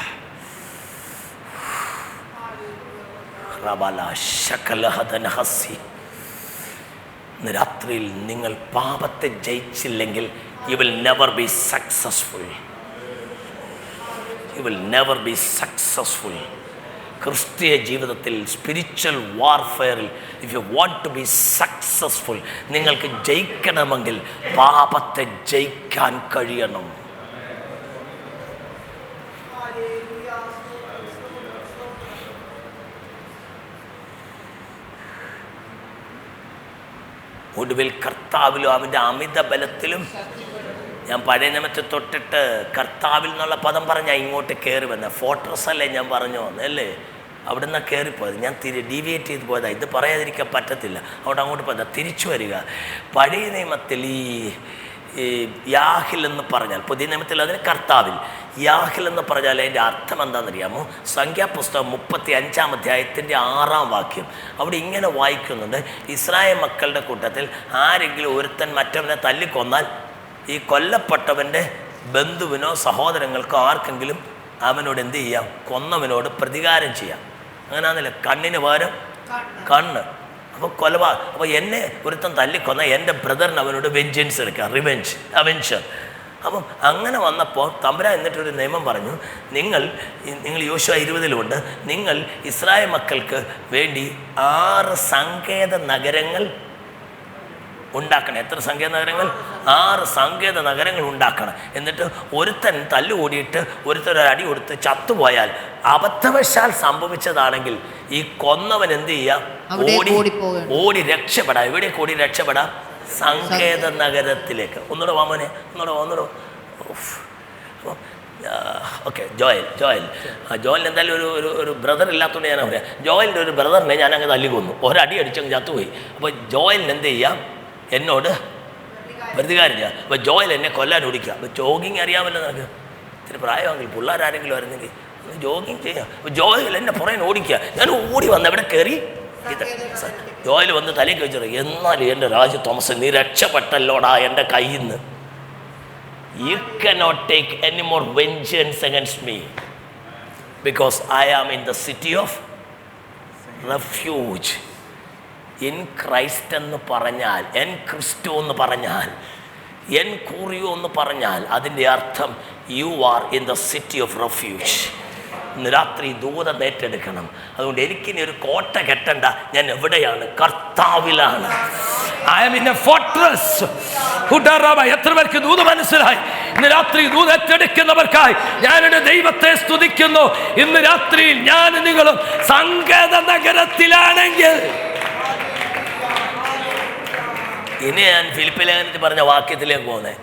രാത്രിയിൽ നിങ്ങൾ പാപത്തെ ജയിച്ചില്ലെങ്കിൽ you will never be successful. You will never be successful. ക്രിസ്തീയ ജീവിതത്തിൽ, സ്പിരിച്വൽ വാർഫെയറിൽ if you want to be successful, നിങ്ങൾക്ക് ജയിക്കണമെങ്കിൽ പാപത്തെ ജയിക്കാൻ കഴിയണം. ഒടുവിൽ കർത്താവിലും അവൻ്റെ അമിത ബലത്തിലും, ഞാൻ പഴയ നിയമത്തെ തൊട്ടിട്ട് കർത്താവിൽ എന്നുള്ള പദം പറഞ്ഞാൽ ഇങ്ങോട്ട് കയറി വന്ന ഫോർട്രസ് അല്ലേ ഞാൻ പറഞ്ഞു വന്നല്ലേ, അവിടെ നിന്നാണ് കയറിപ്പോയത്. ഞാൻ ഡീവിയേറ്റ് ചെയ്ത് പോയതാണ്. ഇത് പറയാതിരിക്കാൻ പറ്റത്തില്ല. അവിടെ അങ്ങോട്ട് പോയതാ. തിരിച്ചു വരിക. പഴയ നിയമത്തിൽ ഈ യാഹിൽ എന്ന് പറഞ്ഞാൽ, പുതിയ നിയമത്തിൽ അതിന് കർത്താവിൽ, യാഹിൽ എന്ന് പറഞ്ഞാൽ അതിൻ്റെ അർത്ഥം എന്താണെന്നറിയാമോ? സംഖ്യാപുസ്തകം 35-ാം അധ്യായത്തിൻ്റെ 6-ാം വാക്യം. അവിടെ ഇങ്ങനെ വായിക്കുന്നുണ്ട്, ഇസ്രായേൽ മക്കളുടെ കൂട്ടത്തിൽ ആരെങ്കിലും ഒരുത്തൻ മറ്റവനെ തല്ലിക്കൊന്നാൽ ഈ കൊല്ലപ്പെട്ടവൻ്റെ ബന്ധുവിനോ സഹോദരങ്ങൾക്കോ ആർക്കെങ്കിലും അവനോട് എന്ത് ചെയ്യാം? കൊന്നവനോട് പ്രതികാരം ചെയ്യാം. അങ്ങനെയാണല്ലോ, കണ്ണിന് പകരം കണ്ണ്. അപ്പോൾ അപ്പോൾ എന്നെ ഒരുത്തൻ തല്ലിക്കൊന്ന എൻ്റെ ബ്രദറിന് അവനോട് വെഞ്ചൻസ് എടുക്കാം, റിവെഞ്ച്, അവെഞ്ചർ. അപ്പം അങ്ങനെ വന്നപ്പോൾ തമ്പുരാൻ എന്നിട്ടൊരു നിയമം പറഞ്ഞു, നിങ്ങൾ യോശുവ 20-ലുണ്ട്, നിങ്ങൾ ഇസ്രായേൽ മക്കൾക്ക് വേണ്ടി 6 സങ്കേത നഗരങ്ങൾ ഉണ്ടാക്കണം. എത്ര സങ്കേത നഗരങ്ങൾ? 6 സങ്കേത നഗരങ്ങൾ ഉണ്ടാക്കണം. എന്നിട്ട് ഒരുത്തൻ തല്ലുകൂടിയിട്ട് ഒരുത്തൻ ഒരു അടി കൊടുത്ത് ചത്തുപോയാൽ, അബദ്ധവശാൽ സംഭവിച്ചതാണെങ്കിൽ ഈ കൊന്നവൻ എന്ത് ചെയ്യാം? ഓടി രക്ഷപ്പെടാം. എവിടേക്ക് ഓടി രക്ഷപ്പെടാം? സങ്കേത നഗരത്തിലേക്ക്. ഒന്നുകൂടെ വാമോനെ, ഒന്നുകൂടെ. അപ്പോൾ ഓക്കെ, ജോയൽ എന്തായാലും ഒരു ബ്രദർ ഇല്ലാത്തതുകൊണ്ട് ഞാൻ പറയാം. ജോയലിൻ്റെ ഒരു ബ്രദറിനെ ഞാൻ അങ്ങ് തല്ലിക്കൊന്നു, ഒരടി അടിച്ചങ്ങ് ചത്തുപോയി. അപ്പോൾ ജോയലിന് എന്ത് ചെയ്യാം? എന്നോട് പ്രതികാരം ചെയ്യാം. അപ്പോൾ ജോയൽ എന്നെ കൊല്ലാൻ ഓടിക്കുക. അപ്പോൾ ജോഗിങ് അറിയാമല്ലോ നമുക്ക്, ഇത്തിരി പ്രായമെങ്കിൽ പിള്ളേരാരെങ്കിലും ആയിരുന്നെങ്കിൽ ഒന്ന് ജോഗിങ് ചെയ്യാം. അപ്പോൾ ജോയൽ എന്നെ പുറകെ ഓടിക്കുക. ഞാൻ ഓടി വന്ന് എവിടെ കയറി, ഇത് ജോയൽ വന്ന് തലയ്ക്ക് വെച്ചത്, എന്നാലും എൻ്റെ രാജു തോമസ് നീ രക്ഷപ്പെട്ടല്ലോടാ എൻ്റെ കയ്യിൽ നിന്ന്. You cannot take any more vengeance against me because I am in the city of refuge. N Christ എന്ന് പറഞ്ഞാൽ, എൻ ക്രിസ്റ്റോ എന്ന് പറഞ്ഞാൽ, എൻ കൂറിയോ എന്ന് പറഞ്ഞാൽ അതിൻ്റെ അർത്ഥം U are in the city of refuge. ഇന്ന് രാത്രി ദൂതം ഏറ്റെടുക്കണം. അതുകൊണ്ട് എനിക്കിനി ഒരു കോട്ട കെട്ടണ്ട. ഞാൻ എവിടെയാണ്? കർത്താവിലാണ്. I am in a fortress. എത്ര പേർക്ക് ദൂത് മനസ്സിലായി? ഇന്ന് രാത്രി ദൂത് ഏറ്റെടുക്കുന്നവർക്കായി ഞാൻ എൻ്റെ ദൈവത്തെ സ്തുതിക്കുന്നു. ഇന്ന് രാത്രിയിൽ ഞാൻ നിങ്ങളും സങ്കേത നഗരത്തിലാണെങ്കിൽ, ഇനി ഞാൻ ഫിലിപ്പി ലേഖനത്തിൽ പറഞ്ഞ വാക്യത്തിലേക്ക് പോകുന്നത്,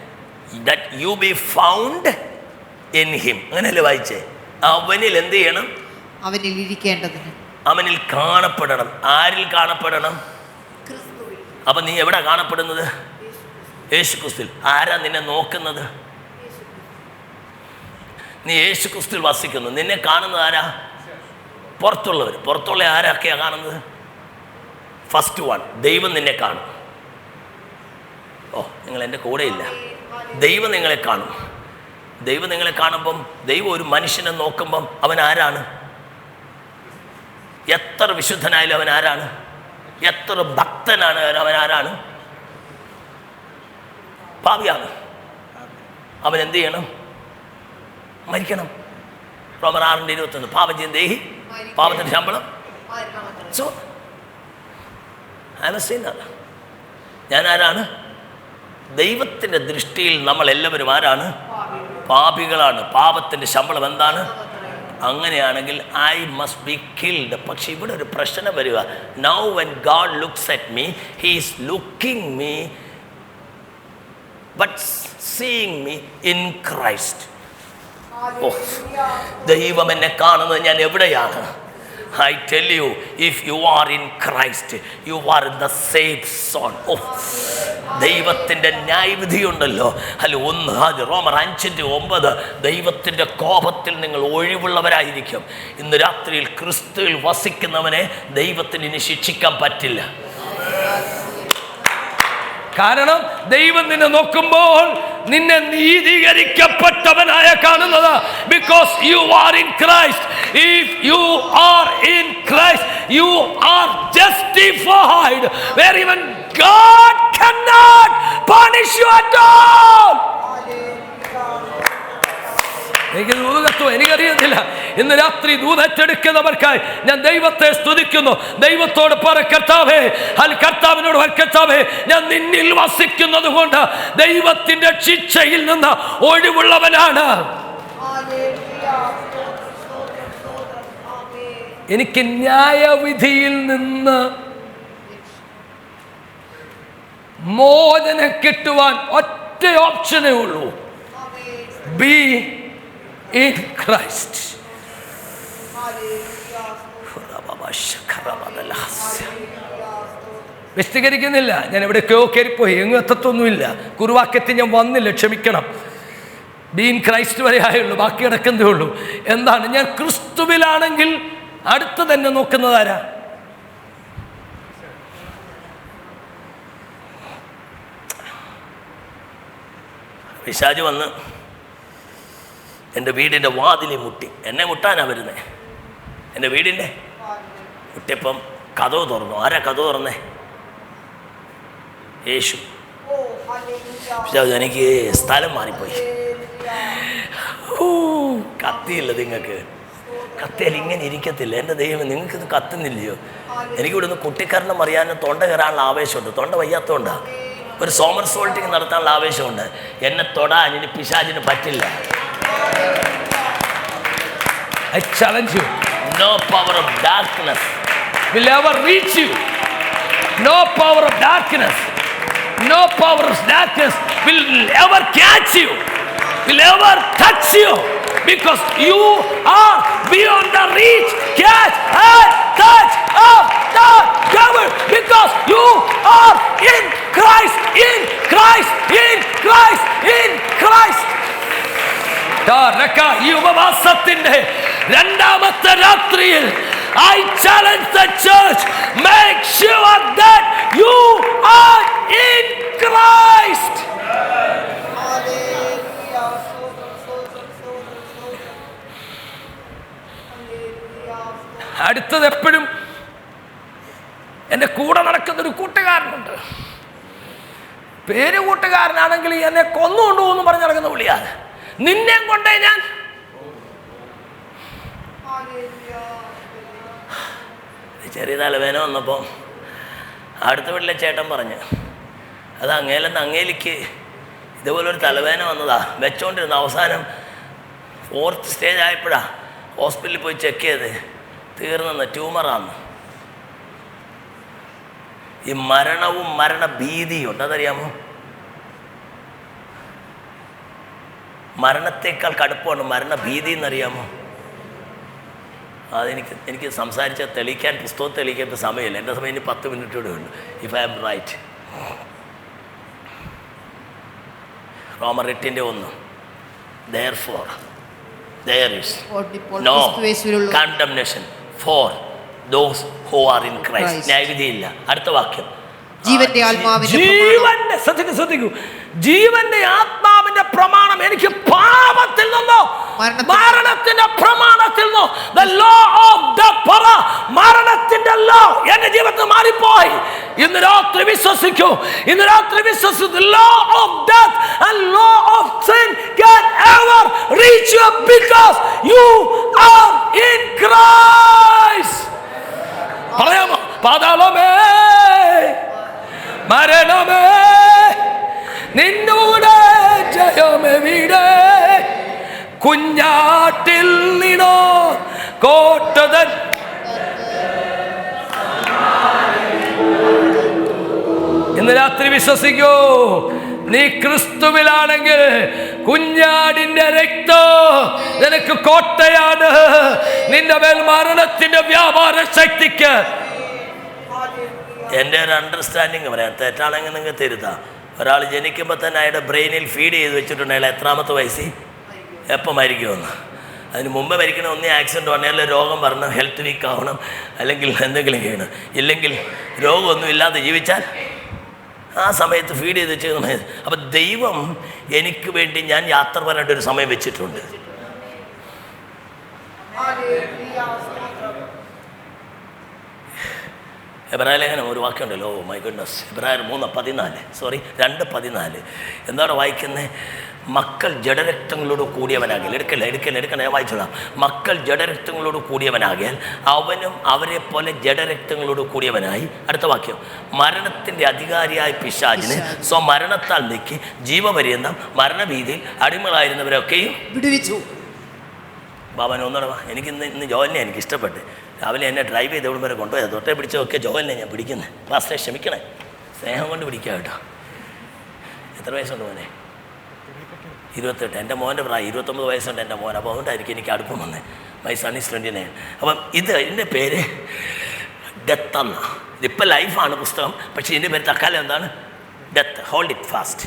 that you be found in him. അങ്ങനെയല്ലേ വായിച്ചേ? അവനിൽ എന്ത് ചെയ്യണം? അവനിൽ ഇരിക്കേണ്ടതിന്, അവനിൽ കാണപ്പെടണം. ആരിൽ കാണപ്പെടണം? അപ്പൊ നീ എവിടെ കാണപ്പെടുന്നത്? യേശു ക്രിസ്തുവിൽ. ആരാ നിന്നെ നോക്കുന്നത്? നീ യേശു ക്രിസ്തുവിൽ വസിക്കുന്നു. നിന്നെ കാണുന്നത് ആരാ? പുറത്തുള്ളവർ. പുറത്തുള്ള ആരൊക്കെയാ കാണുന്നത്? ഫസ്റ്റ് വൺ, ദൈവം നിന്നെ കാണും. ഓ, നിങ്ങൾ എൻ്റെ കൂടെയില്ല. ദൈവം നിങ്ങളെ കാണും. ദൈവം നിങ്ങളെ കാണുമ്പം, ദൈവം ഒരു മനുഷ്യനെ നോക്കുമ്പം അവൻ ആരാണ്? എത്ര വിശുദ്ധനായാലും അവൻ ആരാണ്? എത്ര ഭക്തനാണ് അവൻ ആരാണ്? പാപിയാണ്. അവൻ എന്ത് ചെയ്യണം? മരിക്കണം. റോമർ 6:21. പാപം ചെയ്യും ദേഹി, പാപത്തിന്റെ ശമ്പളം. So I M A Sinner. ഞാൻ ആരാണ്? ദൈവത്തിൻ്റെ ദൃഷ്ടിയിൽ നമ്മൾ എല്ലാവരും ആരാണ്? പാപികളാണ്. പാപത്തിൻ്റെ ശമ്പളം എന്താണ്? അങ്ങനെയാണെങ്കിൽ ഐ മസ്റ്റ് ബി കിൽഡ്. പക്ഷെ ഇവിടെ ഒരു പ്രശ്നം വരിക. Now when God looks at me, he is looking me but seeing me in Christ. ദൈവം എന്നെ കാണുന്നത് ഞാൻ എവിടെയാണ്? I tell you, if you are in Christ, you are in the safe zone. ദൈവത്തിൻ്റെ ന്യായവിധിയുണ്ടല്ലോ. അല്ല, 1 റോമർ 5:9, ദൈവത്തിൻ്റെ കോപത്തിൽ നിങ്ങൾ ഒഴിവുള്ളവരായിരിക്കും. ഇന്ന് രാത്രിയിൽ ക്രിസ്തുവിൽ വസിക്കുന്നവനെ ദൈവത്തിന് ഇനി ശിക്ഷിക്കാൻ പറ്റില്ല. കാരണം ദൈവം നിന്നെ നോക്കുമ്പോൾ നിന്നെ നീതീകരിക്കപ്പെട്ടവനായ കാണുന്നത്. Because you are in Christ. If you are in Christ, you are justified. Where even God cannot punish you at all. എനിക്കറിയത്തില്ല. ഇന്ന് രാത്രി ദൂതേറ്റെടുക്കുന്നവർക്കായി ഞാൻ ദൈവത്തെ സ്തുതിക്കുന്നു. ദൈവത്തോട് പറ, കർത്താവേ, കർത്താവിനോട് കർത്താവേ, ഞാൻ നിന്നിൽ വസിക്കുന്നത് കൊണ്ട് ദൈവത്തിന്റെ ശിക്ഷയിൽ നിന്ന് ഒഴിവുള്ളവനാണ്. എനിക്ക് ന്യായവിധിയിൽ നിന്ന് മോചനം കിട്ടുവാൻ ഒറ്റ ഓപ്ഷനേ ഉള്ളൂ. B in Christ. വിശദീകരിക്കുന്നില്ല. ഞാൻ എവിടെയൊക്കെയോ കയറിപ്പോയി, എങ്ങും എത്തത്തൊന്നുമില്ല. കുറുവാക്യത്തിൽ ഞാൻ വന്നില്ല, ക്ഷമിക്കണം. ബീൻ ക്രൈസ്റ്റ് വരെ ആയുള്ളൂ, ബാക്കി കിടക്കുന്നതേ ഉള്ളൂ. എന്താണ്? ഞാൻ ക്രിസ്തുവിലാണെങ്കിൽ അടുത്ത് തന്നെ നോക്കുന്നതാരാ? പിശാച് വന്ന് എൻ്റെ വീടിൻ്റെ വാതിലിൽ മുട്ടി. എന്നെ മുട്ടാനാണ് വരുന്നത്. എൻ്റെ വീടിൻ്റെ മുട്ടിയപ്പം കതവ് തുറന്നു. ആരാ കതവ് തുറന്നേ? യേശു. എനിക്ക് സ്ഥലം മാറിപ്പോയി. കത്തിയില്ല നിങ്ങൾക്ക്. കത്തിയാൽ ഇങ്ങനെ ഇരിക്കത്തില്ല. എൻ്റെ ദൈവം, നിങ്ങൾക്കിത് കത്തുന്നില്ലയോ? എനിക്കിവിടെ നിന്ന് കുട്ടിക്കാരണം അറിയാനും തൊണ്ട കയറാനുള്ള ആവേശമുണ്ട്. തൊണ്ട വയ്യാത്തതുകൊണ്ടാണ്. ഒരു സോമർസോൾട്ടിങ് നടത്താനുള്ള ആവേശമുണ്ട്. എന്നെ തൊടാൻ ഇനി പിശാചിന് പറ്റില്ല. I challenge you. No power of darkness will ever reach you. No power of darkness. No power of darkness will ever catch you. Will ever touch you. Because you are beyond the reach, catch and touch of the devil. Because you are in Christ, in Christ, in Christ, in Christ. ഈ ഉപവാസത്തിന്റെ രണ്ടാമത്തെ രാത്രിയിൽ I challenge the church, make sure that you are in Christ. അടുത്തത് എപ്പോഴും എൻ്റെ കൂടെ നടക്കുന്നൊരു കൂട്ടുകാരനുണ്ട്. പേര് കൂട്ടുകാരനാണെങ്കിൽ എന്നെ കൊന്നുകൊണ്ടുപോകുന്നു പറഞ്ഞ് നടക്കുന്ന വിളിയാണ്. നിന്നെ കൊണ്ടേ ഞാൻ ചെറിയ തലവേന വന്നപ്പോൾ അടുത്ത വീട്ടിലെ ചേട്ടൻ പറഞ്ഞു, അത് അങ്ങേലെന്ന് അങ്ങേലിക്ക് ഇതുപോലൊരു തലവേദന വന്നതാ, വെച്ചോണ്ടിരുന്ന അവസാനം 4th സ്റ്റേജ് ആയപ്പോഴാണ് ഹോസ്പിറ്റലിൽ പോയി ചെക്ക് ചെയ്ത് തീർന്നെന്ന്, ട്യൂമറാന്ന്. ഈ മരണവും മരണഭീതിയും ഉണ്ട്, അതറിയാമോ? മരണത്തേക്കാൾ കടുപ്പമാണ് മരണഭീതി എന്നറിയാമോ? എനിക്ക് സംസാരിച്ച തെളിയിക്കാൻ, പുസ്തകം തെളിയിക്കാൻ സമയമില്ല. എൻ്റെ സമയം ഇനി 10 മിനിറ്റ് കൂടെ ഉണ്ട്, ഇഫ് ഐ ആം റൈറ്റ്. റോമർ 8:1 Therefore there is no condemnation for those who are in Christ. ന്യായവിധിയില്ല. അടുത്ത വാക്യം, ജീവന്റെ ആത്മാവിന്റെ ശ്രദ്ധിക്കൂ, ജീവന്റെ ആത്മാവിന്റെ പ്രമാണം എനിക്ക് പാപത്തിൽ നിന്നോ മരണത്തിന്റെ പ്രമാണത്തിൽ നിന്നോ, the law of death, മരണത്തിന്റെ law എന്റെ ജീവിതത്തിൽ മാറിപ്പോയി. ഇന്ന് രാത്രി വിശ്വസിക്കൂ, ഇന്ന് രാത്രി വിശ്വസിക്കൂ. The law of death and law of sin can ever reach you because you are in Christ. പറയാമോ? പാതാളമേ മരണമേ നിന്നോട് ജയമെവിടെ, കുഞ്ഞാട്ടിൽ നിന്നോ കോട്ടതൻ. ഇന്ന് രാത്രി വിശ്വസിക്കൂ, നീ ക്രിസ്തുവിലാണെങ്കിൽ കുഞ്ഞാടിന്റെ രക്തം നിനക്ക് കോട്ടയാണ്. നിന്റെ മേൽ മരണത്തിന്റെ വ്യാപാര ശക്തിക്ക്. എൻ്റെ ഒരു അണ്ടർസ്റ്റാൻഡിങ് പറയാം, തെറ്റാണെങ്കിൽ നിങ്ങൾക്ക് തിരുത്താം. ഒരാൾ ജനിക്കുമ്പോൾ തന്നെ അയാളുടെ ബ്രെയിനിൽ ഫീഡ് ചെയ്ത് വെച്ചിട്ടുണ്ട് അയാൾ എത്രാമത്തെ വയസ്സിൽ എപ്പോൾ മരിക്കുമെന്ന്. അതിന് മുമ്പ് മരിക്കണം, ഒന്നേ ആക്സിഡൻറ്റ് വന്നാൽ രോഗം വരണം, ഹെൽത്ത് വീക്ക് ആവണം, അല്ലെങ്കിൽ എന്തെങ്കിലും ചെയ്യണം. ഇല്ലെങ്കിൽ രോഗമൊന്നും ഇല്ലാതെ ജീവിച്ചാൽ ആ സമയത്ത് ഫീഡ് ചെയ്ത് വെച്ചിരുന്ന സമയത്ത്. അപ്പം ദൈവം എനിക്ക് വേണ്ടി ഞാൻ യാത്ര പറയാനായിട്ട് ഒരു സമയം വെച്ചിട്ടുണ്ട്. എബ്രായർ ലേഖനം ഒരു വാക്യമുണ്ടല്ലോ, ഓ മൈ ഗുഡ്നസ്, എബ്രായർ 2:14 എന്താണ് വായിക്കുന്നത്? മക്കൾ ജഡരക്തങ്ങളോട് കൂടിയവനാകിയാൽ, എടുക്കണേ വായിച്ചോളാം. മക്കൾ ജഡരക്തങ്ങളോട് കൂടിയവനാകിയാൽ അവനും അവരെ പോലെ ജഡരക്തങ്ങളോട് കൂടിയവനായി. അടുത്ത വാക്യം, മരണത്തിൻ്റെ അധികാരിയായ പിശാചിനെ സ്വമരണത്താൽ നീക്കി ജീവപര്യന്തം മരണഭീതിയിൽ അടിമകളായിരുന്നവരൊക്കെയും വിടുവിച്ചു. ബാബൻ ഒന്നടവാ, ഇന്ന് ജോലിനെ എനിക്ക് ഇഷ്ടപ്പെട്ട്. രാവിലെ എന്നെ ഡ്രൈവ് ചെയ്ത് എവിടെ വരെ കൊണ്ടുപോയത്, തൊട്ടേ പിടിച്ചതൊക്കെ ജോലിനെ ഞാൻ പിടിക്കുന്നത്. പാസ്റ്റേ ക്ഷമിക്കണേ, സ്നേഹം കൊണ്ട് പിടിക്കാം കേട്ടോ. എത്ര വയസ്സുണ്ട് മോനെ? 28. എൻ്റെ മോൻ്റെ പ്രായം 29 വയസ്സുണ്ട് എൻ്റെ മോൻ. അപ്പോൾ അതുകൊണ്ടായിരിക്കും എനിക്ക് അടുപ്പം വന്നത്. My son is 29. അപ്പം ഇതിൻ്റെ പേര് ഡെത്ത് എന്നാണ്. ഇതിപ്പോൾ ലൈഫാണ് പുസ്തകം, പക്ഷേ ഇതിൻ്റെ പേര് തക്കാലം എന്താണ്? ഡെത്ത്. Hold it fast.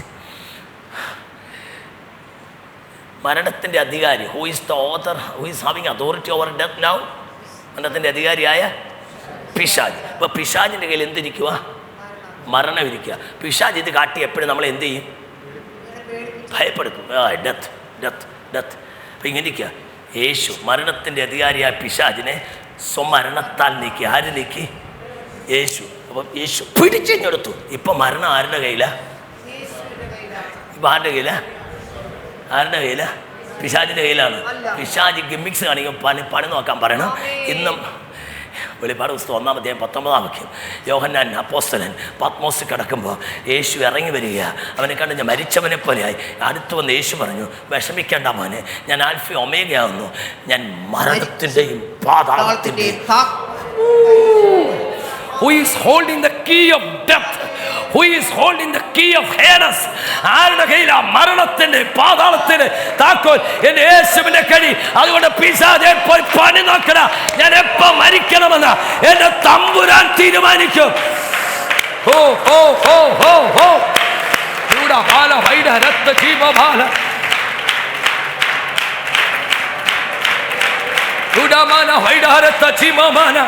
മരണത്തിൻ്റെ അധികാരി, who is the author, who is having authority over death now? മരണത്തിൻ്റെ അധികാരിയായ പിശാജ്. ഇപ്പോൾ പിശാജിൻ്റെ കയ്യിൽ എന്തിരിക്കുക? മരണം ഇരിക്കുക. പിശാജ് ഇത് കാട്ടി എപ്പോഴും നമ്മൾ എന്ത് ചെയ്യും? ഭയപ്പെടുത്തും. Death death death. അപ്പം ഇങ്ങനെ ഇരിക്കുക. യേശു മരണത്തിൻ്റെ അധികാരിയായ പിശാജിനെ സ്വമരണത്താൽ നീക്കി. ആര് നീക്കി? യേശു. അപ്പം യേശു പിടിച്ചെടുത്തു. ഇപ്പം മരണം ആരുടെ കയ്യിലാണ്? ഇപ്പം ആരുടെ കയ്യിലാണ്? ആരുടെ കയ്യിലാണ്? പിശാചിൻ്റെ കയ്യിലാണ്. പിശാച് ഗിമ്മിക്സ് കാണിക്കും, പണി നോക്കാൻ പറയണം. ഇന്നും വെളിപ്പാട് പുസ്തകം 1-ാം അധ്യായം 19-ാം വാക്യം, യോഹന്നാൻ അപ്പോസ്തലൻ പത്മോസിൽ കിടക്കുമ്പോൾ യേശു ഇറങ്ങി വരിക. അവനെ കണ്ട് ഞാൻ മരിച്ചവനെ പോലെയായി. അടുത്ത് വന്ന് യേശു പറഞ്ഞു, വിഷമിക്കേണ്ട മോനെ, ഞാൻ ആൽഫ ഒമേഗയാവുന്നു, ഞാൻ മരണത്തിൻ്റെയും പാതാളത്തിൻ്റെയും. Who is holding the key of death? Who is holding the key of Hades? ആരുടെ കയ്യിലാ മരണത്തിന്റെ പാതാളത്തിന്റെ താക്കോൽ? എന്റെ യേശുവിന്റെ കൈ. അതുകൊണ്ട് പിശാചേ പോയി പണി നോക്കണ. ഞാൻ എപ്പോ മരിക്കണമെന്ന് എന്റെ തമ്പുരാൻ തീരുമാനിക്കും. ഓ ഓ ഓ ഓ ഓ ബാല വൈഡ രക്ത ജീവബാല ഉടമാന വൈഡ രക്ത ജീവമാന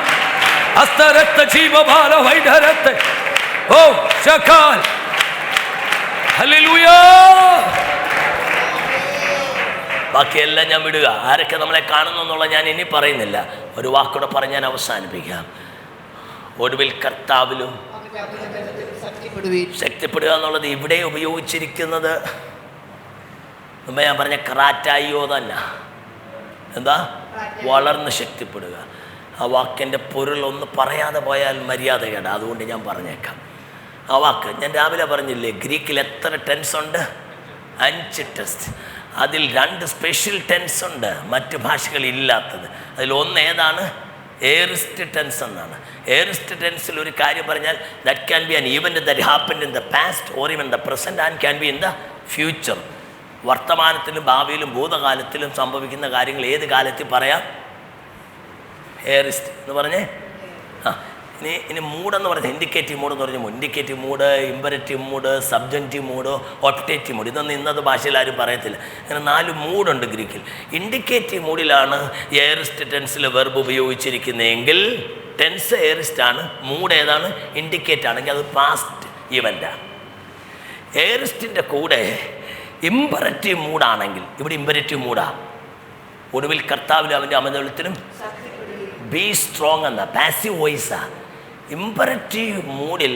അസ്തരക്ത ജീവബാല വൈഡ രക്ത. ഓ ശകാൽ ഹല്ലേലൂയ. ബാക്കിയെല്ലാം ഞാൻ വിടുക. ആരൊക്കെ നമ്മളെ കാണുന്നു എന്നുള്ള ഞാൻ ഇനി പറയുന്നില്ല. ഒരു വാക്കൂടെ പറഞ്ഞ് ഞാൻ അവസാനിപ്പിക്കാം. ഒടുവിൽ കർത്താവിലും ശക്തിപ്പെടുക എന്നുള്ളത് ഇവിടെ ഉപയോഗിച്ചിരിക്കുന്നത് മുമ്പ് ഞാൻ പറഞ്ഞ ക്രാറ്റായോ തന്നെ. എന്താ? വളർന്ന് ശക്തിപ്പെടുക. ആ വാക്കിൻ്റെ പൊരുൾ ഒന്ന് പറയാതെ പോയാൽ മര്യാദകേടാ. അതുകൊണ്ട് ഞാൻ പറഞ്ഞേക്കാം. ആ വാക്ക് ഞാൻ രാവിലെ പറഞ്ഞില്ലേ, ഗ്രീക്കിൽ എത്ര ടെൻസ് ഉണ്ട്? 5 ടെൻസ്. അതിൽ 2 സ്പെഷ്യൽ ടെൻസ് ഉണ്ട്, മറ്റ് ഭാഷകളിൽ ഇല്ലാത്തത്. അതിലൊന്ന് ഏതാണ്? എയറിസ്റ്റ് ടെൻസ് എന്നാണ്. എയറിസ്റ്റ് ടെൻസിൽ ഒരു കാര്യം പറഞ്ഞാൽ that can be an event that happened in the past or in the present and can be in the future. വർത്തമാനത്തിലും ഭാവിയിലും ഭൂതകാലത്തിലും സംഭവിക്കുന്ന കാര്യങ്ങൾ ഏത് കാലത്തിൽ പറയാം? എയറിസ്റ്റ് എന്ന് പറഞ്ഞേ. ഇനി മൂഡെന്ന് പറഞ്ഞാൽ ഇൻഡിക്കേറ്റീവ് മൂഡ് എന്ന് പറഞ്ഞാൽ indicative mood, imperative mood, subjective mood, optative mood. ഇതൊന്നും ഇന്നത്തെ ഭാഷയിൽ ആരും പറയത്തില്ല. അങ്ങനെ 4 മൂഡുണ്ട് ഗ്രീക്കിൽ. ഇൻഡിക്കേറ്റീവ് മൂഡിലാണ് എയറിസ്റ്റ് ടെൻസിൽ വെർബ് ഉപയോഗിച്ചിരിക്കുന്നതെങ്കിൽ ടെൻസ് എയറിസ്റ്റ് ആണ്. മൂഡ് ഏതാണ്? ഇൻഡിക്കേറ്റ് ആണെങ്കിൽ അത് പാസ്റ്റ് ഇവൻ്റാണ്. എയറിസ്റ്റിൻ്റെ കൂടെ ഇമ്പരറ്റീവ് മൂഡാണെങ്കിൽ, ഇവിടെ ഇമ്പരറ്റീവ് മൂഡാണ്, ഒടുവിൽ കർത്താവിലും അവൻ്റെ അമതത്തിലും ബി സ്ട്രോങ് എന്ന പാസീവ് വോയിസാ. ഇമ്പരറ്റീവ് മൂഡിൽ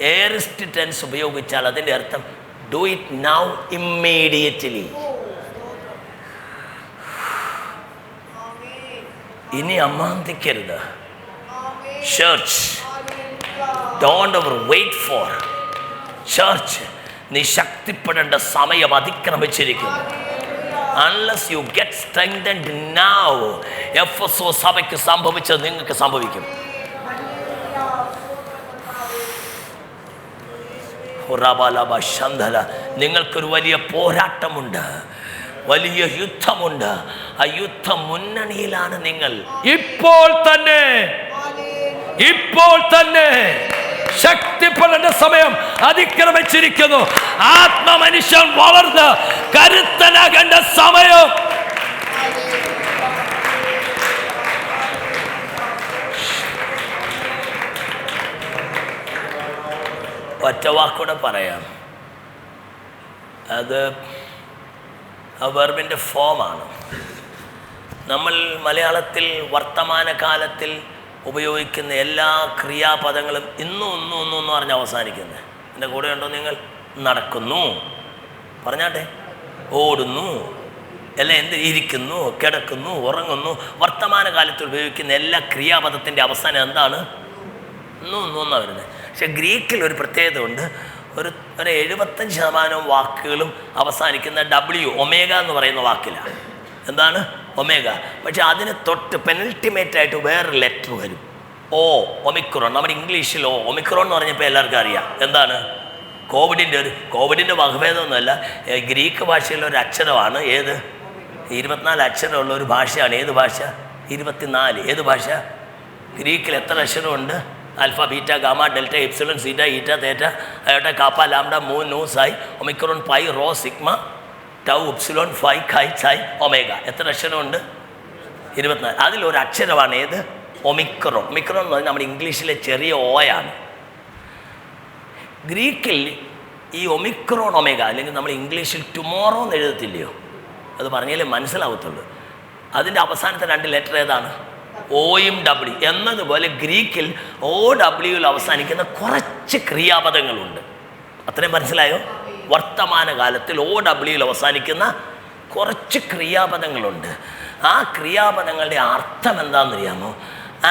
എയറിസ്റ്റ് ടെൻസ് ഉപയോഗിച്ചാൽ അതിൻ്റെ അർത്ഥം ഡു ഇറ്റ് നൗ ഇമ്മീഡിയറ്റ്ലി. ഇനി അമ്മാന്തിക്കരുത്. Church, don't ever wait for. Church, നീ ശക്തിപ്പെടേണ്ട സമയം അതിക്രമിച്ചിരിക്കുന്നു. Unless you get strengthened now, എഫെസോ സഭയ്ക്ക് സംഭവിച്ചത് നിങ്ങൾക്ക് സംഭവിക്കും. നിങ്ങൾക്കൊരു വലിയ പോരാട്ടമുണ്ട്, വലിയ യുദ്ധമുണ്ട്. ആ യുദ്ധ മുന്നണിയിലാണ് നിങ്ങൾ. ഇപ്പോൾ തന്നെ ശക്തിപ്പെടേണ്ട സമയം അതിക്രമിച്ചിരിക്കുന്നു. ആത്മമനുഷ്യൻ വളർന്ന് കരുത്തനാകേണ്ട സമയം. ഒറ്റ വാക്കൂടെ പറയാം, അത് ആ വെർബിൻ്റെ ഫോമാണ്. നമ്മൾ മലയാളത്തിൽ വർത്തമാനകാലത്തിൽ ഉപയോഗിക്കുന്ന എല്ലാ ക്രിയാപദങ്ങളും ഇന്നും പറഞ്ഞ് അവസാനിക്കുന്നത്. എൻ്റെ കൂടെ ഉണ്ടോ നിങ്ങൾ? നടക്കുന്നു പറഞ്ഞാട്ടെ, ഓടുന്നു, എല്ലാം എന്ത്, ഇരിക്കുന്നു, കിടക്കുന്നു, ഉറങ്ങുന്നു. വർത്തമാനകാലത്തിൽ ഉപയോഗിക്കുന്ന എല്ലാ ക്രിയാപദത്തിൻ്റെ അവസാനം എന്താണ്? ഇന്നാണ് വരുന്നത്. പക്ഷെ ഗ്രീക്കിൽ ഒരു പ്രത്യേകത ഉണ്ട്. ഒരു 75% വാക്കുകളും അവസാനിക്കുന്ന ഒമേഗ എന്ന് പറയുന്ന വാക്കിലാണ്. എന്താണ്? ഒമേഗ. പക്ഷെ അതിന് തൊട്ട് പെനൽറ്റിമേറ്റായിട്ട് വേറൊരു ലെറ്റർ വരും, ഒമിക്രോൺ. നമ്മുടെ ഇംഗ്ലീഷിൽ ഒമിക്രോൺ എന്ന് പറഞ്ഞപ്പോൾ എല്ലാവർക്കും അറിയാം എന്താണ്? കോവിഡിൻ്റെ വകഭേദമൊന്നുമല്ല, ഗ്രീക്ക് ഭാഷയിലെ ഒരു അക്ഷരമാണ്. ഏത്? 24 അക്ഷരമുള്ള ഒരു ഭാഷയാണ്. ഏത് ഭാഷ? 24. ഏത് ഭാഷ? ഗ്രീക്കിൽ എത്ര അക്ഷരമുണ്ട്? Alpha, beta, gamma, delta, epsilon, zeta, eta, theta, iota, kappa, lambda, mu, nu, xi, omicron, pi, rho, sigma, tau, epsilon, phi, chi, psi, omega. എത്ര അക്ഷരമുണ്ട്? 24. അതിലൊരു അക്ഷരമാണ് ഏത്? ഒമിക്രോൺ. ഒമിക്രോൺ എന്ന് പറഞ്ഞാൽ നമ്മുടെ ഇംഗ്ലീഷിലെ ചെറിയ ഓയാണ്. ഗ്രീക്കിൽ ഈ ഒമിക്രോൺ ഒമേഗ, അല്ലെങ്കിൽ നമ്മൾ ഇംഗ്ലീഷിൽ ടുമോറോ എന്ന് എഴുതത്തില്ലയോ, അത് പറഞ്ഞാലേ മനസ്സിലാവത്തുള്ളൂ. അതിൻ്റെ അവസാനത്തെ 2 ലെറ്റർ ഏതാണ്? OM W എന്നതുപോലെ ഗ്രീക്കിൽ OWയിൽ അവസാനിക്കുന്ന കുറച്ച് ക്രിയാപദങ്ങളുണ്ട്. അത്രയും മനസ്സിലായോ? വർത്തമാനകാലത്തിൽ OWയിൽ അവസാനിക്കുന്ന കുറച്ച് ക്രിയാപദങ്ങളുണ്ട്. ആ ക്രിയാപദങ്ങളുടെ അർത്ഥം എന്താണെന്നറിയാമോ?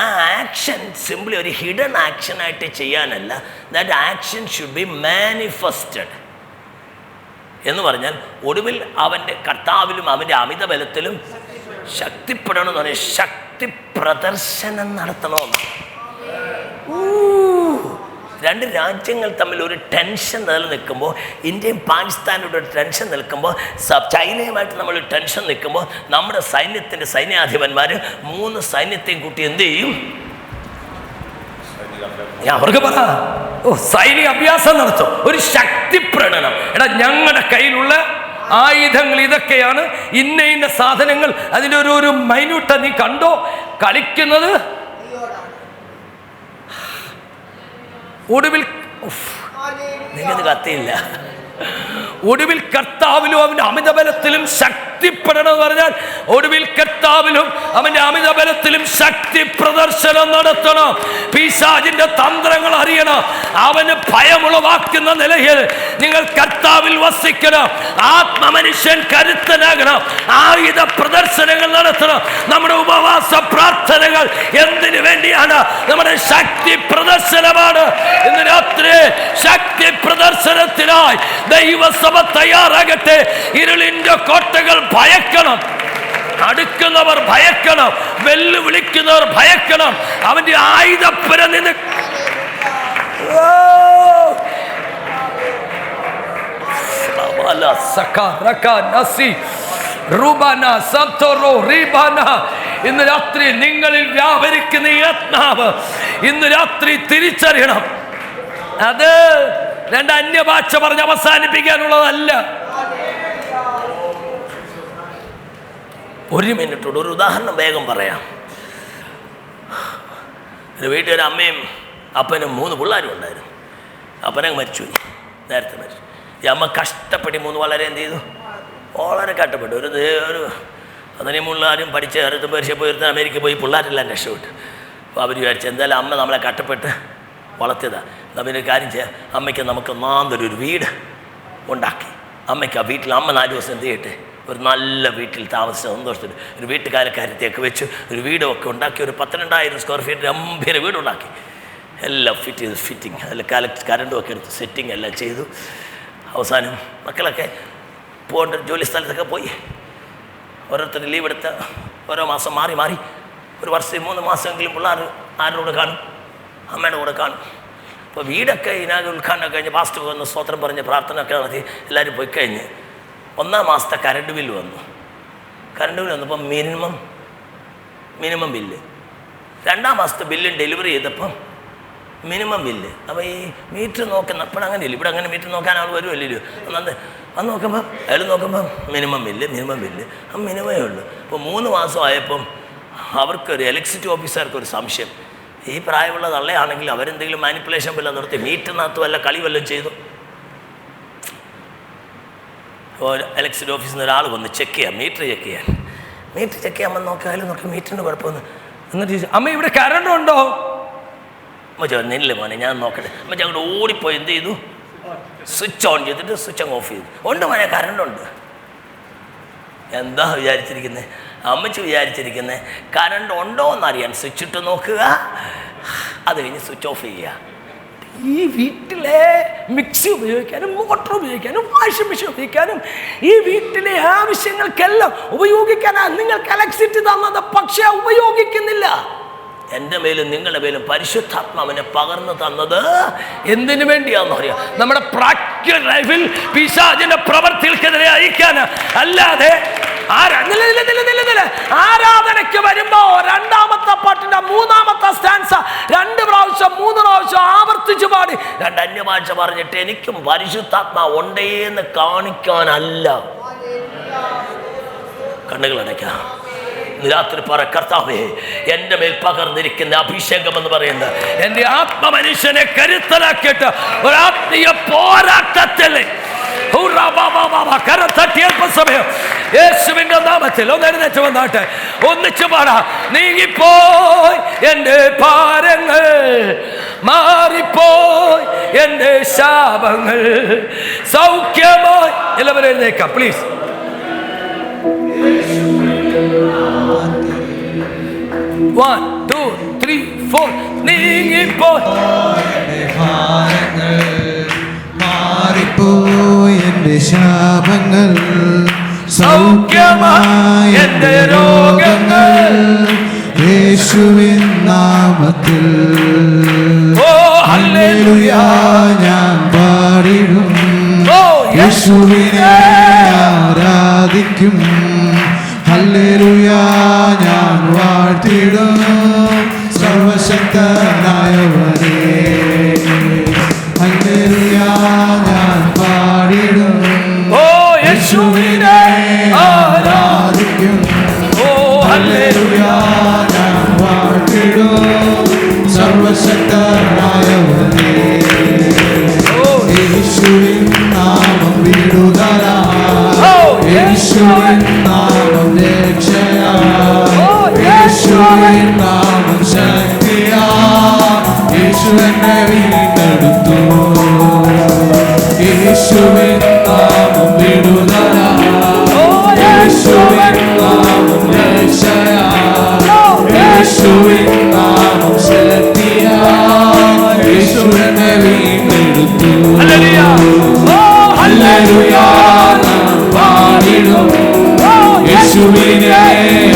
ആ ആക്ഷൻ സിംപ്ലി ഒരു ഹിഡൻ ആക്ഷനായിട്ട് ചെയ്യാനല്ല. That action should be manifested എന്ന് പറഞ്ഞാൽ ഒടുവിൽ അവൻ്റെ കർത്താവിലും അവൻ്റെ അമിത ബലത്തിലും ശക്തിപ്പെടണമെന്ന് പറഞ്ഞാൽ ശക്തി പ്രദർശനം നടത്തണമെന്ന്. 2 രാജ്യങ്ങൾ തമ്മിൽ ഒരു ടെൻഷൻ നിലനിൽക്കുമ്പോൾ, ഇന്ത്യയും പാകിസ്ഥാനോട് ഒരു ടെൻഷൻ നിൽക്കുമ്പോൾ, ചൈനയുമായിട്ട് നമ്മൾ ടെൻഷൻ നിൽക്കുമ്പോൾ, നമ്മുടെ സൈന്യത്തിൻ്റെ സൈന്യാധിപന്മാർ 3 സൈന്യത്തെയും കൂട്ടി എന്ത് ചെയ്യും? അവർക്ക് പറ, സൈനിക അഭ്യാസം നടത്തും, ഒരു ശക്തി പ്രകടനം. ഞങ്ങളുടെ കയ്യിലുള്ള ആയുധങ്ങൾ ഇതൊക്കെയാണ്, ഇന്ന സാധനങ്ങൾ, അതിൻ്റെ ഒരു മൈന്യൂട്ട നീ കണ്ടോ? കളിക്കുന്നത് ഒടുവിൽ നിങ്ങൾക്ക് കത്തിയില്ല. ഒടുവിൽ കർത്താവിലും അവൻ്റെ അമിതബലത്തിലും ശക്തിപ്പെടണം എന്ന് പറഞ്ഞാൽ ഒടുവിൽ കർത്താവിലും അവൻ്റെ അമിതബലത്തിലും ശക്തി പ്രദർശനം നടത്തണം. പിശാചിന്റെ തന്ത്രങ്ങൾ അറിയണം, അവന് ഭയമുളവാ ആയുധമാക്കുന്ന നിലയിൽ നിങ്ങൾ കർത്താവിൽ വസിക്കണം. ആത്മമനുഷ്യൻ കരുത്തനാകണം. ആയുധ പ്രദർശനങ്ങൾ നടത്തണം. നമ്മുടെ ഉപവാസ പ്രാർത്ഥനകൾ എന്തിനു വേണ്ടിയാണ്? നമ്മുടെ ശക്തി പ്രദർശനമാണ്. ഇന്ന് രാത്രി ശക്തി പ്രദർശനത്തിനായി ദൈവസഭ തയ്യാറാകട്ടെ. ഇരുളിന്റെ കോട്ടകൾ ഭയക്കണം. അടുക്കുന്നവർ ഭയക്കണം. വെല്ലുവിളിക്കുന്നവർ ഭയക്കണം. അവന്റെ ആയുധപ്പുര നിന്ന് ഇന്ന് രാത്രി നിങ്ങളിൽ വ്യാപരിക്കുന്ന ഈ ആത്മാവ് ഇന്ന് രാത്രി തിരിച്ചറിയണം. അത് രണ്ട് അന്യഭാഷ പറഞ്ഞ് അവസാനിപ്പിക്കാനുള്ളതല്ല. ഒരു മിനിറ്റോട് ഒരു ഉദാഹരണം വേഗം പറയാം. ഒരു വീട്ടിൽ ഒരു അമ്മയും അപ്പനും 3 പിള്ളേരും ഉണ്ടായിരുന്നു. അപ്പനങ്ങ് മരിച്ചു, നേരത്തെ മരിച്ചു. ഈ അമ്മ കഷ്ടപ്പെട്ട് 3 വളരെ എന്ത് ചെയ്തു? വളരെ കഷ്ടപ്പെട്ടു. ഒരു 13 പഠിച്ച് പേർഷ്യ പോയി അമേരിക്ക പോയി പിള്ളേരെല്ലാം രക്ഷപ്പെട്ടു. അപ്പോൾ അവർ വിചാരിച്ചു എന്തായാലും അമ്മ നമ്മളെ കഷ്ടപ്പെട്ട് വളർത്തിയതാണ്, നമ്മൾ ഒരു കാര്യം ചെയ്യാം, അമ്മയ്ക്ക് നമുക്ക് നാന്തൊരു വീട് ഉണ്ടാക്കി അമ്മയ്ക്ക് ആ വീട്ടിൽ അമ്മ 4 ദിവസം എന്ത് ചെയ്യട്ടെ, ഒരു നല്ല വീട്ടിൽ താമസിച്ച സന്തോഷത്തിൽ ഒരു വീട്ടുകാരക്കാര്യത്തെയൊക്കെ വെച്ച് ഒരു വീടൊക്കെ ഉണ്ടാക്കി. ഒരു 12,000 സ്ക്വയർ ഫീറ്റ് ഗംഭീര വീടുണ്ടാക്കി. എല്ലാം ഫിറ്റിങ് അതിൽ കരണ്ടും ഒക്കെ എടുത്ത് സെറ്റിങ് എല്ലാം ചെയ്തു. അവസാനം മക്കളൊക്കെ പോകേണ്ട ജോലി സ്ഥലത്തൊക്കെ പോയി. ഓരോരുത്തർ ലീവ് എടുത്ത് ഓരോ മാസം മാറി മാറി ഒരു വർഷം 3 മാസമെങ്കിലും പിള്ളേർ ആരുടെ കൂടെ കാണും? അമ്മയുടെ കൂടെ കാണും. അപ്പോൾ വീടൊക്കെ ഇതിനകം ഉദ്ഘാടനം കഴിഞ്ഞ് പാസ്റ്റർ വന്ന് സ്തോത്രം പറഞ്ഞ് പ്രാർത്ഥന ഒക്കെ നടത്തി എല്ലാവരും പോയി കഴിഞ്ഞ് 1-ാം മാസത്തെ കറണ്ട് ബില്ല് വന്നു. കറണ്ട് ബില്ല് വന്നപ്പം മിനിമം ബില്ല്. 2-ാം മാസത്തെ ബില്ലും ഡെലിവറി ചെയ്തപ്പം മിനിമം ബില്ല്. അപ്പോൾ ഈ മീറ്റർ നോക്കുന്ന അപ്പോഴും അങ്ങനെയില്ല, ഇവിടെ അങ്ങനെ മീറ്റർ നോക്കാൻ ആൾ വരുമല്ലോ. അന്ന് നോക്കുമ്പോൾ അയാൾ നോക്കുമ്പം മിനിമം ബില്ല് ആ മിനിമമേ ഉള്ളൂ. അപ്പോൾ 3 മാസം ആയപ്പം അവർക്കൊരു ഇലക്ട്രിസിറ്റി ഓഫീസർക്കൊരു സംശയം, ഈ പ്രായമുള്ള തള്ളയാണെങ്കിൽ അവരെന്തെങ്കിലും മാനിപ്പുലേഷൻ വല്ലതും നിർത്തി മീറ്ററിനകത്ത് വല്ല കളി വല്ലതും ചെയ്തു. അപ്പോൾ ഇലക്ട്രിസിറ്റി ഓഫീസിൽ നിന്ന് ഒരാൾ വന്ന് ചെക്ക് ചെയ്യാം, മീറ്റർ ചെക്ക് ചെയ്യാൻ വന്ന് നോക്കിയാലും നോക്കി മീറ്ററിന് കുഴപ്പമൊന്ന്. എന്നിട്ട് ചോദിച്ചു, അമ്മ ഇവിടെ കറണ്ട് ഉണ്ടോ? അമ്മ നെല്ല് മോനെ ഞാൻ നോക്കട്ടെ. അമ്മ അങ്ങോട്ട് ഓടിപ്പോയി എന്ത് ചെയ്തു, സ്വിച്ച് ഓൺ ചെയ്തിട്ട് സ്വിച്ച് അങ്ങ് ഓഫ് ചെയ്തു. ഉണ്ട് മോനെ കറണ്ടുണ്ട്. എന്താ വിചാരിച്ചിരിക്കുന്നത്? അമ്മച്ചി വിചാരിച്ചിരിക്കുന്നത് കറണ്ട് ഉണ്ടോ എന്നറിയാൻ സ്വിച്ച് ഇട്ട് നോക്കുക, അത് കഴിഞ്ഞ് സ്വിച്ച് ഓഫ് ചെയ്യുക. ഈ വീട്ടിലെ മിക്സി ഉപയോഗിക്കാനും മോട്ടർ ഉപയോഗിക്കാനും വാഷിംഗ് മെഷീൻ ഉപയോഗിക്കാനും ഈ വീട്ടിലെ ആവശ്യങ്ങൾക്കെല്ലാം ഉപയോഗിക്കാനാണ് നിങ്ങൾക്ക് ഇലക്ട്രിസിറ്റി തന്നത്. പക്ഷേ ഉപയോഗിക്കുന്നില്ല. എൻ്റെ മേലും നിങ്ങളുടെ മേലും പരിശുദ്ധാത്മാവിനെ പകർന്നു തന്നത് എന്തിനു വേണ്ടിയാണെന്ന് അറിയാം? നമ്മുടെ പ്രാക്ടിക്കൽ ലൈഫിൽ പിശാചിന്റെ പ്രവർത്തികൾക്കെതിരെ അയക്കാൻ. അല്ലാതെ ആരാധനയ്ക്ക് വരുമ്പോ 2-ാമത്തെ പാട്ടിന്റെ 3-ാമത്തെ സ്റ്റാൻസ 2 പ്രാവശ്യം 3 പ്രാവശ്യം ആവർത്തിച്ചു പാടി 2 അന്യഭാഷ പറഞ്ഞിട്ട് എനിക്കും പരിശുദ്ധാത്മാവ് ഉണ്ടേന്ന് കാണിക്കാനല്ല. കണ്ണുകൾ അടയ്ക്കാം. രാത്രി പറ, കർത്താവേ എൻ്റെ മേൽ പകർന്നിരിക്കുന്ന അഭിഷേകം എന്ന് പറയുന്നത് എൻ്റെ ആത്മമനുഷ്യനെ കരുത്തലാക്കിയിട്ട് ഒരു ആത്മീയ പോരാട്ടത്തിൽ സമയം യേശുവിന്റെ നാമത്തിൽ ഒന്ന് എഴുന്നേറ്റ് വന്നാട്ടെ, ഒന്നിച്ചു പാടാ. നീങ്ങിപ്പോയി എൻ്റെ ഭാരങ്ങൾ, മാറിപ്പോയി എൻ്റെ ശാപങ്ങൾ, സൗഖ്യമായി. എല്ലാവരും എഴുന്നേക്കാം പ്ലീസ്. One, 2, 3, 4. നീങ്ങിപ്പോയി മാറിപ്പോയി എൻ്റെ ശാപങ്ങൾ, സൗഖ്യമായി എൻ്റെ രോഗങ്ങൾ, യേശുവിൻ നാമത്തിൽ. ഓ ഹല്ലേലൂയ ഞാൻ പാടിടും, യേശുവിനെ ആരാധിക്കും. ഹല്ലേലൂയ ഞാൻ വാഴ്ത്തിടും സർവശക്തനായവനെ. ഹല്ലേലൂയ ഞാൻ പാടിടും, യേശുവിനെ ആരാധിക്കും. ഹല്ലേലൂയ ഞാൻ വാഴ്ത്തിടും സർവശക്തനായവനെ. യേശുവിൻ നാമം വിടുതലാ, യേശുവിൻ നാമം രക്ഷയാ, യേശുവിൻ നാമം ശക്തിയാ. ഹല്ലേലൂയ ഞാൻ പാടിടും യേശുവിനെ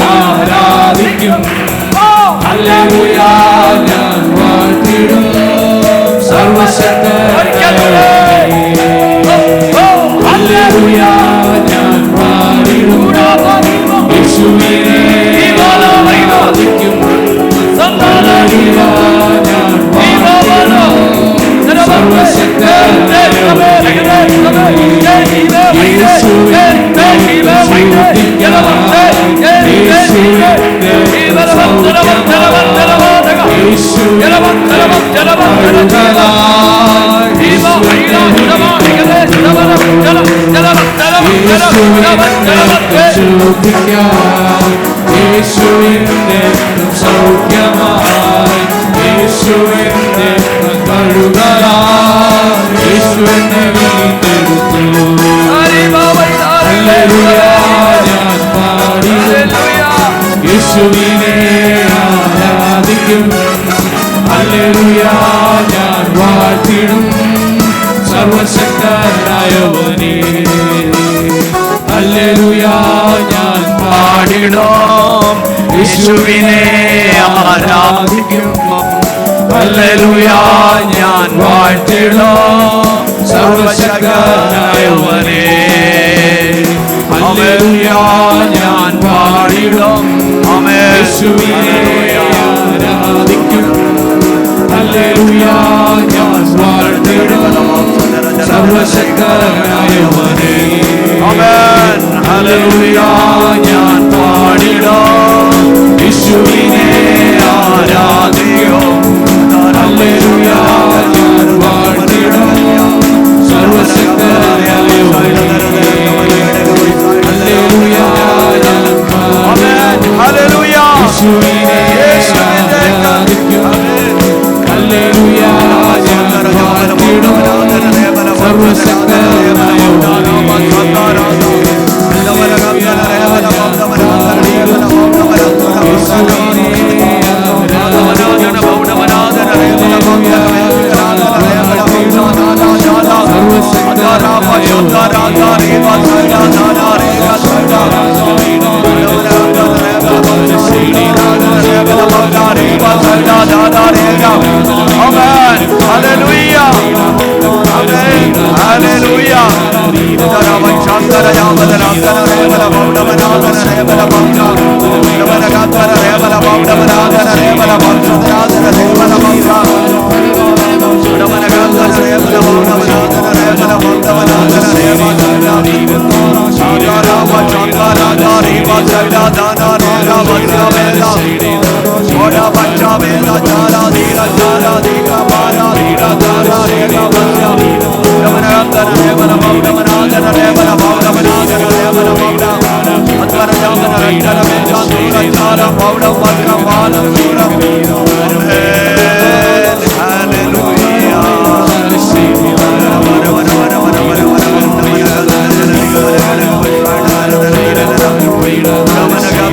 ആരാധിക്കും ഹല്ലേലൂയ ഞാൻ വാഴ്ത്തിടും സർവശക്തനായ ഹല്ലേലൂയ ഞാൻ പാടിടും യേശുവിനെ ആരാധിക്കും ഹല്ലേലൂയ ഞാൻ പാടിടും സർവശക്തനായ യേശുവിന്റെ സൗഖ്യമായി യേശുവിന്റെ കഴുകലായി യേശുവിനെ വീണ്ടെടുത്തു ഹല്ലേലൂയ ഞാൻ പാടിടും യേശുവിനെ ആരാധിക്കും ഹല്ലേലൂയ ഞാൻ വാഴ്ത്തിടും സർവശക്തനായവനേ ഹല്ലേലൂയ ഞാൻ പാടിടും യേശുവിനെ ആരാധിക്കും ഹല്ലേലൂയ ഞാൻ വാഴ്ത്തിടും സർവശക്തനായവനേ ഹല്ലേലൂയ ഞാൻ പാടിടും യേശുവിനെ ആരാധിക്കും ഹല്ലേലൂയ ഞാൻ വാഴ്ത്തിടും സർവശക്തനായവനേ ആമേൻ ഹല്ലേലൂയ ഞാൻ പാടിടും യേശുവിനെ ആരാധിക്കും ഹല്ലേലൂയ ഞാൻ വാഴ്ത്തിടും സർവശക്തനായവനേ ഹല്ലേലൂയ ഞാൻ പാടിടും യേശുവിനെ ആരാധിക്കും ഹല്ലേലൂയ ഞാൻ വാഴ്ത്തിടും Hallelujah.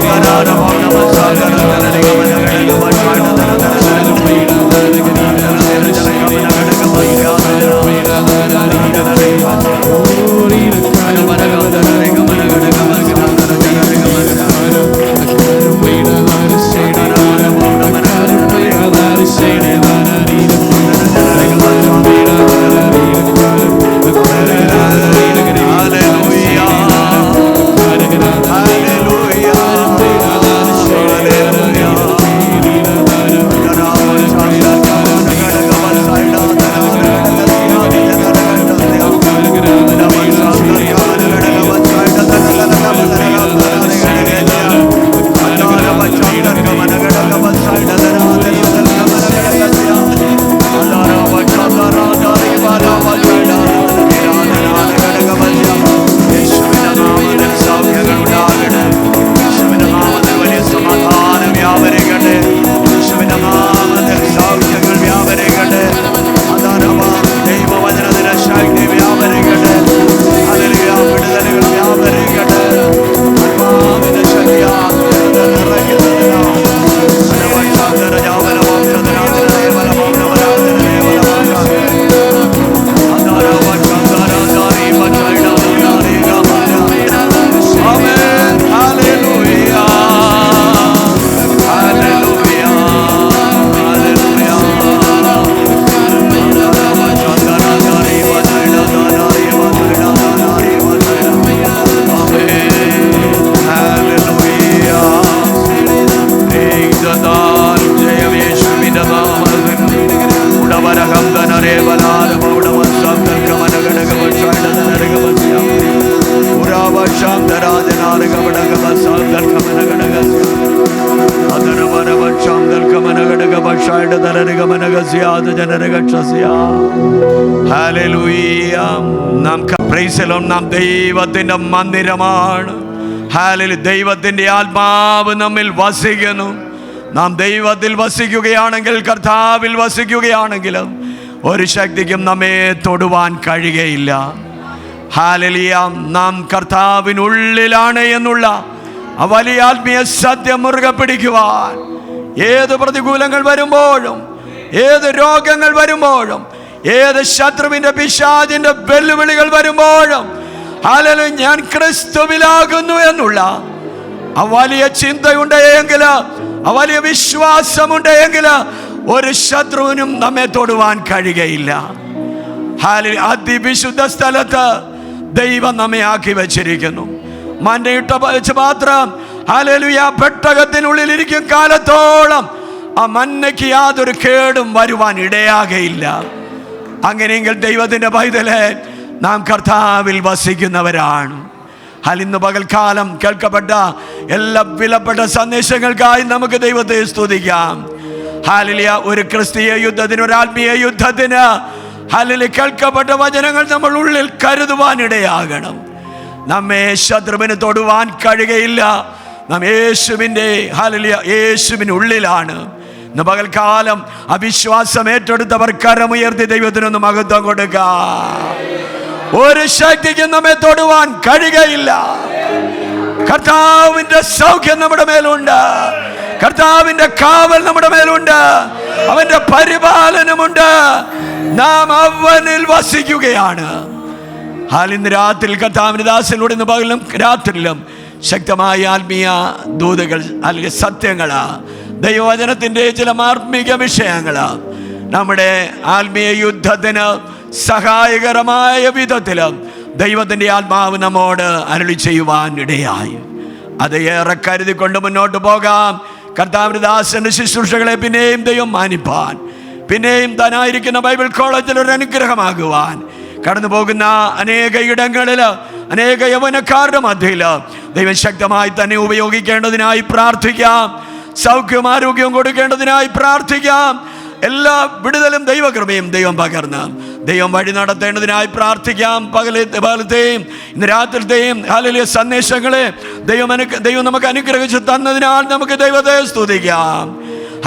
ഹല്ലേലൂയ. നാം പ്രൈസ് ദി ലോർഡ്. നാം ദൈവത്തിൻ്റെ മന്ദിരമാണ്. ഹല്ലേലൂയ. ദൈവത്തിൻ്റെ ആത്മാവ് നമ്മിൽ വസിക്കുന്നു. നാം ദൈവത്തിൽ വസിക്കുകയാണെങ്കിൽ, കർത്താവിൽ വസിക്കുകയാണെങ്കിൽ ഒരു ശക്തിക്കും നമ്മെ തൊടുവാൻ കഴിയുകയില്ല. ഹല്ലേലൂയ. നാം കർത്താവിനുള്ളിലാണ് എന്നുള്ള ആ വലിയ ആത്മീയ സത്യം മുറുകെ പിടിക്കുവാൻ ഏത് പ്രതികൂലങ്ങൾ വരുമ്പോഴും, ഏത് രോഗങ്ങൾ വരുമ്പോഴും, ഏത് ശത്രുവിൻ്റെ പിശാചിൻ്റെ വെല്ലുവിളികൾ വരുമ്പോഴും ഹല്ലേലൂയ ഞാൻ ക്രിസ്തുവിലാകുന്നു എന്നുള്ള ആ വലിയ ചിന്തയുണ്ടെങ്കിൽ, ആ വലിയ വിശ്വാസമുണ്ടെങ്കിൽ ഒരു ശത്രുവിനും നമ്മെ തൊടുവാൻ കഴിയുകയില്ല. ഹല്ലേലൂയ. അതിവിശുദ്ധ സ്ഥലത്ത് ദൈവം നമ്മെ ആക്കി വച്ചിരിക്കുന്നു. മന്നയിട്ട പാത്രം ഹല്ലേലൂയ പെട്ടകത്തിനുള്ളിലിരിക്കും കാലത്തോളം ആ മന്നയ്ക്ക് യാതൊരു കേടും വരുവാൻ ഇടയാകയില്ല. അങ്ങനെയെങ്കിൽ ദൈവത്തിൻ്റെ പൈതലെ, നാം കർത്താവിൽ വസിക്കുന്നവരാണ്. ഇന്ന് പകൽക്കാലം കേൾക്കപ്പെട്ട എല്ലാ വിലപ്പെട്ട സന്ദേശങ്ങൾക്കായി നമുക്ക് ദൈവത്തെ സ്തുതിക്കാം. ഹല്ലേലൂയ. ഒരു ക്രിസ്തീയ യുദ്ധത്തിന്, ഒരു ആത്മീയ യുദ്ധത്തിന് ഹല്ലേലൂയ കേൾക്കപ്പെട്ട വചനങ്ങൾ നമ്മൾ ഉള്ളിൽ കരുതുവാനിടയാകണം. നമ്മെ ശത്രുവിന് തൊടുവാൻ കഴിയുകയില്ല. നാം യേശുവിൻ്റെ ഹല്ലേലൂയ യേശുവിനുള്ളിലാണ്. ഇന്ന് പകൽക്കാലം അവിശ്വാസം ഏറ്റെടുത്തവർ കരമുയർത്തി ദൈവത്തിനൊന്ന് മഹത്വം കൊടുക്കാം. ഒരു ശക്തിക്കും നമ്മെ തൊടുവാൻ കഴിയുകയില്ല. കർത്താവിൻ്റെ സൗഖ്യം നമ്മുടെ മേലുണ്ട്. കർത്താവിൻ്റെ കാവൽ നമ്മുടെ മേലുണ്ട്. അവൻ്റെ പരിപാലനമുണ്ട്. നാം അവനിൽ വസിക്കുകയാണ്. ഇന്ന് രാത്രി കർത്താവിൻ്റെ ദാസനിലൂടെ ഇന്ന് പകലും രാത്രിയിലും ശക്തമായ ആത്മീയ ദൂതുകൾ അല്ലെങ്കിൽ സത്യങ്ങളാ, ദൈവവചനത്തിൻ്റെ ചില മാർമിക വിഷയങ്ങളാ നമ്മുടെ ആത്മീയ യുദ്ധത്തിന് സഹായകരമായ വിധത്തിൽ ദൈവത്തിൻ്റെ ആത്മാവ് നമ്മോട് അരുളി ചെയ്യുവാൻ ഇടയായി. അത് ഏറെ കരുതിക്കൊണ്ട് മുന്നോട്ട് പോകാം. കർത്താവിൻ്റെ ദാസന്റെ ശുശ്രൂഷകളെ പിന്നെയും ദൈവം മാനിപ്പാൻ, പിന്നെയും താനായിരിക്കുന്ന ബൈബിൾ കോളേജിൽ ഒരു അനുഗ്രഹമാകുവാൻ, കടന്നു പോകുന്ന അനേക ഇടങ്ങളിൽ, അനേക യൗവനക്കാരുടെ മധ്യയിൽ ദൈവം ശക്തമായി തന്നെ ഉപയോഗിക്കേണ്ടതിനായി പ്രാർത്ഥിക്കാം. സൗഖ്യവും ആരോഗ്യവും കൊടുക്കേണ്ടതിനായി പ്രാർത്ഥിക്കാം. എല്ലാ വിടുതലും ദൈവകൃപയും ദൈവം പകർന്ന് ദൈവം വഴി നടത്തേണ്ടതിനായി പ്രാർത്ഥിക്കാം. പകലത്തെയും ഇന്ന് രാത്രിത്തെയും ഹല്ലേലൂയ സന്ദേശങ്ങളെ ദൈവം നമുക്ക് അനുഗ്രഹിച്ച് തന്നതിനാൽ നമുക്ക് ദൈവത്തെ സ്തുതിക്കാം.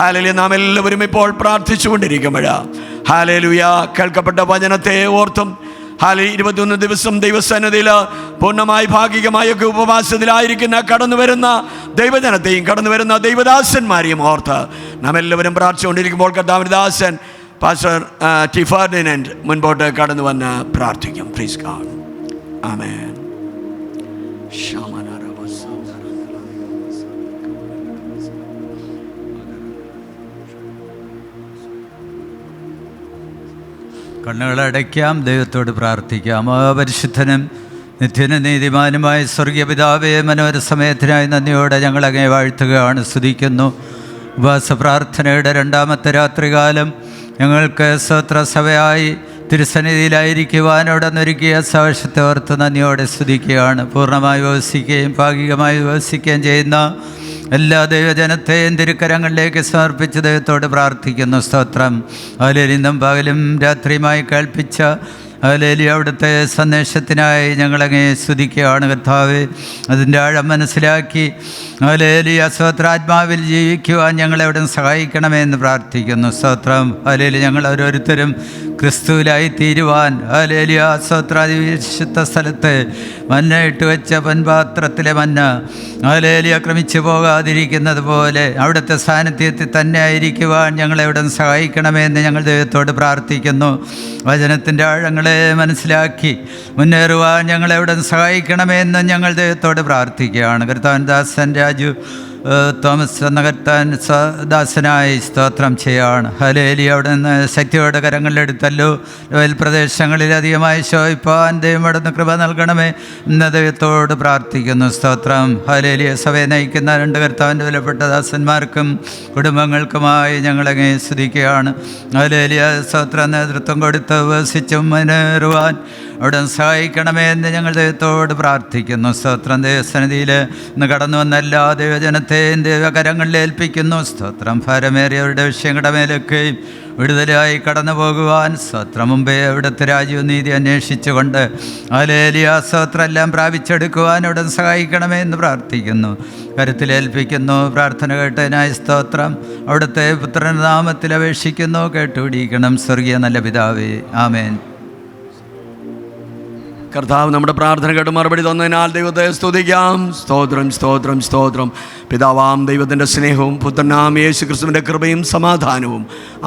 ഹല്ലേലൂയ. നാം എല്ലാവരും ഇപ്പോൾ പ്രാർത്ഥിച്ചുകൊണ്ടിരിക്കുമ്പോഴാണ് ഹല്ലേലൂയ കേൾക്കപ്പെട്ട വചനത്തെ ഓർത്തും 21 ദിവസം ദൈവസന്നിധിയിൽ പൂർണ്ണമായി ഭാഗികമായൊക്കെ ഉപവാസത്തിലായിരിക്കുന്ന കടന്നു വരുന്ന ദൈവജനത്തെയും കടന്നു വരുന്ന ദൈവദാസന്മാരെയും ഓർത്ത് നാം എല്ലാവരും പ്രാർത്ഥിച്ചുകൊണ്ടിരിക്കുമ്പോൾ കർത്താവിന്റെ ദാസൻ പാസ്റ്റർ ടി ഫെർഡിനൻഡ് മുൻപോട്ട് കടന്നു വന്ന് പ്രാർത്ഥിക്കും. Please God. ആമേൻ. കണ്ണുകളടയ്ക്കാം, ദൈവത്തോട് പ്രാർത്ഥിക്കാം. പരിശുദ്ധനും നിത്യനും നീതിമാനുമായ സ്വർഗീയ പിതാവേ, മനോഹര സമയത്തിനായി നന്ദിയോടെ ഞങ്ങൾ അങ്ങേ വാഴ്ത്തുകയാണ്, സ്തുതിക്കുന്നു. ഉപവാസ പ്രാർത്ഥനയുടെ രണ്ടാമത്തെ രാത്രികാലം ഞങ്ങൾക്ക് സ്തോത്രസഭയായി തിരുസന്നിധിയിലായിരിക്കുവാനോടൊന്നൊരുക്കിയ സാക്ഷ്യത്തെ ഓർത്ത് നന്ദിയോടെ സ്തുതിക്കുകയാണ്. പൂർണ്ണമായി വിവസിക്കുകയും ഭാഗികമായി വിവസിക്കുകയും ചെയ്യുന്ന എല്ലാ ദൈവജനത്തെയും തിരുക്കരങ്ങളിലേക്ക് സമർപ്പിച്ച് ദൈവത്തോട് പ്രാർത്ഥിക്കുന്നു. സ്തോത്രം. ഹല്ലേലൂയ. ഇന്നും പകലും രാത്രിയുമായി കേൾപ്പിച്ച ഹല്ലേലൂയ അവിടുത്തെ സന്ദേശത്തിനായി ഞങ്ങളങ്ങേ സ്തുതിക്കുകയാണ് കർത്താവേ. അതിൻ്റെ ആഴം മനസ്സിലാക്കി ഹല്ലേലൂയ സ്തോത്രാത്മാവിൽ ജീവിക്കുവാൻ ഞങ്ങളെ അവിടെ സഹായിക്കണമേ എന്ന് പ്രാർത്ഥിക്കുന്നു. സ്തോത്രം. ഹല്ലേലൂയ. ഞങ്ങൾ ഓരോരുത്തരും ക്രിസ്തുവിലായി തീരുവാൻ ഹല്ലേലൂയ സ്തോത്രാതിവിശുദ്ധ സ്ഥലത്ത് മന്ന ഇട്ട് വെച്ച പൊൻപാത്രത്തിലെ മന്ന ഹല്ലേലൂയ ക്രമിച്ചു പോകാതിരിക്കുന്നത് പോലെ അവിടുത്തെ സാന്നിധ്യത്തിൽ തന്നെ ആയിരിക്കുവാൻ ഞങ്ങളെ അവിടെ സഹായിക്കണമേ എന്ന് ഞങ്ങൾ ദൈവത്തോട് പ്രാർത്ഥിക്കുന്നു. വചനത്തിൻ്റെ ആഴങ്ങളെ മനസ്സിലാക്കി മുന്നേറുവാൻ ഞങ്ങളെ അവിടെ സഹായിക്കണമേ എന്ന് ഞങ്ങൾ ദൈവത്തോട് പ്രാർത്ഥിക്കുകയാണ്. കർത്താവൻ ദാസൻ രാജു തോമസ് എന്ന കർത്താൻ ദാസനായി സ്തോത്രം ചെയ്യാണ്. ഹല്ലേലൂയ. അവിടെ നിന്ന് ശക്തിയോടെ കരങ്ങളിലെടുത്തല്ലോ ലോയൽ പ്രദേശങ്ങളിൽ അധികമായി ശോഭിപ്പാൻ ദൈവം അവിടെ നിന്ന് കൃപ നൽകണമേ എന്ന ദൈവത്തോട് പ്രാർത്ഥിക്കുന്നു. സ്തോത്രം. ഹല്ലേലൂയ. സഭയെ നയിക്കുന്ന രണ്ട് കർത്താവിൻ്റെ വിലപ്പെട്ട ദാസന്മാർക്കും കുടുംബങ്ങൾക്കുമായി ഞങ്ങളങ്ങേ സ്തുതിക്കുകയാണ്. ഹല്ലേലൂയ. സ്തോത്ര നേതൃത്വം കൊടുത്ത് ഉപസിച്ചും മുന്നേറുവാൻ അവിടെ സഹായിക്കണമേ എന്ന് ഞങ്ങൾ ദൈവത്തോട് പ്രാർത്ഥിക്കുന്നു. സ്തോത്രം. ദൈവസന്നിധിയിൽ ഇന്ന് കടന്നു വന്ന എല്ലാ ദൈവജനത്തെയും ദൈവകരങ്ങളിൽ ഏൽപ്പിക്കുന്നു. സ്തോത്രം. ഭാരമേറിയവരുടെ വിഷയങ്ങളുടെ മേലൊക്കെയും വിടുതലായി കടന്നു പോകുവാൻ സ്തോത്രം. മുമ്പേ അവിടുത്തെ രാജ്യവും നീതി അന്വേഷിച്ചുകൊണ്ട് ഹല്ലേലൂയ സ്തോത്രം എല്ലാം പ്രാപിച്ചെടുക്കുവാൻ അവിടെ സഹായിക്കണമേ എന്ന് പ്രാർത്ഥിക്കുന്നു, കരുത്തിലേൽപ്പിക്കുന്നു. പ്രാർത്ഥന കേട്ടതിനായി സ്തോത്രം. അവിടുത്തെ പുത്രൻ്റെ നാമത്തിൽ അപേക്ഷിക്കുന്നു, കേട്ടുപിടിക്കണം സ്വർഗീയ നല്ല പിതാവേ. ആമേൻ. കർത്താവ് നമ്മുടെ പ്രാർത്ഥന കേട്ട് മറുപടി തന്നതിനാൽ ദൈവത്തെ സ്തുതിക്കാം. സ്തോത്രം, സ്തോത്രം, സ്തോത്രം. പിതാവാം ദൈവത്തിൻ്റെ സ്നേഹവും പുത്രനാം യേശു ക്രിസ്തുവിൻ്റെ കൃപയും സമാധാനവും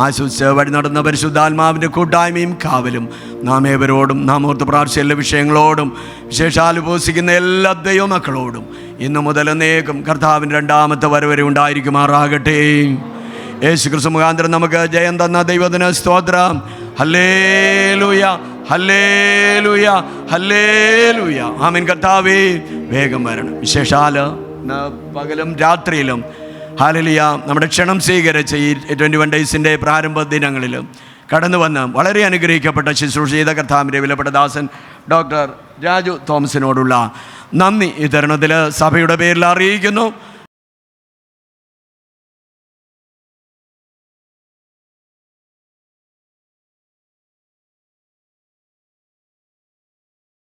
ആശ്വസിച്ച് വഴി നടന്ന പരിശുദ്ധാത്മാവിൻ്റെ കൂട്ടായ്മയും കാവലും നാം ഏവരോടും നാം ഓർത്ത് പ്രാർത്ഥിച്ച എല്ലാ വിഷയങ്ങളോടും വിശേഷാൽ ഉപവസിക്കുന്ന എല്ലാ ദൈവമക്കളോടും ഇന്നു മുതൽ എന്നേക്കും കർത്താവിൻ്റെ രണ്ടാമത്തെ വരവരെ ഉണ്ടായിരിക്കുമാറാകട്ടെ. യേശു ക്രിസ്തു മുഖാന്തരം നമുക്ക് ജയം തന്ന ദൈവത്തിന് സ്തോത്രം. Hallelujah, hallelujah, hallelujah. ആമേൻ. കർത്താവേ വേഗം വരണം. വിശേഷാൽ പകലും രാത്രിയിലും ഹല്ലേലൂയ നമ്മുടെ ക്ഷണം സ്വീകരിച്ച ഈ 21 ഡേയ്സിൻ്റെ പ്രാരംഭ ദിനങ്ങളിൽ കടന്നു വന്ന് വളരെ അനുഗ്രഹിക്കപ്പെട്ട ശുശ്രൂഷ ചെയ്ത കർത്താവിൻ്റെ വിലപ്പെട്ട ദാസൻ ഡോക്ടർ രാജു തോമസിനോടുള്ള നന്ദി ഈ തരുണത്തിൽ സഭയുടെ പേരിൽ അറിയിക്കുന്നു.